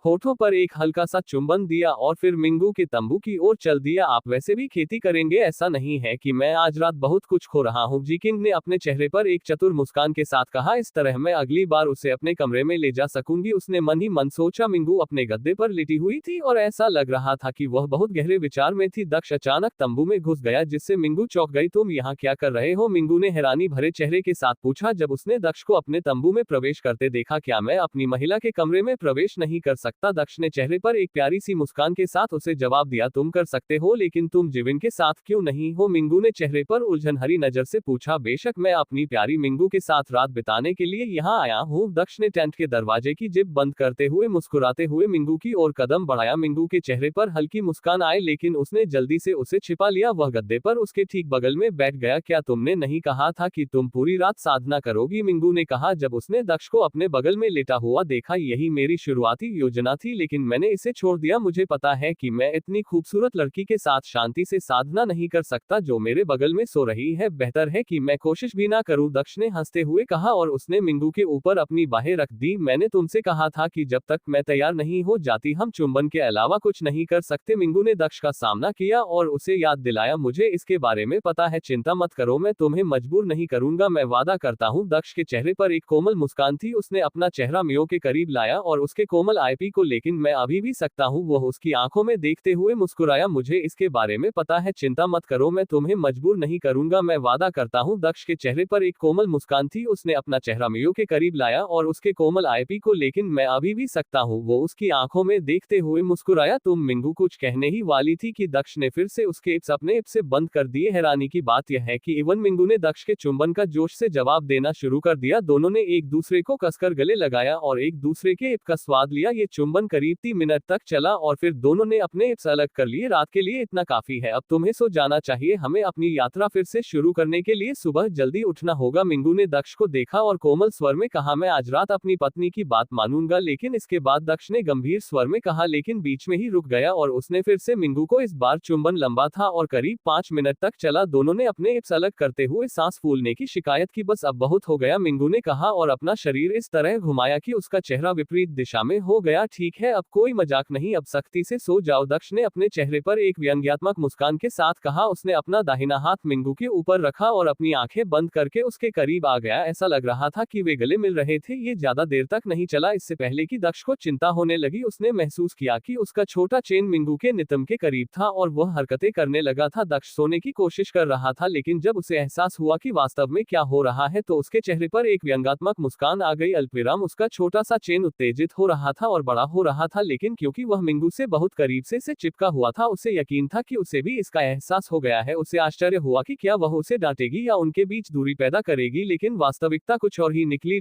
होठों पर एक हल्का सा चुंबन दिया और फिर मिंगू के तंबू की ओर चल दिया। आप वैसे भी खेती करेंगे? ऐसा नहीं है कि मैं आज रात बहुत कुछ खो रहा हूँ, जी किंग ने अपने चेहरे पर एक चतुर मुस्कान के साथ कहा। इस तरह मैं अगली बार उसे अपने कमरे में ले जा सकूंगी, उसने मन ही मन सोचा। मिंगू अपने गद्दे पर लेटी हुई थी और ऐसा लग रहा था कि वह बहुत गहरे विचार में थी। दक्ष अचानक तंबू में घुस गया, जिससे मिंगू चौंक गई। तुम यहाँ क्या कर रहे हो? मिंगू ने हैरानी भरे चेहरे के साथ पूछा जब उसने दक्ष को अपने तंबू में प्रवेश करते देखा। क्या मैं अपनी महिला के कमरे में प्रवेश नहीं कर सकता? दक्ष ने चेहरे पर एक प्यारी सी मुस्कान के साथ उसे जवाब दिया। तुम कर सकते हो, लेकिन तुम जिविन के साथ क्यों नहीं हो? मिंगू ने चेहरे पर उलझन हरी नजर से पूछा। बेशक, मैं अपनी प्यारी मिंगू के साथ रात बिताने के लिए यहाँ आया हूँ। दक्ष ने टेंट के दरवाजे की जिप बंद करते हुए मुस्कुराते हुए मिंगू की ओर कदम बढ़ाया। मिंगू के चेहरे पर हल्की मुस्कान आई, लेकिन उसने जल्दी से उसे छिपा लिया। वह गद्दे पर उसके ठीक बगल में बैठ गया। क्या तुमने नहीं कहा था कि तुम पूरी रात साधना करोगी? मिंगू ने कहा जब उसने दक्ष को अपने बगल में लेटा हुआ देखा। यही मेरी शुरुआती योजना थी, लेकिन मैंने इसे छोड़ दिया। मुझे पता है कि मैं इतनी खूबसूरत लड़की के साथ शांति से साधना नहीं कर सकता जो मेरे बगल में सो रही है। बेहतर है कि मैं कोशिश भी ना करूं, दक्ष ने हंसते हुए कहा और उसने मिंगू के ऊपर अपनी बाहें रख दी। मैंने तुमसे कहा था कि जब तक मैं तैयार नहीं हो जाती हम चुंबन के अलावा कुछ नहीं कर सकते। मिंगू ने दक्ष का सामना किया और उसे याद दिलाया। मुझे इसके बारे में पता है, चिंता मत करो, मैं तुम्हें मजबूर नहीं करूंगा, मैं वादा करता हूं। दक्ष के चेहरे पर एक कोमल मुस्कान थी। उसने अपना चेहरा मियो के करीब लाया और उसके कोमल आईपी को लेकिन मैं अभी भी सकता हूँ, वह उसकी आंखों में देखते हुए मुस्कुराया। मुझे इसके बारे में पता है, चिंता मत करो, मैं तुम्हें मजबूर नहीं करूंगा, मैं वादा करता हूँ। दक्ष के चेहरे पर एक कोमल मुस्कान थी। उसने अपना चेहरा मियो के करीब लाया और उसके कोमल आईपी को लेकिन मैं अभी भी सकता हूँ, वो उसकी आंखों में देखते हुए मुस्कुराया। तुम मिंगू कुछ कहने ही वाली थी कि दक्ष ने फिर से उसके इप्स अपने इप्स से बंद कर दिए। हैरानी की बात यह है कि इवन मिंगू ने दक्ष के चुंबन का जोश से जवाब देना शुरू कर दिया। दोनों ने एक दूसरे को कसकर गले लगाया और एक दूसरे के इप का स्वाद लिया। ये चुंबन करीब 3 मिनट तक चला और फिर दोनों ने अपने इप्स अलग कर लिए। रात के लिए इतना काफी है, अब तुम्हें सो जाना चाहिए, हमें अपनी यात्रा फिर से शुरू करने के लिए सुबह जल्दी उठना होगा। मिंगू ने दक्ष को देखा और कोमल स्वर में कहा, मैं आज रात अपनी पत्नी की बात मानूंगा। लेकिन इसके बाद दक्ष ने गंभीर स्वर में कहा, लेकिन बीच में ही रुक गया और उसने फिर से मिंगू को इस बार चुंबन लंबा था और करीब 5 मिनट तक चला। दोनों ने अपने इप्स अलग करते हुए सांस फूलने की शिकायत की। बस अब बहुत हो गया, मिंगू ने कहा और अपना शरीर इस तरह घुमाया कि उसका चेहरा विपरीत दिशा में हो गया। ठीक है, अब कोई मजाक नहीं, अब सख्ती से सो जाओ, दक्ष ने अपने चेहरे पर एक व्यंग्यात्मक मुस्कान के साथ कहा। उसने अपना दाहिना हाथ मिंगू के ऊपर रखा और अपनी आंखें बंद करके उसके करीब आ गया। ऐसा लग रहा था कि वे गले मिल रहे थे। ये ज्यादा देर तक नहीं चला। इससे पहले कि दक्ष को चिंता होने लगी, उसने महसूस किया कि उसका छोटा चेन मिंगू के नितंब के करीब था और वह हरकतें करने लगा था। दक्ष सोने की कोशिश कर रहा था, लेकिन जब उसे एहसास हुआ कि वास्तव में क्या हो रहा है तो उसके चेहरे पर एक व्यंग्यात्मक मुस्कान आ गई। अल्पविराम उसका छोटा सा चेन उत्तेजित हो रहा था और बड़ा हो रहा था, लेकिन क्योंकि वह मिंगू से बहुत करीब से चिपका हुआ था, उसे यकीन था कि उसे भी इसका एहसास हो गया है। उसे आश्चर्य हुआ कि क्या वह उसे डांटेगी या उनके बीच दूरी पैदा करेगी, लेकिन वास्तविकता कुछ और ही निकली।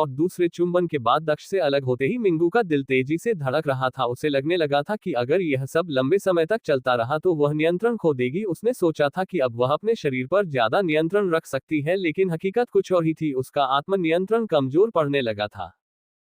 दूसरे चुंबन के बाद दक्ष से अलग होते ही मिंगू का दिल तेजी से धड़क रहा था। उसे लगने लगा था कि अगर यह सब लंबे समय तक चलता रहा तो वह नियंत्रण खो देगी। उसने सोचा था कि अब वह अपने शरीर पर ज्यादा नियंत्रण रख सकती है, लेकिन हकीकत कुछ और ही थी। उसका आत्म नियंत्रण कमजोर पड़ने लगा था।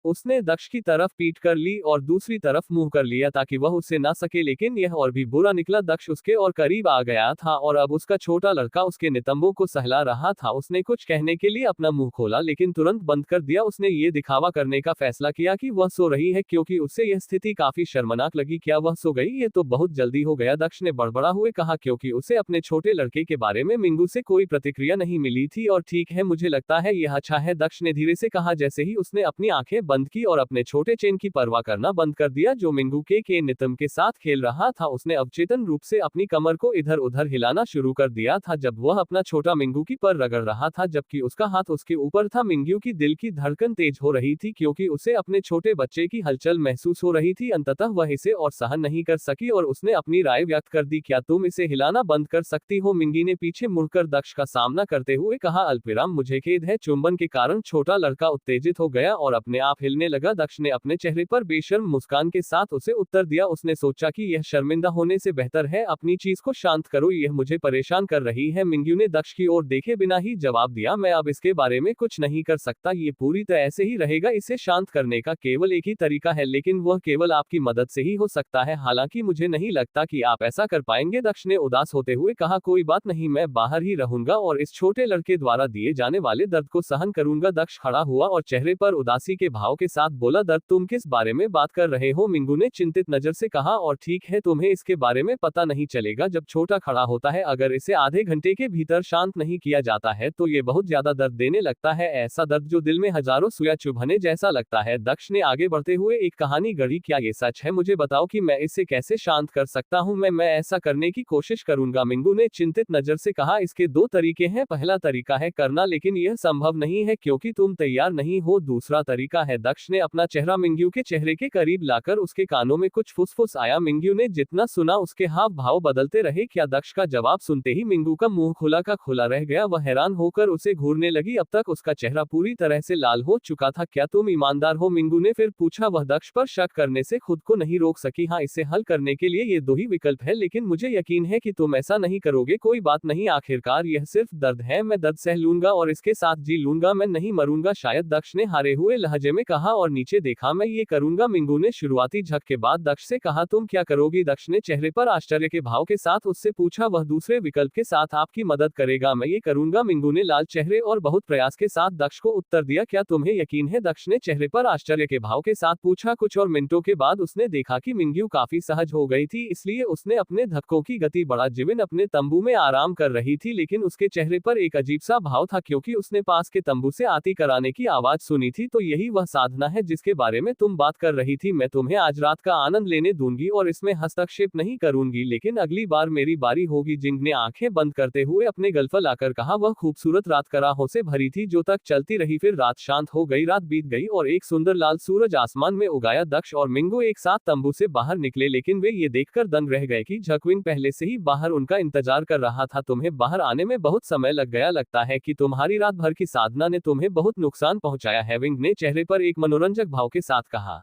उसने दक्ष की तरफ पीठ कर ली और दूसरी तरफ मुंह कर लिया ताकि वह उससे ना सके, लेकिन यह और भी बुरा निकला। दक्ष उसके और करीब आ गया था और अब उसका छोटा लड़का उसके नितंबों को सहला रहा था। उसने कुछ कहने के लिए अपना मुंह खोला लेकिन तुरंत बंद कर दिया। उसने ये दिखावा करने का फैसला किया कि वह सो रही है क्योंकि उसे यह स्थिति काफी शर्मनाक लगी। क्या वह सो गई? ये तो बहुत जल्दी हो गया, दक्ष ने बड़बड़ा हुए कहा, क्योंकि उसे अपने छोटे लड़के के बारे में मिंगू से कोई प्रतिक्रिया नहीं मिली थी। और ठीक है, मुझे लगता है यह अच्छा है, दक्ष ने धीरे से कहा। जैसे ही उसने अपनी आंखें बंद की और अपने छोटे चेन की परवाह करना बंद कर दिया जो मिंगू के नितंब के साथ खेल रहा था, उसने अवचेतन रूप से अपनी कमर को इधर उधर हिलाना शुरू कर दिया था जब वह अपना छोटा मिंगू की पर रगड़ रहा था, जबकि उसका हाथ उसके ऊपर था। मिंगू की दिल की धड़कन तेज हो रही थी क्योंकि उसे अपने छोटे बच्चे की हलचल महसूस हो रही थी। अंततः वह इसे और सहन नहीं कर सकी और उसने अपनी राय व्यक्त कर दी, क्या तुम इसे हिलाना बंद कर सकती हो? मिंगी ने पीछे मुड़कर दक्ष का सामना करते हुए कहा, अल्पविराम मुझे खेद है। चुंबन के कारण छोटा लड़का उत्तेजित हो गया और अपने आप हिलने लगा। दक्ष ने अपने चेहरे पर बेशर्म मुस्कान के साथ उसे उत्तर दिया। उसने सोचा कि यह शर्मिंदा होने से बेहतर है अपनी चीज को शांत करो, यह मुझे परेशान कर रही है। मिंग्यू ने दक्ष की ओर देखे बिना ही जवाब दिया, मैं अब इसके बारे में कुछ नहीं कर सकता, ये पूरी तरह से ही रहेगा। इसे शांत करने का केवल एक ही तरीका है, लेकिन वह केवल आपकी मदद से ही हो सकता है। हालांकि मुझे नहीं लगता कि आप ऐसा कर पाएंगे, दक्ष ने उदास होते हुए कहा। कोई बात नहीं, मैं बाहर ही रहूंगा और इस छोटे लड़के द्वारा दिए जाने वाले दर्द को सहन करूंगा। दक्ष खड़ा हुआ और चेहरे पर उदासी के भाव के साथ बोला, दर्द? तुम किस बारे में बात कर रहे हो? मिंगू ने चिंतित नजर से कहा, और ठीक है, तुम्हें इसके बारे में पता नहीं चलेगा जब छोटा खड़ा होता है। अगर इसे आधे घंटे के भीतर शांत नहीं किया जाता है तो ये बहुत ज्यादा दर्द देने लगता है, ऐसा दर्द जो दिल में हजारों सुइयां चुभने जैसा लगता है। दक्ष ने आगे बढ़ते हुए एक कहानी गढ़ी, क्या ये सच है? मुझे बताओ कि मैं इसे कैसे शांत कर सकता हूँ। मैं ऐसा करने की कोशिश करूंगा, मिंगू ने चिंतित नजर से कहा। इसके दो तरीके हैं, पहला तरीका है करना, लेकिन यह संभव नहीं है क्योंकि तुम तैयार नहीं हो। दूसरा तरीका है, दक्ष ने अपना चेहरा मिंगू के चेहरे के करीब लाकर उसके कानों में कुछ फुसफुस आया। मिंगू ने जितना सुना उसके हाव भाव बदलते रहे। क्या? दक्ष का जवाब सुनते ही मिंगू का मुंह खुला का खुला रह गया। वह हैरान होकर उसे घूरने लगी। अब तक उसका चेहरा पूरी तरह से लाल हो चुका था। क्या तुम ईमानदार हो? मिंगू ने फिर पूछा। वह दक्ष पर शक करने से खुद को नहीं रोक सकी। हाँ, इसे हल करने के लिए ये दो ही विकल्प है, लेकिन मुझे यकीन है कि तुम ऐसा नहीं करोगे। कोई बात नहीं, आखिरकार यह सिर्फ दर्द है, मैं दर्द सह लूंगा और इसके साथ जी लूंगा, मैं नहीं मरूंगा शायद, दक्ष ने हारे हुए लहजे में कहा और नीचे देखा। मैं ये करूंगा, मिंगू ने शुरुआती झक के बाद दक्ष से कहा। तुम क्या करोगी? दक्ष ने चेहरे पर आश्चर्य के भाव के साथ उससे पूछा। वह दूसरे विकल्प के साथ आपकी मदद करेगा। मैं ये करूंगा, मिंगू ने लाल चेहरे और बहुत प्रयास के साथ दक्ष को उत्तर दिया। क्या तुम्हें यकीन है? दक्ष ने चेहरे पर आश्चर्य के भाव के साथ पूछा। कुछ और मिनटों के बाद उसने देखा कि मिंगू काफी सहज हो गई थी, इसलिए उसने अपने धक्कों की गति बढ़ा। जिविन अपने तंबू में आराम कर रही थी, लेकिन उसके चेहरे पर एक अजीब सा भाव था क्योंकि उसने पास के तंबू से आती कराने की आवाज सुनी थी। तो यही वह साधना है जिसके बारे में तुम बात कर रही थी। मैं तुम्हें आज रात का आनंद लेने दूंगी और इसमें हस्तक्षेप नहीं करूंगी, लेकिन अगली बार मेरी बारी होगी। जिंग ने आंखें बंद करते हुए अपने गल्फा लाकर कहा। वह खूबसूरत रात कराहों से भरी थी जो तक चलती रही। फिर रात शांत हो गई, रात बीत गई और एक सुंदर लाल सूरज आसमान में उगाया। दक्ष और मिंगू एक साथ तंबू से बाहर निकले, लेकिन वे ये देखकर दंग रह गए कि जक्विन पहले से ही बाहर उनका इंतजार कर रहा था। तुम्हें बाहर आने में बहुत समय लग गया, लगता है कि तुम्हारी रात भर की साधना ने तुम्हें बहुत नुकसान पहुंचाया है, विंग ने चेहरे पर एक मनोरंजक भाव के साथ कहा।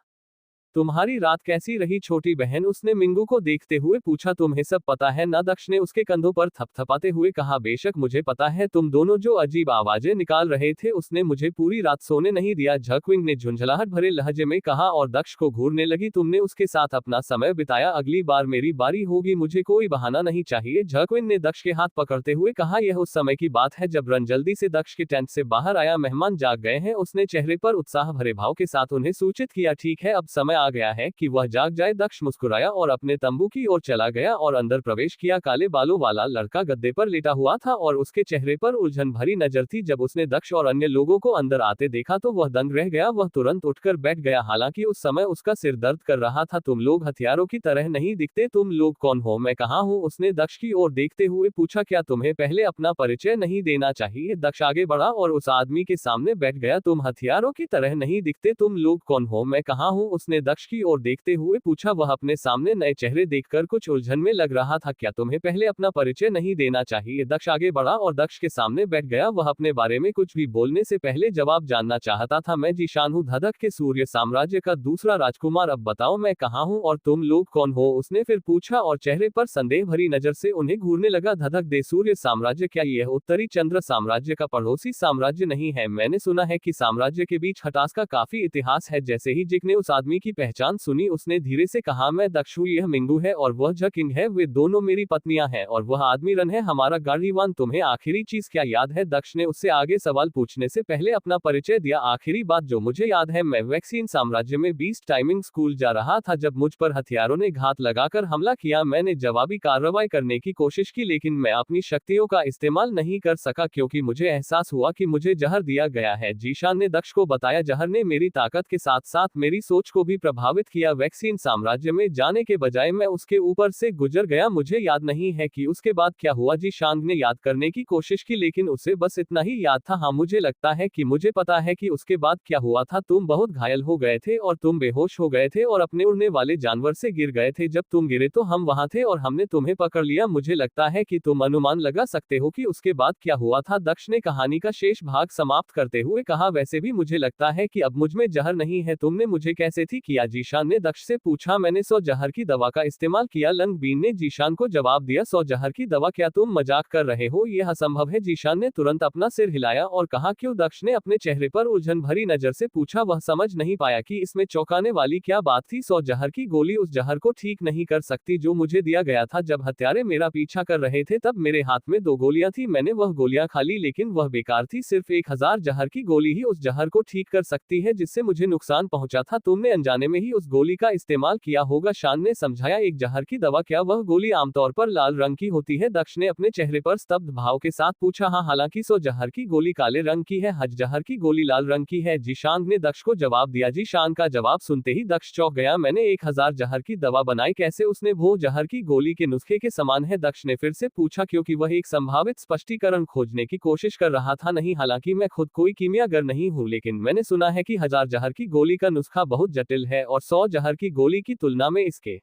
तुम्हारी रात कैसी रही छोटी बहन? उसने मिंगू को देखते हुए पूछा। तुम्हें सब पता है ना? दक्ष ने उसके कंधों पर थपथपाते हुए कहा। बेशक मुझे पता है, तुम दोनों जो अजीब आवाजें निकाल रहे थे उसने मुझे पूरी रात सोने नहीं दिया, झकविंग ने झुंझलाहट भरे लहजे में कहा और दक्ष को घूरने लगी। तुमने उसके साथ अपना समय बिताया, अगली बार मेरी बारी होगी, मुझे कोई बहाना नहीं चाहिए, झकविंग ने दक्ष के हाथ पकड़ते हुए कहा। यह उस समय की बात है जब रन जल्दी से दक्ष के टेंट से बाहर आया। मेहमान जाग गए हैं, उसने चेहरे पर उत्साह भरे भाव के साथ उन्हें सूचित किया। ठीक है, अब समय आ गया है कि वह जाग जाए। दक्ष मुस्कुराया और अपने तंबू की ओर चला गया और अंदर प्रवेश किया। काले बालों वाला लड़का गद्दे पर लेटा हुआ था और उसके चेहरे पर उलझन भरी नजर थी। जब उसने दक्ष और अन्य लोगों को अंदर आते देखा तो वह दंग रह गया। वह तुरंत उठकर बैठ गया, हालांकि उस समय उसका सिर दर्द कर रहा था। तुम लोग हथियारों की तरह नहीं दिखते, तुम लोग कौन हो? मैं कहाँ हूँ? उसने दक्ष की ओर देखते हुए पूछा। क्या तुम्हें पहले अपना परिचय नहीं देना चाहिए? दक्ष आगे बढ़ा और उस आदमी के सामने बैठ गया। तुम हथियारों की तरह नहीं दिखते, तुम लोग कौन हो? मैं कहाँ हूँ? उसने दक्ष की ओर देखते हुए पूछा। वह अपने सामने नए चेहरे देखकर कुछ उलझन में लग रहा था। क्या तुम्हें पहले अपना परिचय नहीं देना चाहिए? दक्ष आगे बढ़ा और दक्ष के सामने बैठ गया। वह अपने बारे में कुछ भी बोलने से पहले जवाब जानना चाहता था। मैं जीशान हूँ, धधक के सूर्य साम्राज्य का दूसरा राजकुमार। अब बताओ मैं कहाँ हूँ और तुम लोग कौन हो? उसने फिर पूछा और चेहरे पर संदेह भरी नजर से उन्हें घूरने लगा। धधक दे सूर्य साम्राज्य? क्या यह उत्तरी चंद्र साम्राज्य का पड़ोसी साम्राज्य नहीं है? मैंने सुना है कि साम्राज्य के बीच हटास का काफी इतिहास है। जैसे ही जिक ने उस आदमी की पहचान सुनी उसने धीरे से कहा, मैं दक्ष हूँ, यह मिंगू है और वह जकिंग है। वे दोनों मेरी पत्नियां हैं और वह आदमी रन है हमारा गाड़ीवान। तुम्हें आखिरी चीज क्या याद है? दक्ष ने उससे आगे सवाल पूछने से पहले अपना परिचय दिया। आखिरी बात जो मुझे याद है, मैं वैक्सीन साम्राज्य में 20 टाइमिंग स्कूल जा रहा था जब मुझ पर हथियारों ने घात लगाकर हमला किया। मैंने जवाबी कार्रवाई करने की कोशिश की लेकिन मैं अपनी शक्तियों का इस्तेमाल नहीं कर सका क्योंकि मुझे एहसास हुआ कि मुझे जहर दिया गया है। जीशान ने दक्ष को बताया। जहर ने मेरी ताकत के साथ साथ मेरी सोच को भी प्रभावित किया। वैक्सीन साम्राज्य में जाने के बजाय मैं उसके ऊपर से गुजर गया। मुझे याद नहीं है कि उसके बाद क्या हुआ। जीशान ने याद करने की कोशिश की लेकिन उसे बस इतना ही याद था, हाँ मुझे लगता है कि मुझे पता है कि उसके बाद क्या हुआ था। तुम बहुत घायल हो गए थे और तुम बेहोश हो गए थे और अपने उड़ने वाले जानवर से गिर गए थे। जब तुम गिरे तो हम वहां थे और हमने तुम्हें पकड़ लिया। मुझे लगता है कि तुम अनुमान लगा सकते हो कि उसके बाद क्या हुआ था। दक्ष ने कहानी का शेष भाग समाप्त करते हुए कहा, वैसे भी मुझे लगता है कि अब मुझ में जहर नहीं है। तुमने मुझे कैसे थी किया? जीशान ने दक्ष से पूछा। मैंने 100 जहर की दवा का इस्तेमाल किया, लंग बीन ने जीशान को जवाब दिया। 100 जहर की दवा? क्या तुम मजाक कर रहे हो? यह असंभव है। जीशान ने तुरंत अपना सिर हिलाया और कहा, क्यों? दक्ष ने अपने चेहरे पर उलझन भरी नजर से पूछा। वह समझ नहीं पाया कि इसमें चौंकाने वाली क्या बात थी। 100 जहर की गोली उस जहर को ठीक नहीं कर सकती जो मुझे दिया गया था। जब हत्यारे मेरा पीछा कर रहे थे तब मेरे हाथ में 2 गोलियां थी। मैंने वह गोलियां खा ली लेकिन वह बेकार थी। सिर्फ 1000 जहर की गोली ही उस जहर को ठीक कर सकती है जिससे मुझे नुकसान पहुंचा था। तुमने अनजाने में ही उस गोली का इस्तेमाल किया होगा, शान ने समझाया। एक जहर की दवा? क्या वह गोली आमतौर पर लाल रंग की होती है? दक्ष ने अपने चेहरे पर स्तब्ध भाव के साथ पूछा। हाँ, हालांकि 100 जहर की गोली काले रंग की है, हज जहर की गोली लाल रंग की है। जीशान ने दक्ष को जवाब दिया। जीशान का जवाब सुनते ही दक्ष चौंक गया। मैंने 1000 जहर की दवा बनाई कैसे? उसने वो जहर की गोली के नुस्खे के समान है? दक्ष ने फिर से पूछा क्योंकि वह एक संभावित स्पष्टीकरण खोजने की कोशिश कर रहा था। नहीं, हालांकि मैं खुद कोई कीमियागर नहीं हूँ लेकिन मैंने सुना है कि 1000 जहर की गोली का नुस्खा बहुत जटिल है और 100 जहर की गोली की तुलना में इसके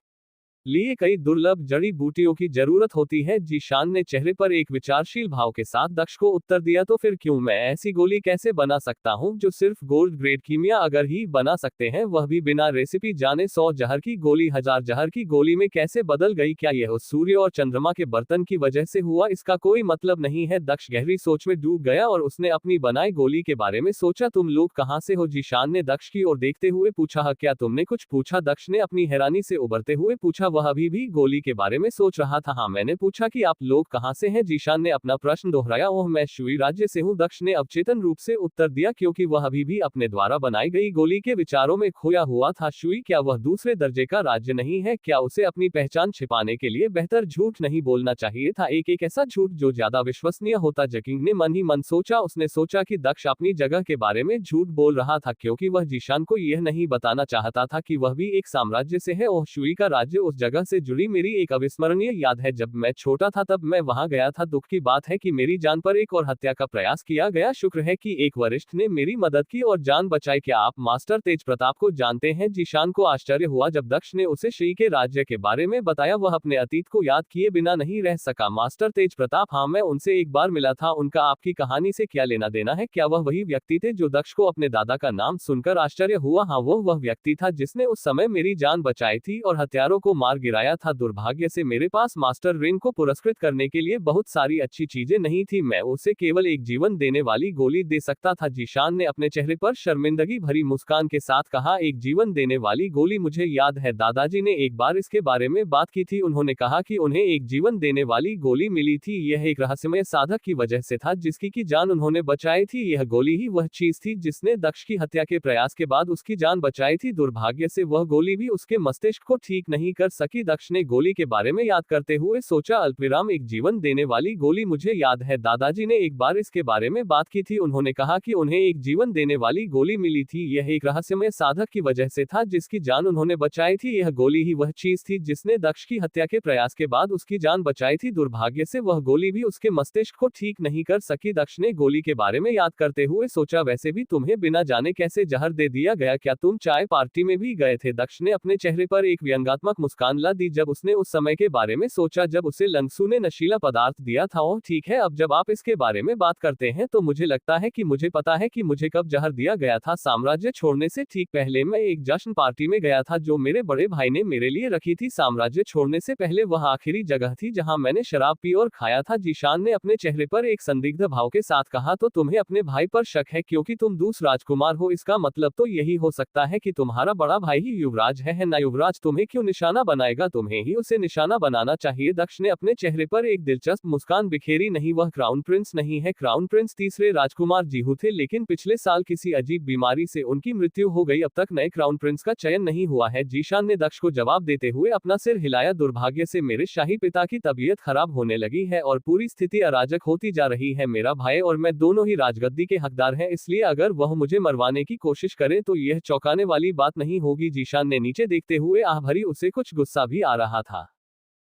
लिए कई दुर्लभ जड़ी बूटियों की जरूरत होती है। जीशान ने चेहरे पर एक विचारशील भाव के साथ दक्ष को उत्तर दिया। तो फिर क्यों? मैं ऐसी गोली कैसे बना सकता हूं जो सिर्फ गोल्ड ग्रेड कीमिया अगर ही बना सकते हैं, वह भी बिना रेसिपी जाने। 100 जहर की गोली 1000 जहर की गोली में कैसे बदल गई? क्या यह उस सूर्य और चंद्रमा के बर्तन की वजह से हुआ? इसका कोई मतलब नहीं है। दक्ष गहरी सोच में डूब गया और उसने अपनी बनाई गोली के बारे में सोचा। तुम लोग कहां से हो? जीशान ने दक्ष की ओर देखते हुए पूछा। क्या तुमने कुछ पूछा? दक्ष ने अपनी हैरानी से उबरते हुए पूछा। वह अभी भी गोली के बारे में सोच रहा था। हाँ, मैंने पूछा कि आप लोग कहां से हैं? जीशान ने अपना प्रश्न दोहराया। ओह, मैं शुई राज्य से हूं, दक्ष ने अवचेतन रूप से उत्तर दिया क्योंकि वह अभी भी अपने द्वारा बनाई गई गोली के विचारों में खोया हुआ था। शुई? क्या वह दूसरे दर्जे का राज्य नहीं है? क्या उसे अपनी पहचान छिपाने के लिए बेहतर झूठ नहीं बोलना चाहिए था? एक ऐसा झूठ जो ज्यादा विश्वसनीय होता। जकिंग ने मन ही मन सोचा। उसने सोचा कि दक्ष अपनी जगह के बारे में झूठ बोल रहा था क्योंकि वह जीशान को यह नहीं बताना चाहता था कि वह भी एक साम्राज्य से है। ओह, शुई का राज्य उस जगह से जुड़ी मेरी एक अविस्मरणीय याद है। जब मैं छोटा था तब मैं वहां गया था। दुख की बात है कि मेरी जान पर एक और हत्या का प्रयास किया गया। शुक्र है कि एक वरिष्ठ ने मेरी मदद की और जान बचाई। क्या आप मास्टर तेज प्रताप को जानते हैं? जीशान को आश्चर्य हुआ जब दक्ष ने उसे श्री के राज्य के बारे में बताया। वह अपने अतीत को याद किए बिना नहीं रह सका। मास्टर तेज प्रताप? हाँ, मैं उनसे एक बार मिला था। उनका आपकी कहानी से क्या लेना देना है? क्या वह वही व्यक्ति थे जो दक्ष को अपने दादा का नाम सुनकर आश्चर्य हुआ? हाँ, वह व्यक्ति था जिसने उस समय मेरी जान बचाई थी और हत्यारों को मार गिराया था। दुर्भाग्य से मेरे पास मास्टर रिन को पुरस्कृत करने के लिए बहुत सारी अच्छी चीजें नहीं थी। मैं उसे केवल एक जीवन देने वाली गोली दे सकता था। जीशान ने अपने चेहरे पर शर्मिंदगी भरी मुस्कान के साथ कहा। एक जीवन देने वाली गोली? मुझे याद है दादाजी ने एक बार इसके बारे में बात की थी। उन्होंने कहा कि उन्हें एक जीवन देने वाली गोली मिली थी। यह एक रहस्यमय साधक की वजह से था जिसकी की जान उन्होंने बचाई थी। यह गोली ही वह चीज थी जिसने दक्ष की हत्या के प्रयास के बाद उसकी जान बचाई थी। दुर्भाग्य से वह गोली भी उसके मस्तिष्क को ठीक नहीं कर सकी। दक्ष ने गोली के बारे में याद करते हुए सोचा, अल्पविराम, एक जीवन देने वाली गोली, मुझे याद है दादाजी ने एक बार इसके बारे में बात की थी। उन्होंने कहा कि उन्हें एक जीवन देने वाली गोली मिली थी। यह एक रहस्यमय साधक की वजह से था जिसकी जान उन्होंने बचाई थी। यह गोली ही वह चीज थी जिसने दक्ष की हत्या के प्रयास के बाद उसकी जान बचाई थी। दुर्भाग्य से वह गोली भी उसके मस्तिष्क को ठीक नहीं कर सकी। दक्ष ने गोली के बारे में याद करते हुए सोचा, वैसे भी तुम्हें बिना जाने कैसे जहर दे दिया गया? क्या तुम चाय पार्टी में भी गए थे? दक्ष ने अपने चेहरे पर एक व्यंग्यात्मक मुस्कान ला दी जब उसने उस समय के बारे में सोचा जब उसे लंगसू ने नशीला पदार्थ दिया था। ओह ठीक है, अब जब आप इसके बारे में बात करते हैं तो मुझे लगता है कि मुझे पता है कि मुझे कब जहर दिया गया था। साम्राज्य छोड़ने से ठीक पहले मैं एक जश्न पार्टी में गया था जो मेरे बड़े भाई ने मेरे लिए रखी थी। साम्राज्य छोड़ने से पहले वह आखिरी जगह थी जहां मैंने शराब पी और खाया था। जीशान ने अपने चेहरे पर एक संदिग्ध भाव के साथ कहा, तो तुम्हें अपने भाई पर शक है क्योंकि तुम दूसरा राजकुमार हो? इसका मतलब तो यही हो सकता है कि तुम्हारा बड़ा भाई ही युवराज है ना? युवराज तुम्हें क्यों निशाना बनाएगा? तुम्हें ही उसे निशाना बनाना चाहिए। दक्ष ने अपने चेहरे पर एक दिलचस्प मुस्कान बिखेरी। नहीं, वह क्राउन प्रिंस नहीं है। क्राउन प्रिंस तीसरे राजकुमार जीहू थे, लेकिन पिछले साल किसी अजीब बीमारी से उनकी मृत्यु हो गई। अब तक नए क्राउन प्रिंस का चयन नहीं हुआ है। जीशान ने दक्ष को जवाब देते हुए अपना सिर हिलाया। दुर्भाग्य से मेरे शाही पिता की तबीयत खराब होने लगी है और पूरी स्थिति अराजक होती जा रही है। मेरा भाई और मैं दोनों ही राजगद्दी के हकदार हैं, इसलिए अगर वह मुझे मरवाने की कोशिश करे तो यह चौंकाने वाली बात नहीं होगी। जीशान ने नीचे देखते हुए आह भरी। उसे कुछ गुस्सा भी आ रहा था।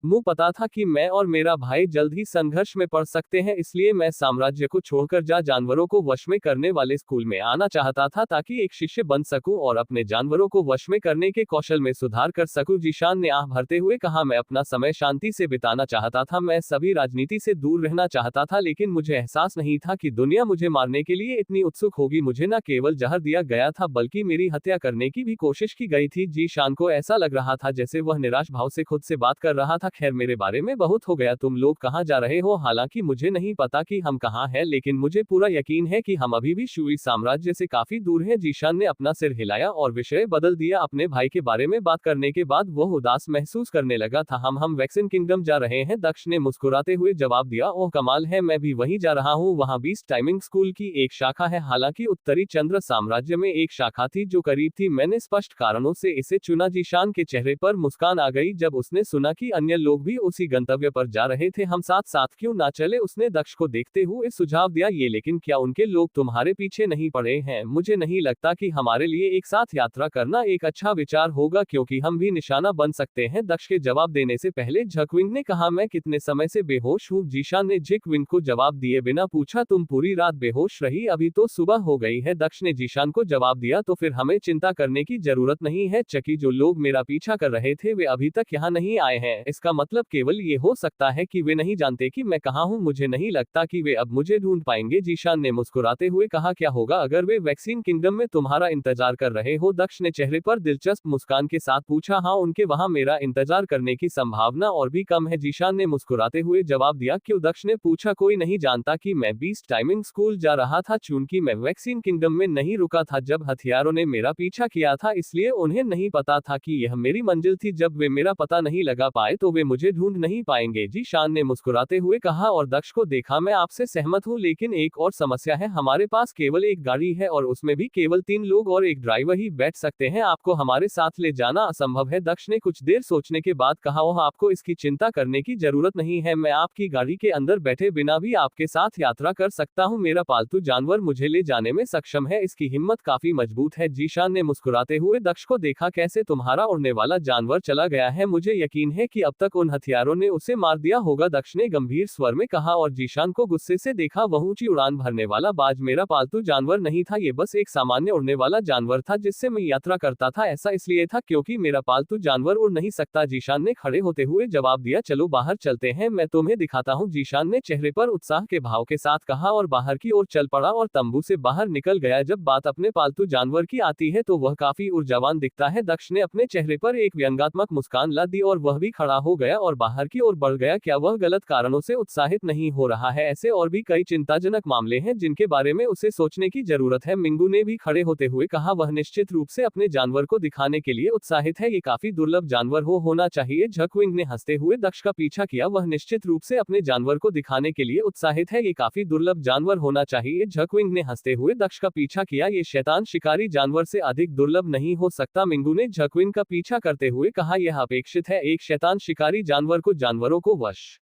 मुझे पता था कि मैं और मेरा भाई जल्द ही संघर्ष में पड़ सकते हैं, इसलिए मैं साम्राज्य को छोड़कर जानवरों को वश में करने वाले स्कूल में आना चाहता था ताकि एक शिष्य बन सकूं और अपने जानवरों को वश में करने के कौशल में सुधार कर सकूं। जीशान ने आह भरते हुए कहा, मैं अपना समय शांति से बिताना चाहता था, मैं सभी राजनीति से दूर रहना चाहता था, लेकिन मुझे एहसास नहीं था कि दुनिया मुझे मारने के लिए इतनी उत्सुक होगी। मुझे न केवल जहर दिया गया था बल्कि मेरी हत्या करने की भी कोशिश की गई थी। जीशान को ऐसा लग रहा था जैसे वह निराश भाव से खुद से बात कर रहा था। खैर, मेरे बारे में बहुत हो गया। तुम लोग कहां जा रहे हो? हालांकि मुझे नहीं पता कि हम कहां हैं, लेकिन मुझे पूरा यकीन है कि हम अभी भी शुई साम्राज्य से काफी दूर हैं। जीशान ने अपना सिर हिलाया और विषय बदल दिया। अपने भाई के बारे में बात करने के बाद वह उदास महसूस करने लगा था। हम वैक्सिन किंगडम जा रहे हैं, दक्ष ने मुस्कुराते हुए जवाब दिया। ओह कमाल है, मैं भी वहीं जा रहा हूं। वहां बीस्ट टाइमिंग स्कूल की एक शाखा है। हालांकि उत्तरी चंद्र साम्राज्य में एक शाखा थी जो करीब थी। मैंने स्पष्ट कारणों से इसे चुना। जीशान के चेहरे पर मुस्कान आ गई जब उसने सुना कि अन्य लोग भी उसी गंतव्य पर जा रहे थे। हम साथ साथ क्यों ना चले? उसने दक्ष को देखते हुए सुझाव दिया। ये लेकिन क्या उनके लोग तुम्हारे पीछे नहीं पड़े हैं? मुझे नहीं लगता कि हमारे लिए एक साथ यात्रा करना एक अच्छा विचार होगा क्योंकि हम भी निशाना बन सकते हैं। दक्ष के जवाब देने से पहले झकविंग ने कहा, मैं कितने समय से बेहोश हूँ? जीशान ने झकविंग को जवाब दिए बिना पूछा, तुम पूरी रात बेहोश रही? अभी तो सुबह हो गई है। दक्ष ने जीशान को जवाब दिया, तो फिर हमें चिंता करने की जरूरत नहीं है चकी। जो लोग मेरा पीछा कर रहे थे वे अभी तक यहाँ नहीं आए हैं। इसका मतलब केवल ये हो सकता है कि वे नहीं जानते कि मैं कहाँ हूँ। मुझे नहीं लगता कि वे अब मुझे ढूंढ पाएंगे। जीशान ने मुस्कुराते हुए कहा, क्या होगा अगर वे वैक्सीन किंगडम में तुम्हारा इंतजार कर रहे हो? दक्ष ने चेहरे पर दिलचस्प मुस्कान के साथ पूछा। हाँ, उनके वहां मेरा इंतजार करने की संभावना और भी कम है। जीशान ने मुस्कुराते हुए जवाब दिया। क्यों? दक्ष ने पूछा। कोई नहीं जानता कि मैं बीस्ट टाइमिंग स्कूल जा रहा था। चूंकि मैं वैक्सीन किंगडम में नहीं रुका था जब हथियारों ने मेरा पीछा किया था, इसलिए उन्हें नहीं पता था कि यह मेरी मंजिल थी। जब वे मेरा पता नहीं लगा पाए तो वे मुझे ढूंढ नहीं पाएंगे। जीशान ने मुस्कुराते हुए कहा और दक्ष को देखा। मैं आपसे सहमत हूं, लेकिन एक और समस्या है। हमारे पास केवल एक गाड़ी है और उसमें भी केवल 3 लोग और एक ड्राइवर ही बैठ सकते हैं। आपको हमारे साथ ले जाना असंभव है। दक्ष ने कुछ देर सोचने के बाद कहा, ओह आपको इसकी चिंता करने की जरूरत नहीं है। मैं आपकी गाड़ी के अंदर बैठे बिना भी आपके साथ यात्रा कर सकता हूं। मेरा पालतू जानवर मुझे ले जाने में सक्षम है। इसकी हिम्मत काफी मजबूत है। जीशान ने मुस्कुराते हुए दक्ष को देखा। कैसे? तुम्हारा उड़ने वाला जानवर चला गया है? मुझे यकीन है कि अब तक उन हथियारों ने उसे मार दिया होगा। दक्ष ने गंभीर स्वर में कहा और जीशान को गुस्से से देखा। वह ऊंची उड़ान भरने वाला बाज मेरा पालतू जानवर नहीं था, ये बस एक सामान्य उड़ने वाला जानवर था जिससे मैं यात्रा करता था। ऐसा इसलिए था क्योंकि मेरा पालतू जानवर उड़ नहीं सकता। जीशान ने खड़े होते हुए जवाब दिया। चलो बाहर चलते हैं, मैं तुम्हें दिखाता हूँ। जीशान ने चेहरे पर उत्साह के भाव के साथ कहा और बाहर की ओर चल पड़ा और तंबू से बाहर निकल गया। जब बात अपने पालतू जानवर की आती है तो वह काफी ऊर्जावान दिखता है। दक्ष ने अपने चेहरे पर एक व्यंग्यात्मक मुस्कान ला दी और वह भी खड़ा हो गया और बाहर की ओर बढ़ गया। क्या वह गलत कारणों से उत्साहित नहीं हो रहा है? ऐसे और भी कई चिंताजनक मामले हैं जिनके बारे में उसे सोचने की जरूरत है। मिंगू ने भी खड़े होते हुए कहा, वह निश्चित रूप से अपने जानवर को दिखाने के लिए उत्साहित है। ये काफी दुर्लभ जानवर होना चाहिए। झकविंग ने हंसते हुए दक्ष का पीछा किया। वह निश्चित रूप से अपने जानवर को दिखाने के लिए उत्साहित है। ये काफी दुर्लभ जानवर होना चाहिए। झकविंग ने हंसते हुए दक्ष का पीछा किया। ये शैतान शिकारी जानवर से अधिक दुर्लभ नहीं हो सकता। मिंगू ने झकविंग का पीछा करते हुए कहा, यह अपेक्षित है। एक शैतान शिकारी जानवर को जानवरों को वश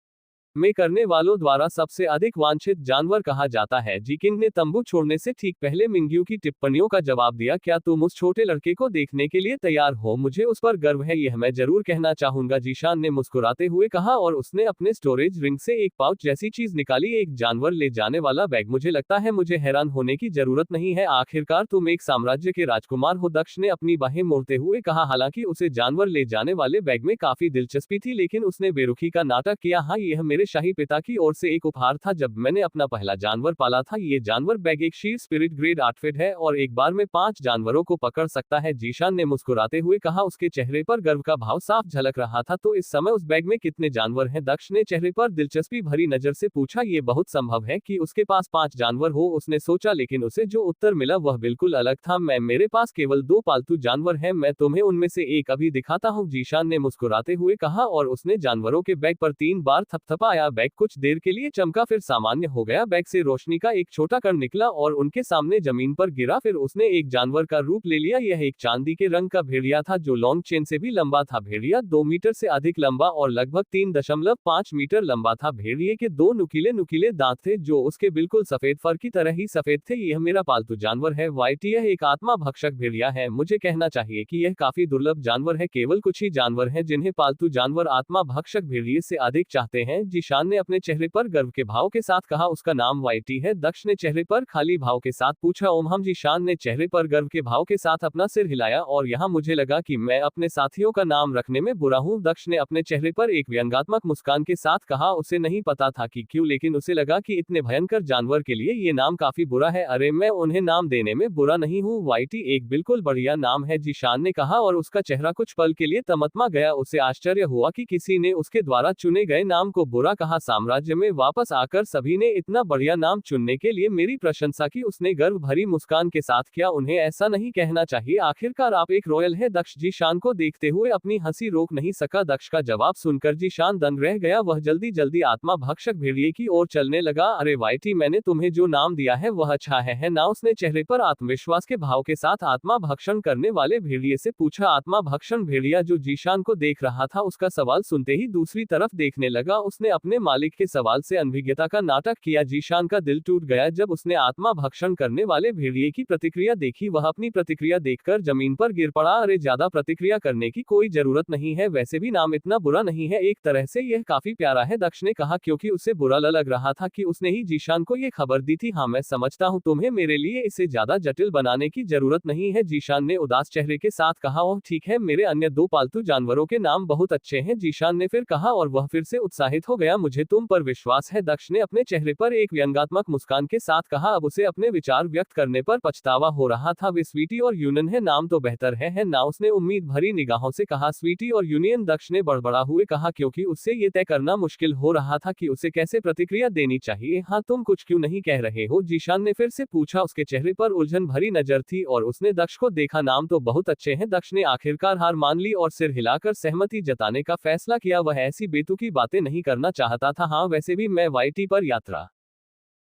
में करने वालों द्वारा सबसे अधिक वांछित जानवर कहा जाता है। जीकिंग ने तंबू छोड़ने से ठीक पहले मिंग्यू की टिप्पणियों का जवाब दिया, क्या तुम उस छोटे लड़के को देखने के लिए तैयार हो? मुझे उस पर गर्व है, यह मैं जरूर कहना चाहूंगा, जीशान ने मुस्कुराते हुए कहा और उसने अपने स्टोरेज रिंग से एक पाउच जैसी चीज निकाली, एक जानवर ले जाने वाला बैग। मुझे लगता है मुझे हैरान होने की जरूरत नहीं है, आखिरकार तुम एक साम्राज्य के राजकुमार हो। दक्ष ने अपनी बाहें मोड़ते हुए कहा। हालांकि उसे जानवर ले जाने वाले बैग में काफी दिलचस्पी थी, लेकिन उसने बेरुखी का नाटक किया। हाँ, यह मेरे शाही पिता की ओर से एक उपहार था जब मैंने अपना पहला जानवर पाला था। ये जानवर बैग एक शीर स्पिरिट ग्रेड आउटफिट है और एक बार में 5 जानवरों को पकड़ सकता है, जीशान ने मुस्कुराते हुए कहा। उसके चेहरे पर गर्व का भाव साफ झलक रहा था। तो इस समय उस बैग में कितने जानवर हैं? दक्ष ने चेहरे पर दिलचस्पी भरी नजर से पूछा। ये बहुत संभव है कि उसके पास 5 जानवर हो, उसने सोचा, लेकिन उसे जो उत्तर मिला वह बिल्कुल अलग था। मेरे पास केवल 2 पालतू जानवर हैं, मैं तुम्हें उनमें से एक अभी दिखाता हूँ, जीशान ने मुस्कुराते हुए कहा और उसने जानवरों के बैग पर 3 बार थपथपाया। बैग कुछ देर के लिए चमका, फिर सामान्य हो गया। बैग से रोशनी का एक छोटा कण निकला और उनके सामने जमीन पर गिरा। फिर उसने एक जानवर का रूप ले लिया। यह एक चांदी के रंग का भेड़िया था जो लॉन्ग चेन से भी लंबा था। भेड़िया 2 मीटर से अधिक लंबा और लगभग 3.5 मीटर लंबा था। भेड़िए के 2 नुकीले नुकीले दांत थे जो उसके बिल्कुल सफेद फर की तरह ही सफेद थे। यह मेरा पालतू जानवर है वाइट, यह एक आत्मा भक्षक भेड़िया है। मुझे कहना चाहिए कि यह काफी दुर्लभ जानवर है, केवल कुछ ही जानवर हैं जिन्हें पालतू जानवर आत्मा भक्षक भेड़िए से अधिक चाहते हैं, जीशान ने अपने चेहरे पर गर्व के भाव के साथ कहा। उसका नाम वाइटी है, दक्ष ने चेहरे पर खाली भाव के साथ पूछा। ओम हम, जीशान ने चेहरे पर गर्व के भाव के साथ अपना सिर हिलाया और यहाँ मुझे लगा कि मैं अपने साथियों का नाम रखने में बुरा हूँ। दक्ष ने अपने चेहरे पर एक व्यंग्यात्मक मुस्कान के साथ कहा। उसे नहीं पता था कि क्यों, लेकिन उसे लगा कि इतने भयंकर जानवर के लिए ये नाम काफी बुरा है। अरे मैं उन्हें नाम देने में बुरा नहीं हूँ, वाइटी एक बिल्कुल बढ़िया नाम है, जीशान ने कहा और उसका चेहरा कुछ पल के लिए तमतमा गया। उसे आश्चर्य हुआ कि किसी ने उसके द्वारा चुने गए नाम को बुरा कहा। साम्राज्य में वापस आकर सभी ने इतना बढ़िया नाम चुनने के लिए मेरी प्रशंसा की, उसने गर्व भरी मुस्कान के साथ। क्या उन्हें ऐसा नहीं कहना चाहिए? आखिरकार आप एक रॉयल है। दक्ष जीशान को देखते हुए अपनी हंसी रोक नहीं सका। दक्ष का जवाब सुनकर जीशान दंग रह गया। वह जल्दी जल्दी आत्मा भक्षक भेड़िए की ओर चलने लगा। अरे वाइटी, मैंने तुम्हें जो नाम दिया है वह अच्छा है ना? उसने चेहरे पर आत्मविश्वास के भाव के साथ आत्मा भक्षण करने वाले भेड़िए से पूछा। आत्मा भक्षण भेड़िया जो जीशान को देख रहा था उसका सवाल सुनते ही दूसरी तरफ देखने लगा। उसने अपने मालिक के सवाल से अनभिज्ञता का नाटक किया। जीशान का दिल टूट गया जब उसने आत्मा भक्षण करने वाले भेड़िए की प्रतिक्रिया देखी। वह अपनी प्रतिक्रिया देखकर जमीन पर गिर पड़ा। अरे ज्यादा प्रतिक्रिया करने की कोई जरूरत नहीं है, वैसे भी नाम इतना बुरा नहीं है, एक तरह से यह काफी प्यारा है, दक्ष ने कहा क्योंकि उसे बुरा लग रहा था कि उसने ही जीशान को ये खबर दी थी। हाँ मैं समझता हूँ, तुम्हें मेरे लिए इसे ज्यादा जटिल बनाने की जरूरत नहीं है, जीशान ने उदास चेहरे के साथ कहा। ओह ठीक है, मेरे अन्य 2 पालतू जानवरों के नाम बहुत अच्छे हैं, जीशान ने फिर कहा और वह फिर से उत्साहित हो गया। मुझे तुम पर विश्वास है, दक्ष ने अपने चेहरे पर एक व्यंग्यात्मक मुस्कान के साथ कहा। अब उसे अपने विचार व्यक्त करने पर पछतावा हो रहा था। वे स्वीटी और यूनियन है, नाम तो बेहतर है ना? उसने उम्मीद भरी निगाहों से कहा। स्वीटी और यूनियन, दक्ष ने बड़बड़ा हुए कहा क्योंकि उससे ये तय करना मुश्किल हो रहा था कि उसे कैसे प्रतिक्रिया देनी चाहिए। हाँ तुम कुछ क्यों नहीं कह रहे हो? जीशान ने फिर से पूछा। उसके चेहरे पर उलझन भरी नजर थी और उसने दक्ष को देखा। नाम तो बहुत अच्छे हैं, दक्ष ने आखिरकार हार मान ली और सिर हिलाकर सहमति जताने का फैसला किया। वह ऐसी बेतुकी बातें नहीं करना चाहता था। हाँ वैसे भी मैं वाईटी पर यात्रा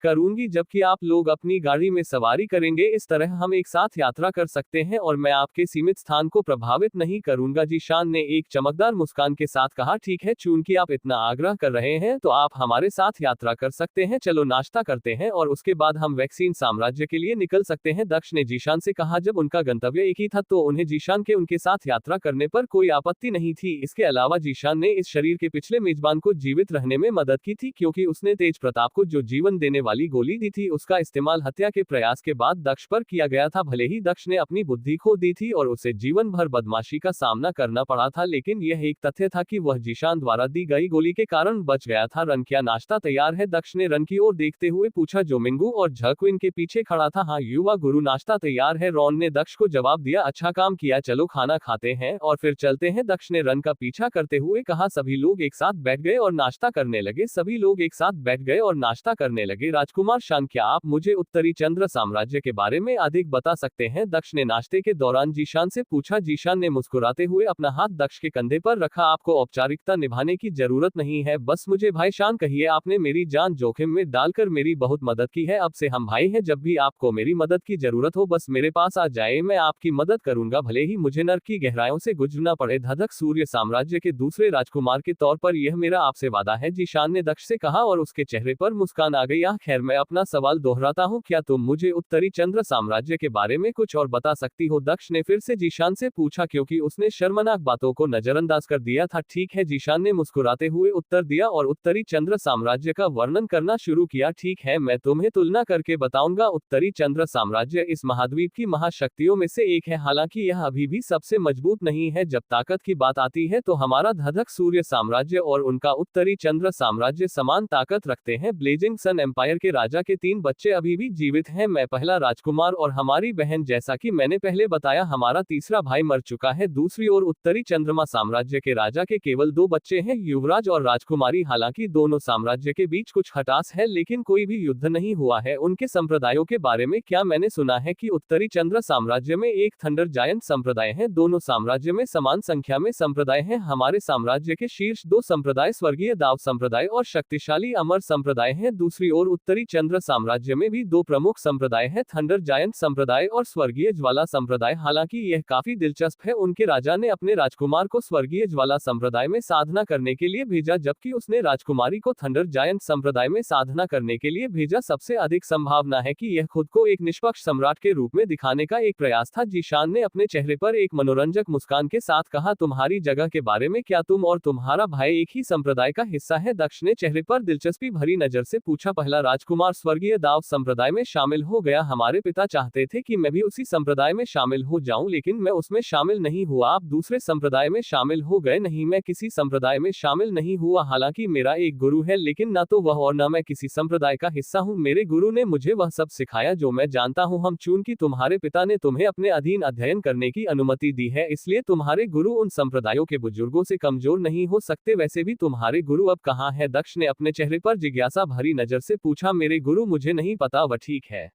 करूंगी जबकि आप लोग अपनी गाड़ी में सवारी करेंगे, इस तरह हम एक साथ यात्रा कर सकते हैं और मैं आपके सीमित स्थान को प्रभावित नहीं करूंगा, जीशान ने एक चमकदार मुस्कान के साथ कहा। ठीक है, चूंकि आप इतना आग्रह कर रहे हैं तो आप हमारे साथ यात्रा कर सकते हैं, चलो नाश्ता करते हैं और उसके बाद हम वैक्सीन साम्राज्य के लिए निकल सकते हैं, दक्ष ने जीशान से कहा। जब उनका गंतव्य एक ही था तो उन्हें जीशान के उनके साथ यात्रा करने पर कोई आपत्ति नहीं थी। इसके अलावा जीशान ने इस शरीर के पिछले मेजबान को जीवित रहने में मदद की थी क्योंकि उसने तेज प्रताप को जो जीवन देने वाली गोली दी थी उसका इस्तेमाल हत्या के प्रयास के बाद दक्ष पर किया गया था। भले ही दक्ष ने अपनी बुद्धि खो दी थी और उसे जीवन भर बदमाशी का सामना करना पड़ा था, लेकिन यह एक तथ्य था कि वह जीशान द्वारा दी गई गोली के कारण बच गया था। रन, क्या नाश्ता तैयार है? दक्ष ने रन की ओर देखते हुए पूछा जो मिंगू और झ क्विन के पीछे खड़ा था। हाँ युवा गुरु, नाश्ता तैयार है, रॉन ने दक्ष को जवाब दिया। अच्छा काम किया, चलो खाना खाते हैं और फिर चलते हैं, दक्ष ने रन का पीछा करते हुए कहा। सभी लोग एक साथ बैठ गए और नाश्ता करने लगे। सभी लोग एक साथ बैठ गए और नाश्ता करने लगे। राजकुमार शान, क्या आप मुझे उत्तरी चंद्र साम्राज्य के बारे में अधिक बता सकते हैं? दक्ष ने नाश्ते के दौरान जीशान से पूछा। जीशान ने मुस्कुराते हुए अपना हाथ दक्ष के कंधे पर रखा। आपको औपचारिकता निभाने की जरूरत नहीं है, बस मुझे भाई शान कहिए। आपने मेरी जान जोखिम में डालकर मेरी बहुत मदद की है, अब से हम भाई हैं। जब भी आपको मेरी मदद की जरूरत हो बस मेरे पास आ जाए, मैं आपकी मदद करूंगा, भले ही मुझे नर्क की गहराइयों से गुजरना पड़े। धधक सूर्य साम्राज्य के दूसरे राजकुमार के तौर पर यह मेरा आपसे वादा है, जीशान ने दक्ष से कहा और उसके चेहरे पर मुस्कान आ गई। खैर, मैं अपना सवाल दोहराता हूँ, क्या तुम मुझे उत्तरी चंद्र साम्राज्य के बारे में कुछ और बता सकती हो? दक्ष ने फिर से जीशान से पूछा, क्योंकि उसने शर्मनाक बातों को नजरअंदाज कर दिया था। ठीक है, जीशान ने मुस्कुराते हुए उत्तर दिया और उत्तरी चंद्र साम्राज्य का वर्णन करना शुरू किया। ठीक है, मैं तुम्हें तुलना करके बताऊंगा। उत्तरी चंद्र साम्राज्य इस महाद्वीप की महाशक्तियों में से एक है, हालांकि यह अभी भी सबसे मजबूत नहीं है। जब ताकत की बात आती है तो हमारा धधक सूर्य साम्राज्य और उनका उत्तरी चंद्र साम्राज्य समान ताकत रखते हैं। ब्लेजिंग सन एम्पायर के राजा के 3 बच्चे अभी भी जीवित हैं, मैं पहला राजकुमार और हमारी बहन। जैसा कि मैंने पहले बताया, हमारा तीसरा भाई मर चुका है। दूसरी ओर उत्तरी चंद्रमा साम्राज्य के राजा के केवल 2 बच्चे हैं, युवराज और राजकुमारी। हालांकि दोनों साम्राज्य के बीच कुछ खटास है, लेकिन कोई भी युद्ध नहीं हुआ है। उनके संप्रदायों के बारे में क्या? मैंने सुना है कि उत्तरी चंद्र साम्राज्य में एक थंडर जायंट संप्रदाय है। दोनों साम्राज्य में समान संख्या में संप्रदाय हैं। हमारे साम्राज्य के शीर्ष 2 संप्रदाय स्वर्गीय दाव संप्रदाय और शक्तिशाली अमर संप्रदाय हैं। दूसरी ओर उत्तरी चंद्र साम्राज्य में भी 2 प्रमुख संप्रदाय हैं, थंडर जायंट संप्रदाय और स्वर्गीय ज्वाला संप्रदाय। हालांकि यह काफी दिलचस्प है, उनके राजा ने अपने राजकुमार को स्वर्गीय ज्वाला संप्रदाय में साधना करने के लिए भेजा, जबकि उसने राजकुमारी को थंडर जायंट संप्रदाय में साधना करने के लिए भेजा। सबसे अधिक संभावना है कि यह खुद को एक निष्पक्ष सम्राट के रूप में दिखाने का एक प्रयास था। जीशान ने अपने चेहरे पर एक मनोरंजक मुस्कान के साथ कहा। तुम्हारी जगह के बारे में क्या तुम और तुम्हारा भाई एक ही संप्रदाय का हिस्सा है? दक्ष ने चेहरे पर दिलचस्पी भरी नजर से पूछा। पहला राजकुमार स्वर्गीय दाव संप्रदाय में शामिल हो गया। हमारे पिता चाहते थे कि मैं भी उसी संप्रदाय में शामिल हो जाऊं, लेकिन मैं उसमें शामिल नहीं हुआ। आप दूसरे संप्रदाय में शामिल हो गए? नहीं, मैं किसी संप्रदाय में शामिल नहीं हुआ। हालांकि मेरा एक गुरु है, लेकिन न तो वह और न मैं किसी संप्रदाय का हिस्सा हूं। मेरे गुरु ने मुझे वह सब सिखाया जो मैं जानता हूं। हम चूंकि तुम्हारे पिता ने तुम्हें अपने अधीन अध्ययन करने की अनुमति दी है, इसलिए तुम्हारे गुरु उन संप्रदायों के बुजुर्गों से कमजोर नहीं हो सकते। वैसे भी तुम्हारे गुरु अब कहाँ है? दक्ष ने अपने चेहरे पर जिज्ञासा भरी नजर से पूछा। मेरे गुरु मुझे नहीं पता, वह ठीक है।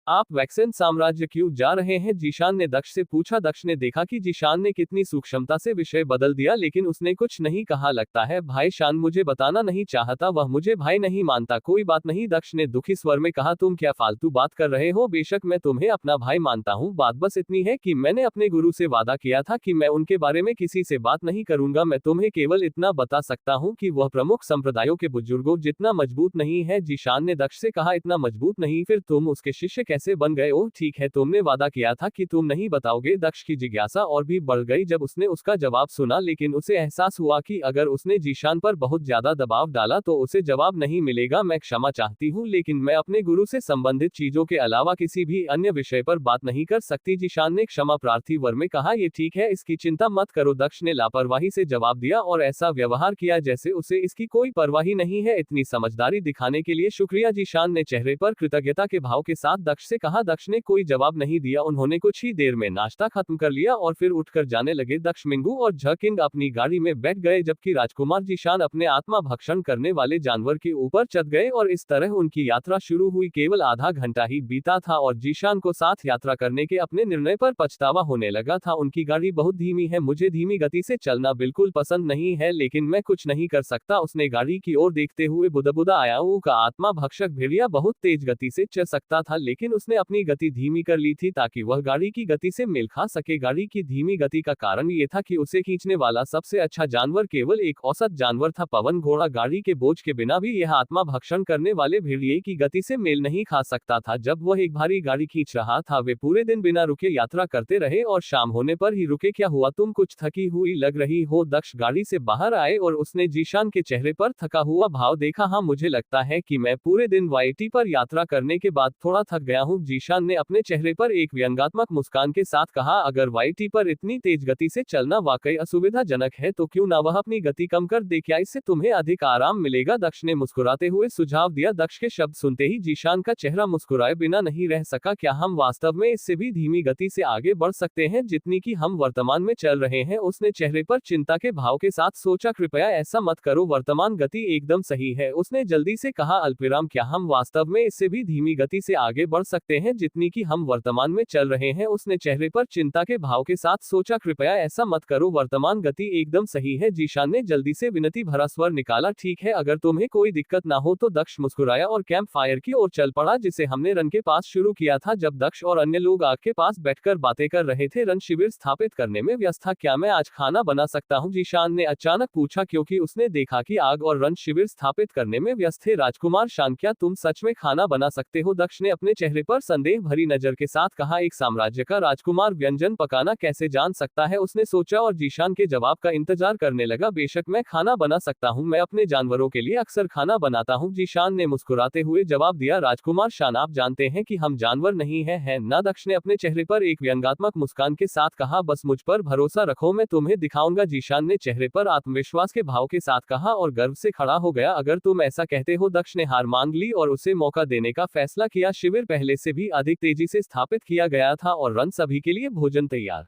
आप वैक्सन साम्राज्य क्यों जा रहे हैं? जीशान ने दक्ष से पूछा। दक्ष ने देखा कि जीशान ने कितनी सूक्ष्मता से विषय बदल दिया, लेकिन उसने कुछ नहीं कहा। लगता है भाई शान मुझे बताना नहीं चाहता, वह मुझे भाई नहीं मानता। कोई बात नहीं, दक्ष ने दुखी स्वर में कहा। तुम क्या फालतू बात कर रहे हो? बेशक मैं तुम्हें अपना भाई मानता हूँ, बात बस इतनी है कि मैंने अपने गुरु से वादा किया था कि मैं उनके बारे में किसी से बात नहीं करूंगा। मैं तुम्हें केवल इतना बता सकता हूँ कि वह प्रमुख संप्रदायों के बुजुर्गों जितना मजबूत नहीं है। जीशान ने दक्ष से कहा। इतना मजबूत नहीं? फिर तुम उसके शिष्य कैसे बन गए? ओह ठीक है, तुमने वादा किया था कि तुम नहीं बताओगे। दक्ष की जिज्ञासा और भी बढ़ गई जब उसने उसका जवाब सुना, लेकिन उसे एहसास हुआ कि अगर उसने जीशान पर बहुत ज्यादा दबाव डाला तो उसे जवाब नहीं मिलेगा। मैं क्षमा चाहती हूँ, लेकिन मैं अपने गुरु से संबंधित चीजों के अलावा किसी भी अन्य विषय पर बात नहीं कर सकती। जीशान ने क्षमा प्रार्थी वर में कहा। ये ठीक है, इसकी चिंता मत करो, दक्ष ने लापरवाही से जवाब दिया और ऐसा व्यवहार किया जैसे उसे इसकी कोई परवाही नहीं है। इतनी समझदारी दिखाने के लिए शुक्रिया, जीशान ने चेहरे पर कृतज्ञता के भाव के साथ दक्ष से कहा। दक्ष ने कोई जवाब नहीं दिया। उन्होंने कुछ ही देर में नाश्ता खत्म कर लिया और फिर उठकर जाने लगे। दक्ष, मिंगू और झ किंग अपनी गाड़ी में बैठ गए, जबकि राजकुमार जीशान अपने आत्मा भक्षण करने वाले जानवर के ऊपर चढ़ गए और इस तरह उनकी यात्रा शुरू हुई। केवल आधा घंटा ही बीता था और जीशान को साथ यात्रा करने के अपने निर्णय पर पछतावा होने लगा था। उनकी गाड़ी बहुत धीमी है, मुझे धीमी गति से चलना बिल्कुल पसंद नहीं है, लेकिन मैं कुछ नहीं कर सकता। उसने गाड़ी की ओर देखते हुए बुदबुदा आया। का आत्मा भक्षक भेड़िया बहुत तेज गति से चल सकता था, लेकिन उसने अपनी गति धीमी कर ली थी ताकि वह गाड़ी की गति से मेल खा सके। गाड़ी की धीमी गति का कारण ये था कि उसे खींचने वाला सबसे अच्छा जानवर केवल एक औसत जानवर था, पवन घोड़ा। गाड़ी के बोझ के बिना भी यह आत्मा भक्षण करने वाले भेड़िए की गति से मेल नहीं खा सकता था। जब वह एक भारी गाड़ी खींच रहा था, वे पूरे दिन बिना रुके यात्रा करते रहे और शाम होने पर ही रुके। क्या हुआ, तुम कुछ थकी हुई लग रही हो? दक्ष गाड़ी से बाहर आए और उसने जीशान के चेहरे पर थका हुआ भाव देखा। हाँ, मुझे लगता है कि मैं पूरे दिन वाईटी पर यात्रा करने के बाद थोड़ा थक गया हूँ, जीशान ने अपने चेहरे पर एक व्यंग्यात्मक मुस्कान के साथ कहा। अगर वाईटी पर इतनी तेज गति से चलना वाकई असुविधाजनक है तो क्यों ना वह अपनी गति कम कर दे, क्या इससे तुम्हें अधिक आराम मिलेगा? दक्ष ने मुस्कुराते हुए सुझाव दिया। दक्ष के शब्द सुनते ही जीशान का चेहरा मुस्कुराए बिना नहीं रह सका। क्या हम वास्तव में इससे भी धीमी गति से आगे बढ़ सकते हैं जितनी कि हम वर्तमान में चल रहे हैं? उसने चेहरे पर चिंता के भाव के साथ सोचा। कृपया ऐसा मत करो, वर्तमान गति एकदम सही है, उसने जल्दी से कहा। अल्पविराम, क्या हम वास्तव में इससे भी धीमी गति से आगे बढ़ सकते हैं जितनी कि हम वर्तमान में चल रहे हैं? उसने चेहरे पर चिंता के भाव के साथ सोचा। कृपया ऐसा मत करो, वर्तमान गति एकदम सही है, जीशान ने जल्दी से विनती भरा स्वर निकाला। ठीक है, अगर तुम्हें कोई दिक्कत ना हो तो। दक्ष मुस्कुराया और कैंप फायर की ओर चल पड़ा जिसे हमने रन के पास शुरू किया था। जब दक्ष और अन्य लोग आग के पास बैठकर बातें कर रहे थे, रन शिविर स्थापित करने में व्यस्त था। क्या मैं आज खाना बना सकता हूँ, जीशान ने अचानक पूछा, क्योंकि उसने देखा कि आग और रन शिविर स्थापित करने में व्यस्त थे। राजकुमार शान, क्या तुम सच में खाना बना सकते हो? दक्ष ने अपने चेहरे पर संदेह भरी नजर के साथ कहा। एक साम्राज्य का राजकुमार व्यंजन पकाना कैसे जान सकता है, उसने सोचा और जीशान के जवाब का इंतजार करने लगा। बेशक मैं खाना बना सकता हूँ, मैं अपने जानवरों के लिए अक्सर खाना बनाता हूँ, जीशान ने मुस्कुराते हुए जवाब दिया। राजकुमार शान, आप जानते हैं कि हम जानवर नहीं है ना? दक्ष ने अपने चेहरे पर एक व्यंग्यात्मक मुस्कान के साथ कहा। बस मुझ पर भरोसा रखो, मैं तुम्हें दिखाऊंगा, जीशान ने चेहरे पर आत्मविश्वास के भाव के साथ कहा और गर्व से खड़ा हो गया। अगर तुम ऐसा कहते हो। दक्ष ने हार मान ली और उसे मौका देने का फैसला किया। शिविर पहले से भी अधिक तेजी से स्थापित किया गया था और रन सभी के लिए भोजन तैयार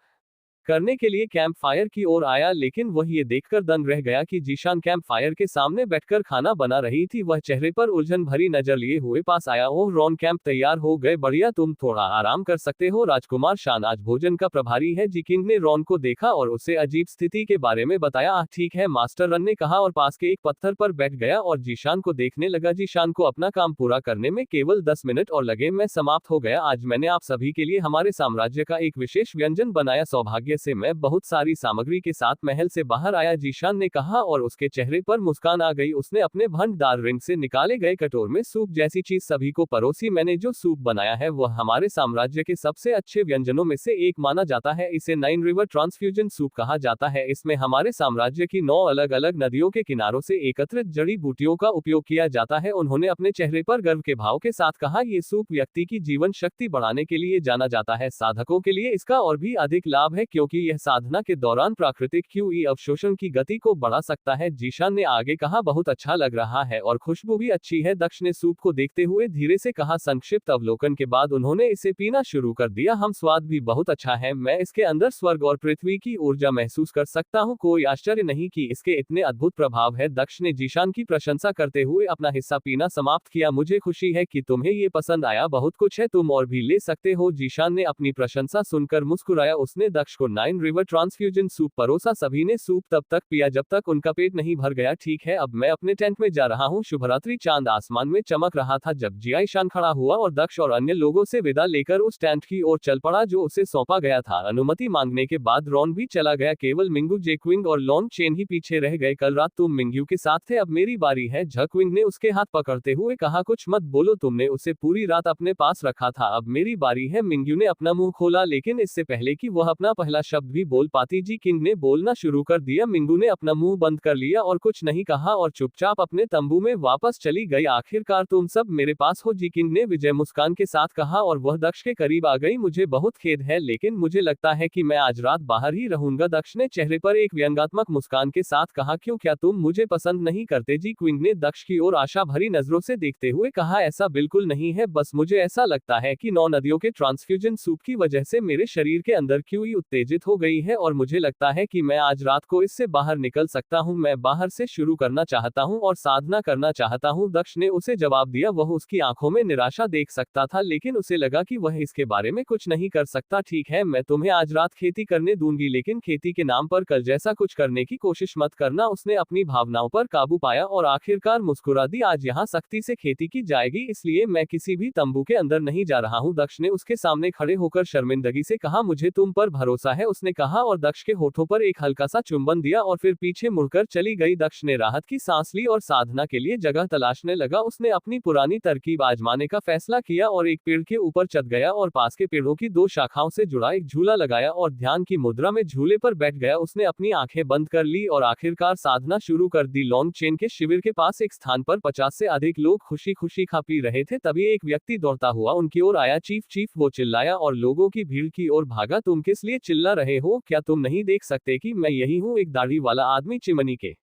करने के लिए कैंप फायर की ओर आया, लेकिन वह ये देखकर दंग रह गया कि जीशान कैंप फायर के सामने बैठकर खाना बना रही थी। वह चेहरे पर उलझन भरी नजर लिए हुए पास आया। ओह रॉन, कैंप तैयार हो गए, बढ़िया, तुम थोड़ा आराम कर सकते हो। राजकुमार शान आज भोजन का प्रभारी है, जी किंग ने रॉन को देखा और उसे अजीब स्थिति के बारे में बताया। ठीक है मास्टर, रन ने कहा और पास के एक पत्थर पर बैठ गया और जीशान को देखने लगा। जीशान को अपना काम पूरा करने में केवल 10 मिनट और लगे। मैं समाप्त हो गया। आज मैंने आप सभी के लिए हमारे साम्राज्य का एक विशेष व्यंजन बनाया, सौभाग्य से मैं बहुत सारी सामग्री के साथ महल से बाहर आया, जीशान ने कहा और उसके चेहरे पर मुस्कान आ गई। उसने अपने भंडार रिंग से निकाले गए कटोर में सूप जैसी चीज सभी को परोसी। मैंने जो सूप बनाया है वह हमारे साम्राज्य के सबसे अच्छे व्यंजनों में से एक माना जाता है। इसे 9 रिवर ट्रांसफ्यूजन सूप कहा जाता है। इसमें हमारे साम्राज्य की 9 अलग अलग नदियों के किनारों से एकत्रित जड़ी बूटियों का उपयोग किया जाता है। उन्होंने अपने चेहरे पर गर्व के भाव के साथ कहा। ये सूप व्यक्ति की जीवन शक्ति बढ़ाने के लिए जाना जाता है। साधकों के लिए इसका और भी अधिक लाभ है क्योंकि यह साधना के दौरान प्राकृतिक क्यूई अवशोषण की गति को बढ़ा सकता है, जीशान ने आगे कहा। बहुत अच्छा लग रहा है और खुशबू भी अच्छी है, दक्ष ने सूप को देखते हुए धीरे से कहा। संक्षिप्त अवलोकन के बाद उन्होंने इसे पीना शुरू कर दिया। हम स्वाद भी बहुत अच्छा है, मैं इसके अंदर स्वर्ग और पृथ्वी की ऊर्जा महसूस कर सकता हूँ। कोई आश्चर्य नहीं कि इसके इतने अद्भुत प्रभाव है, दक्ष ने जीशान की प्रशंसा करते हुए अपना हिस्सा पीना समाप्त किया। मुझे खुशी है कि तुम्हें ये पसंद आया, बहुत कुछ है, तुम और भी ले सकते हो, जीशान ने अपनी प्रशंसा सुनकर मुस्कुराया। उसने दक्ष को 9 रिवर ट्रांसफ्यूजन सूप परोसा। सभी ने सूप तब तक पिया जब तक उनका पेट नहीं भर गया। ठीक है, अब मैं अपने टेंट में जा रहा हूँ। शुभरात्रि। चांद आसमान में चमक रहा था जब जीशान खड़ा हुआ और दक्ष और अन्य लोगों से विदा लेकर उस टेंट की ओर चल पड़ा जो उसे सौंपा गया था। अनुमति मांगने के बाद रॉन भी चला गया, केवल मिंगू, जेक्विंग और लॉन चेन ही पीछे रह गए। कल रात तुम मिंगू के साथ थे, अब मेरी बारी है, झक्विंग ने उसके हाथ पकड़ते हुए कहा। कुछ मत बोलो, तुमने उसे पूरी रात अपने पास रखा था, अब मेरी बारी है। मिंगू ने अपना मुंह खोला लेकिन इससे पहले कि वह अपना पहला शब्द भी बोल पाती जी किंग ने बोलना शुरू कर दिया। मिंगू ने अपना मुंह बंद कर लिया और कुछ नहीं कहा और चुपचाप अपने तंबू में वापस चली गई। आखिरकार तुम सब मेरे पास हो, जी किंग ने विजय मुस्कान के साथ कहा और वह दक्ष के करीब आ गई। मुझे बहुत खेद है लेकिन मुझे लगता है कि मैं आज रात बाहर ही रहूंगा, दक्ष ने चेहरे पर एक व्यंग्यात्मक मुस्कान के साथ कहा। क्यों, क्या तुम मुझे पसंद नहीं करते? जी क्विंग ने दक्ष की ओर आशा भरी नजरों से देखते हुए कहा। ऐसा बिल्कुल नहीं है, बस मुझे ऐसा लगता है कि 9 नदियों के ट्रांसफ्यूजन सूप की वजह से मेरे शरीर के अंदर क्यूई उत्तेजन उत्तेजित हो गई है और मुझे लगता है कि मैं आज रात को इससे बाहर निकल सकता हूँ। मैं बाहर से शुरू करना चाहता हूँ और साधना करना चाहता हूँ। दक्ष ने उसे जवाब दिया। वह उसकी आंखों में निराशा देख सकता था, लेकिन उसे लगा कि वह इसके बारे में कुछ नहीं कर सकता। ठीक है, मैं तुम्हें आज रात खेती करने दूंगी, लेकिन खेती के नाम पर कल जैसा कुछ करने की कोशिश मत करना। उसने अपनी भावनाओं पर काबू पाया और आखिरकार मुस्कुरा दी। आज यहाँ सख्ती से खेती की जाएगी, इसलिए मैं किसी भी तंबू के अंदर नहीं जा रहा हूँ। दक्ष ने उसके सामने खड़े होकर शर्मिंदगी से कहा, मुझे तुम पर भरोसा है, उसने कहा और दक्ष के होठों पर एक हल्का सा चुंबन दिया और फिर पीछे मुड़कर चली गई। दक्ष ने राहत की सांस ली और साधना के लिए जगह तलाशने लगा। उसने अपनी पुरानी तरकीब आजमाने का फैसला किया और एक पेड़ के ऊपर चढ़ गया और पास के पेड़ों की 2 शाखाओं से जुड़ा एक झूला लगाया और ध्यान की मुद्रा में झूले पर बैठ गया। उसने अपनी आंखें बंद कर ली और आखिरकार साधना शुरू कर दी। लॉन्ग चेन के शिविर के पास एक स्थान पर 50 से अधिक लोग खुशी खुशी खा पी रहे थे। तभी एक व्यक्ति दौड़ता हुआ उनकी ओर आया। चीफ चीफ, वो चिल्लाया और लोगों की भीड़ की ओर भागा। तुम किस लिए चिल्ला रहे हो? क्या तुम नहीं देख सकते कि मैं यही हूँ? एक दाढ़ी वाला आदमी चिमनी के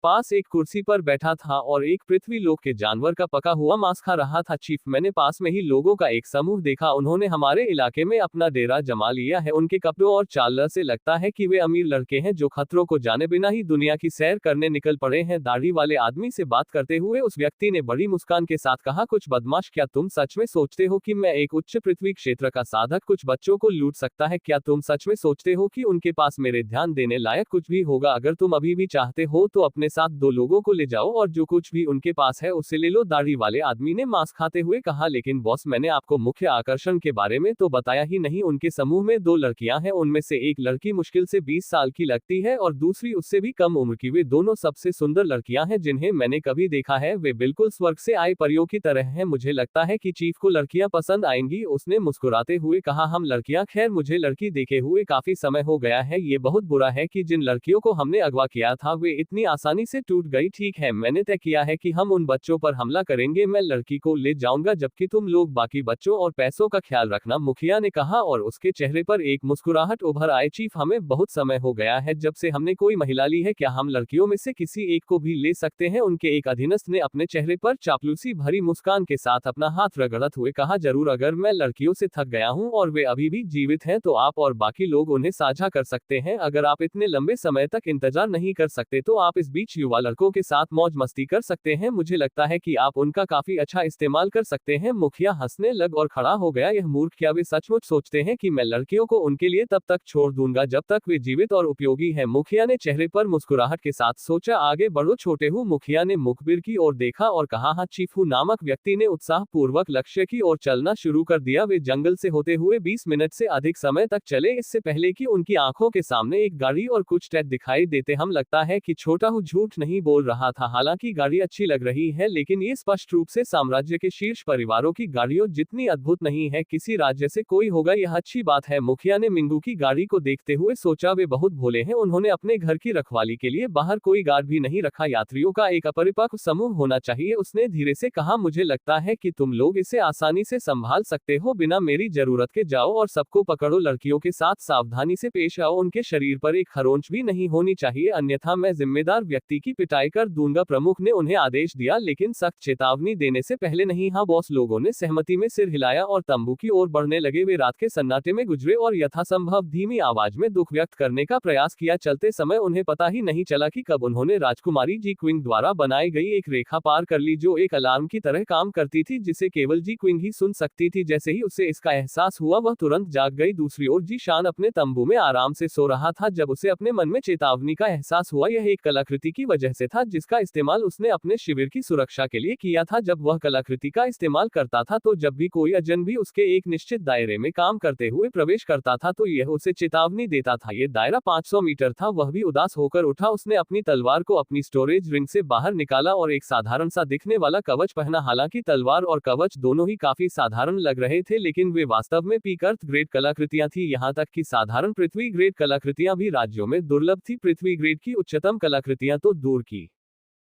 पास एक कुर्सी पर बैठा था और एक पृथ्वी लोक के जानवर का पका हुआ मांस खा रहा था। चीफ, मैंने पास में ही लोगों का एक समूह देखा। उन्होंने हमारे इलाके में अपना डेरा जमा लिया है। उनके कपड़ों और चाल से लगता है कि वे अमीर लड़के हैं जो खतरों को जाने बिना ही दुनिया की सैर करने निकल पड़े हैं। दाढ़ी वाले आदमी से बात करते हुए उस व्यक्ति ने बड़ी मुस्कान के साथ कहा, कुछ बदमाश, क्या तुम सच में सोचते हो कि मैं एक उच्च पृथ्वी क्षेत्र का साधक कुछ बच्चों को लूट सकता है? क्या तुम सच में सोचते हो कि उनके पास मेरे ध्यान देने लायक कुछ भी होगा? अगर तुम अभी भी चाहते हो तो अपने साथ 2 लोगों को ले जाओ और जो कुछ भी उनके पास है उसे ले लो। दाढ़ी वाले आदमी ने मांस खाते हुए कहा, लेकिन बॉस, मैंने आपको मुख्य आकर्षण के बारे में तो बताया ही नहीं। उनके समूह में 2 लड़कियां हैं। उनमें से एक लड़की मुश्किल से 20 साल की लगती है और दूसरी उससे भी कम उम्र की। वे दोनों सबसे सुंदर लड़कियां हैं जिन्हें मैंने कभी देखा है। वे बिल्कुल स्वर्ग से आए परियों की तरह हैं। मुझे लगता है कि चीफ को लड़कियां पसंद आएंगी, उसने मुस्कुराते हुए कहा। हम लड़कियां? खैर, मुझे लड़की देखे हुए काफी समय हो गया है। ये बहुत बुरा है कि जिन लड़कियों को हमने अगवा किया था वे इतनी आसानी से टूट गई। ठीक है, मैंने तय किया है कि हम उन बच्चों पर हमला करेंगे। मैं लड़की को ले जाऊंगा जबकि तुम लोग बाकी बच्चों और पैसों का ख्याल रखना, मुखिया ने कहा और उसके चेहरे पर एक मुस्कुराहट उभर आई। चीफ, हमें बहुत समय हो गया है जब से हमने कोई महिला ली है। क्या हम लड़कियों में से किसी एक को भी ले सकते हैं? उनके एक अधीनस्थ ने अपने चेहरे पर चापलूसी भरी मुस्कान के साथ अपना हाथ रगड़ते हुए कहा, जरूर, अगर मैं लड़कियों से थक गया हूं और वे अभी भी जीवित हैं तो आप और बाकी लोग उन्हें साझा कर सकते हैं। अगर आप इतने लंबे समय तक इंतजार नहीं कर सकते तो आप इस बीच युवा लड़कों के साथ मौज मस्ती कर सकते हैं। मुझे लगता है कि आप उनका काफी अच्छा इस्तेमाल कर सकते हैं। मुखिया हंसने लग और खड़ा हो गया। यह मूर्ख, क्या वे सचमुच सोचते हैं कि मैं लड़कियों को उनके लिए तब तक छोड़ दूंगा जब तक वे जीवित और उपयोगी हैं? मुखिया ने चेहरे पर मुस्कुराहट के साथ सोचा, आगे बढ़ो छोटे हूँ। मुखिया ने मुखबिर की ओर देखा और कहा, हाँ चीफू नामक व्यक्ति ने उत्साह पूर्वक लक्ष्य की ओर चलना शुरू कर दिया। वे जंगल से होते हुए 20 मिनट से अधिक समय तक चले, इससे पहले कि उनकी आंखों के सामने एक गाड़ी और कुछ टैट दिखाई देते। हम लगता है कि छोटा हूँ झूठ नहीं बोल रहा था। हालांकि गाड़ी अच्छी लग रही है, लेकिन ये स्पष्ट रूप से साम्राज्य के शीर्ष परिवारों की गाड़ियों जितनी अद्भुत नहीं है। किसी राज्य से कोई होगा, यह अच्छी बात है। मुखिया ने मिंगू की गाड़ी को देखते हुए सोचा, वे बहुत भोले हैं। उन्होंने अपने घर की रखवाली के लिए बाहर कोई गार्ड भी नहीं रखा। यात्रियों का एक अपरिपक्व समूह होना चाहिए। उसने धीरे से कहा, मुझे लगता है कि तुम लोग इसे आसानी से संभाल सकते हो बिना मेरी जरूरत के। जाओ और सबको पकड़ो। लड़कियों के साथ सावधानी से पेश आओ। उनके शरीर पर एक खरोंच भी नहीं होनी चाहिए, अन्यथा मैं जिम्मेदार व्यक्ति की पिटाई कर दूंगा। प्रमुख ने उन्हें आदेश दिया, लेकिन सख्त चेतावनी देने से पहले नहीं। हाँ बॉस। लोगों ने सहमति में सिर हिलाया और तंबू की ओर बढ़ने लगे। वे रात के सन्नाटे में गुजरे और यथासंभव धीमी आवाज में दुख व्यक्त करने का प्रयास किया। चलते समय उन्हें पता ही नहीं चला कि कब उन्होंने राजकुमारी जी क्विंग द्वारा बनाई गई एक रेखा पार कर ली, जो एक अलार्म की तरह काम करती थी जिसे केवल जी क्विंग ही सुन सकती थी। जैसे ही उसे इसका एहसास हुआ वह तुरंत जाग गई। दूसरी ओर जी शान अपने तंबू में आराम से सो रहा था जब उसे अपने मन में चेतावनी का एहसास हुआ। यह एक कलाकृति की वजह से था जिसका इस्तेमाल उसने अपने शिविर की सुरक्षा के लिए किया था। जब वह कलाकृति का इस्तेमाल करता था तो जब भी कोई अजनबी उसके एक निश्चित दायरे में काम करते हुए प्रवेश करता था तो यह उसे चेतावनी देता था। यह दायरा 500 मीटर था। वह भी उदास होकर उठा। उसने अपनी तलवार को अपनी स्टोरेज रिंग से बाहर निकाला और एक साधारण सा दिखने वाला कवच पहना। हालांकि तलवार और कवच दोनों ही काफी साधारण लग रहे थे, लेकिन वे वास्तव में पीक अर्थ ग्रेड कलाकृतियां थी। यहाँ तक कि साधारण पृथ्वी ग्रेड कलाकृतियां भी राज्यों में दुर्लभ थी। पृथ्वी ग्रेड की उच्चतम कलाकृतियां तो दूर की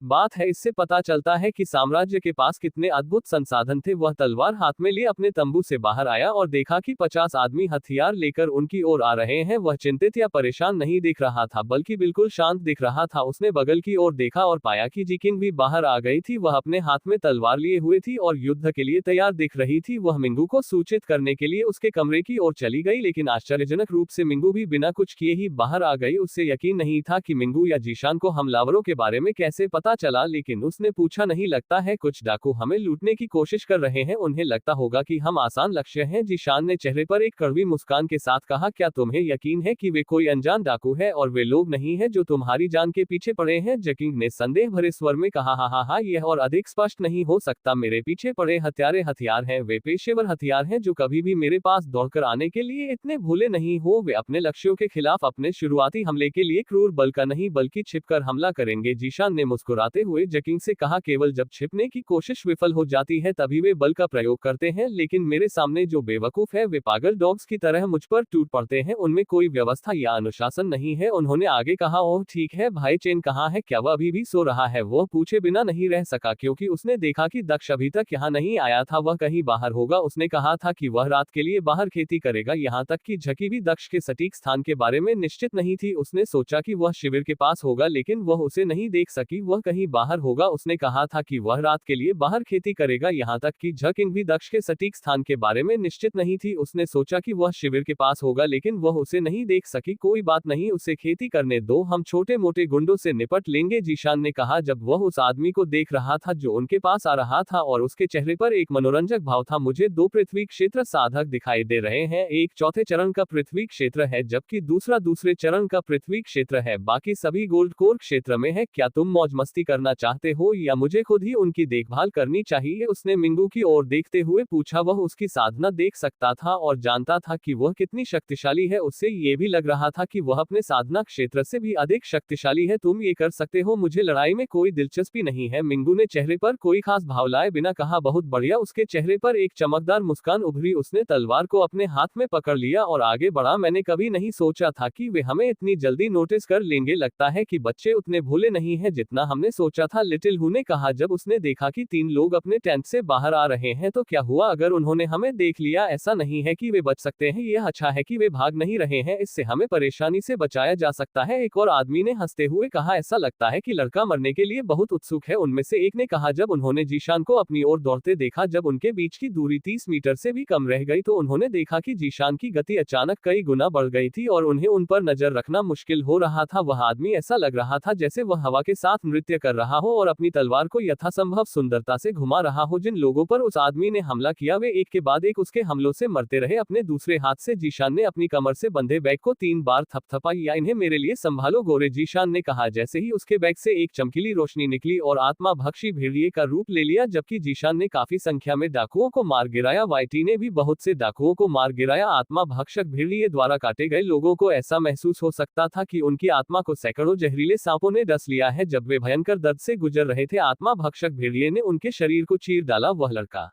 बात है। इससे पता चलता है कि साम्राज्य के पास कितने अद्भुत संसाधन थे। वह तलवार हाथ में लिए अपने तंबू से बाहर आया और देखा कि 50 आदमी हथियार लेकर उनकी ओर आ रहे हैं। वह चिंतित या परेशान नहीं दिख रहा था, बल्कि बिल्कुल शांत दिख रहा था। उसने बगल की ओर देखा और पाया कि जी किंग भी बाहर आ गई थी। वह अपने हाथ में तलवार लिए हुए थी और युद्ध के लिए तैयार दिख रही थी। वह मिंगू को सूचित करने के लिए उसके कमरे की ओर चली गई, लेकिन आश्चर्यजनक रूप से मिंगू भी बिना कुछ किए ही बाहर आ गई। उससे यकीन नहीं था कि मिंगू या जीशान को हमलावरों के बारे में कैसे पता चला, लेकिन उसने पूछा, नहीं लगता है कुछ डाकू हमें लूटने की कोशिश कर रहे हैं? उन्हें लगता होगा कि हम आसान लक्ष्य हैं। जीशान ने चेहरे पर एक कड़वी मुस्कान के साथ कहा, क्या तुम्हें यकीन है कि वे कोई अनजान डाकू है और वे लोग नहीं है जो तुम्हारी जान के पीछे पड़े हैं? जकिंग ने संदेह भरे स्वर में कहा, हा, यह और अधिक स्पष्ट नहीं हो सकता। मेरे पीछे पड़े हथियार हैं। वे पेशेवर हथियार हैं जो कभी भी मेरे पास दौड़कर आने के लिए इतने भूले नहीं हो। वे अपने लक्ष्यों के खिलाफ अपने शुरुआती हमले के लिए क्रूर बल का नहीं बल्कि छिपकर हमला करेंगे। जीशान ने मुस्कुराते हुए जकिंग से कहा, केवल जब छिपने की कोशिश विफल हो जाती है तभी वे बल का प्रयोग करते हैं, लेकिन मेरे सामने जो बेवकूफ है वे पागल डॉग्स की तरह मुझ पर टूट पड़ते हैं। उनमें कोई व्यवस्था या अनुशासन नहीं है। उन्होंने आगे कहा, ओह ठीक है, भाई चेन कहाँ है? क्या वह अभी भी सो रहा है? वह पूछे बिना नहीं रह सका, क्योंकि उसने देखा कि दक्ष अभी तक यहाँ नहीं आया था। वह कहीं बाहर होगा। उसने कहा था कि वह रात के लिए बाहर खेती करेगा। यहाँ तक कि झकी भी दक्ष के सटीक स्थान के बारे में निश्चित नहीं थी। उसने सोचा कि वह शिविर के पास होगा, लेकिन वह उसे नहीं देख सकी। वह कहीं बाहर होगा। उसने कहा था कि वह रात के लिए बाहर खेती करेगा। यहाँ तक कि झकिंग भी दक्ष के सटीक स्थान के बारे में निश्चित नहीं थी। उसने सोचा कि वह शिविर के पास होगा, लेकिन वह उसे नहीं देख सकी। कोई बात नहीं, उसे खेती करने दो, हम छोटे मोटे गुंडों से निपट लेंगे, जीशान ने कहा जब वह उस आदमी को देख रहा था जो उनके पास आ रहा था और उसके चेहरे पर एक मनोरंजक भाव था। मुझे 2 पृथ्वी क्षेत्र साधक दिखाई दे रहे हैं। एक चौथे चरण का पृथ्वी क्षेत्र है, जबकि दूसरा दूसरे चरण का पृथ्वी क्षेत्र है। बाकी सभी गोल्ड कोर क्षेत्र में है। क्या तुम मौज मस्ती करना चाहते हो या मुझे खुद ही उनकी देखभाल करनी चाहिए? उसने मिंगू की ओर देखते हुए पूछा। वह उसकी साधना देख सकता था और जानता था कि वह कितनी शक्तिशाली है। उससे ये भी लग रहा था कि वह अपने साधना क्षेत्र से भी अधिक शक्तिशाली है। तुम ये कर सकते हो, मुझे लड़ाई में कोई दिलचस्पी नहीं है। मिंगू ने चेहरे पर कोई खास भाव लाए बिना कहा, बहुत बढ़िया। उसके चेहरे पर एक चमकदार मुस्कान उभरी। उसने तलवार को अपने हाथ में पकड़ लिया और आगे बढ़ा। मैंने कभी नहीं सोचा था कि वे हमें इतनी जल्दी नोटिस कर लेंगे। लगता है कि बच्चे उतने भोले नहीं हैं जितना हमने सोचा था, लिटिल हु ने कहा जब उसने देखा कि 3 लोग अपने टेंट से बाहर आ रहे हैं। तो क्या हुआ अगर उन्होंने हमें देख लिया? ऐसा नहीं है कि वे बच सकते हैं, यह अच्छा है कि वे भाग नहीं रहे हैं, इससे हमें परेशानी से बचाया जा सकता है। एक और आदमी ने हंसते हुए कहा, ऐसा लगता है कि लड़का मरने के लिए बहुत उत्सुक है। उनमें से एक ने कहा जब उन्होंने जीशान को अपनी ओर दौड़ते देखा। जब उनके बीच की दूरी 30 मीटर से भी कम रह गई तो उन्होंने देखा कि जीशान की गति अचानक कई गुना बढ़ गई थी और उन्हें उन पर नजर रखना मुश्किल हो रहा था। वह आदमी ऐसा लग रहा था जैसे वह हवा के साथ नृत्य कर रहा हो और अपनी तलवार को यथासंभव सुंदरता से घुमा रहा हो। जिन लोगों पर उस आदमी ने हमला किया वे एक के बाद एक उसके हमलों से मरते रहे। अपने दूसरे हाथ से जीशान ने अपनी कमर से बंधे बैग को 3 बार थपथपाया। इन्हें मेरे लिए संभालो गोरे, जीशान ने कहा। जैसे ही उसके बैग से एक चमकीली रोशनी निकली और आत्मा भक्षी भेड़िए का रूप ले लिया। जबकि जीशान ने काफी संख्या में डाकुओं को मार गिराया, वाइटी ने भी बहुत से डाकुओं को मार गिराया। आत्मा भक्षक भेड़िए द्वारा काटे गए लोगों को ऐसा महसूस हो सकता था कि उनकी आत्मा को सैकड़ों जहरीले सांपों ने डस लिया है। जब वे भयंकर दर्द से गुजर रहे थे, आत्मा भक्षक भेड़िए ने उनके शरीर को चीर डाला। वह लड़का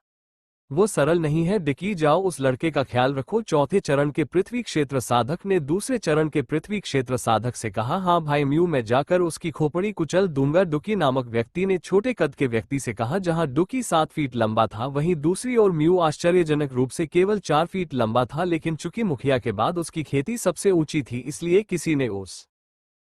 वो सरल नहीं है डिकी, जाओ उस लड़के का ख्याल रखो। चौथे चरण के पृथ्वी क्षेत्र साधक ने दूसरे चरण के पृथ्वी क्षेत्र साधक से कहा, हाँ भाई म्यू, मैं जाकर उसकी खोपड़ी कुचल दूंगा। डुकी नामक व्यक्ति ने छोटे कद के व्यक्ति से कहा। जहां डुकी 7 फीट लंबा था वहीं दूसरी ओर म्यू आश्चर्यजनक रूप से केवल 4 फीट लंबा था, लेकिन चूंकि मुखिया के बाद उसकी खेती सबसे ऊंची थी इसलिए किसी ने उस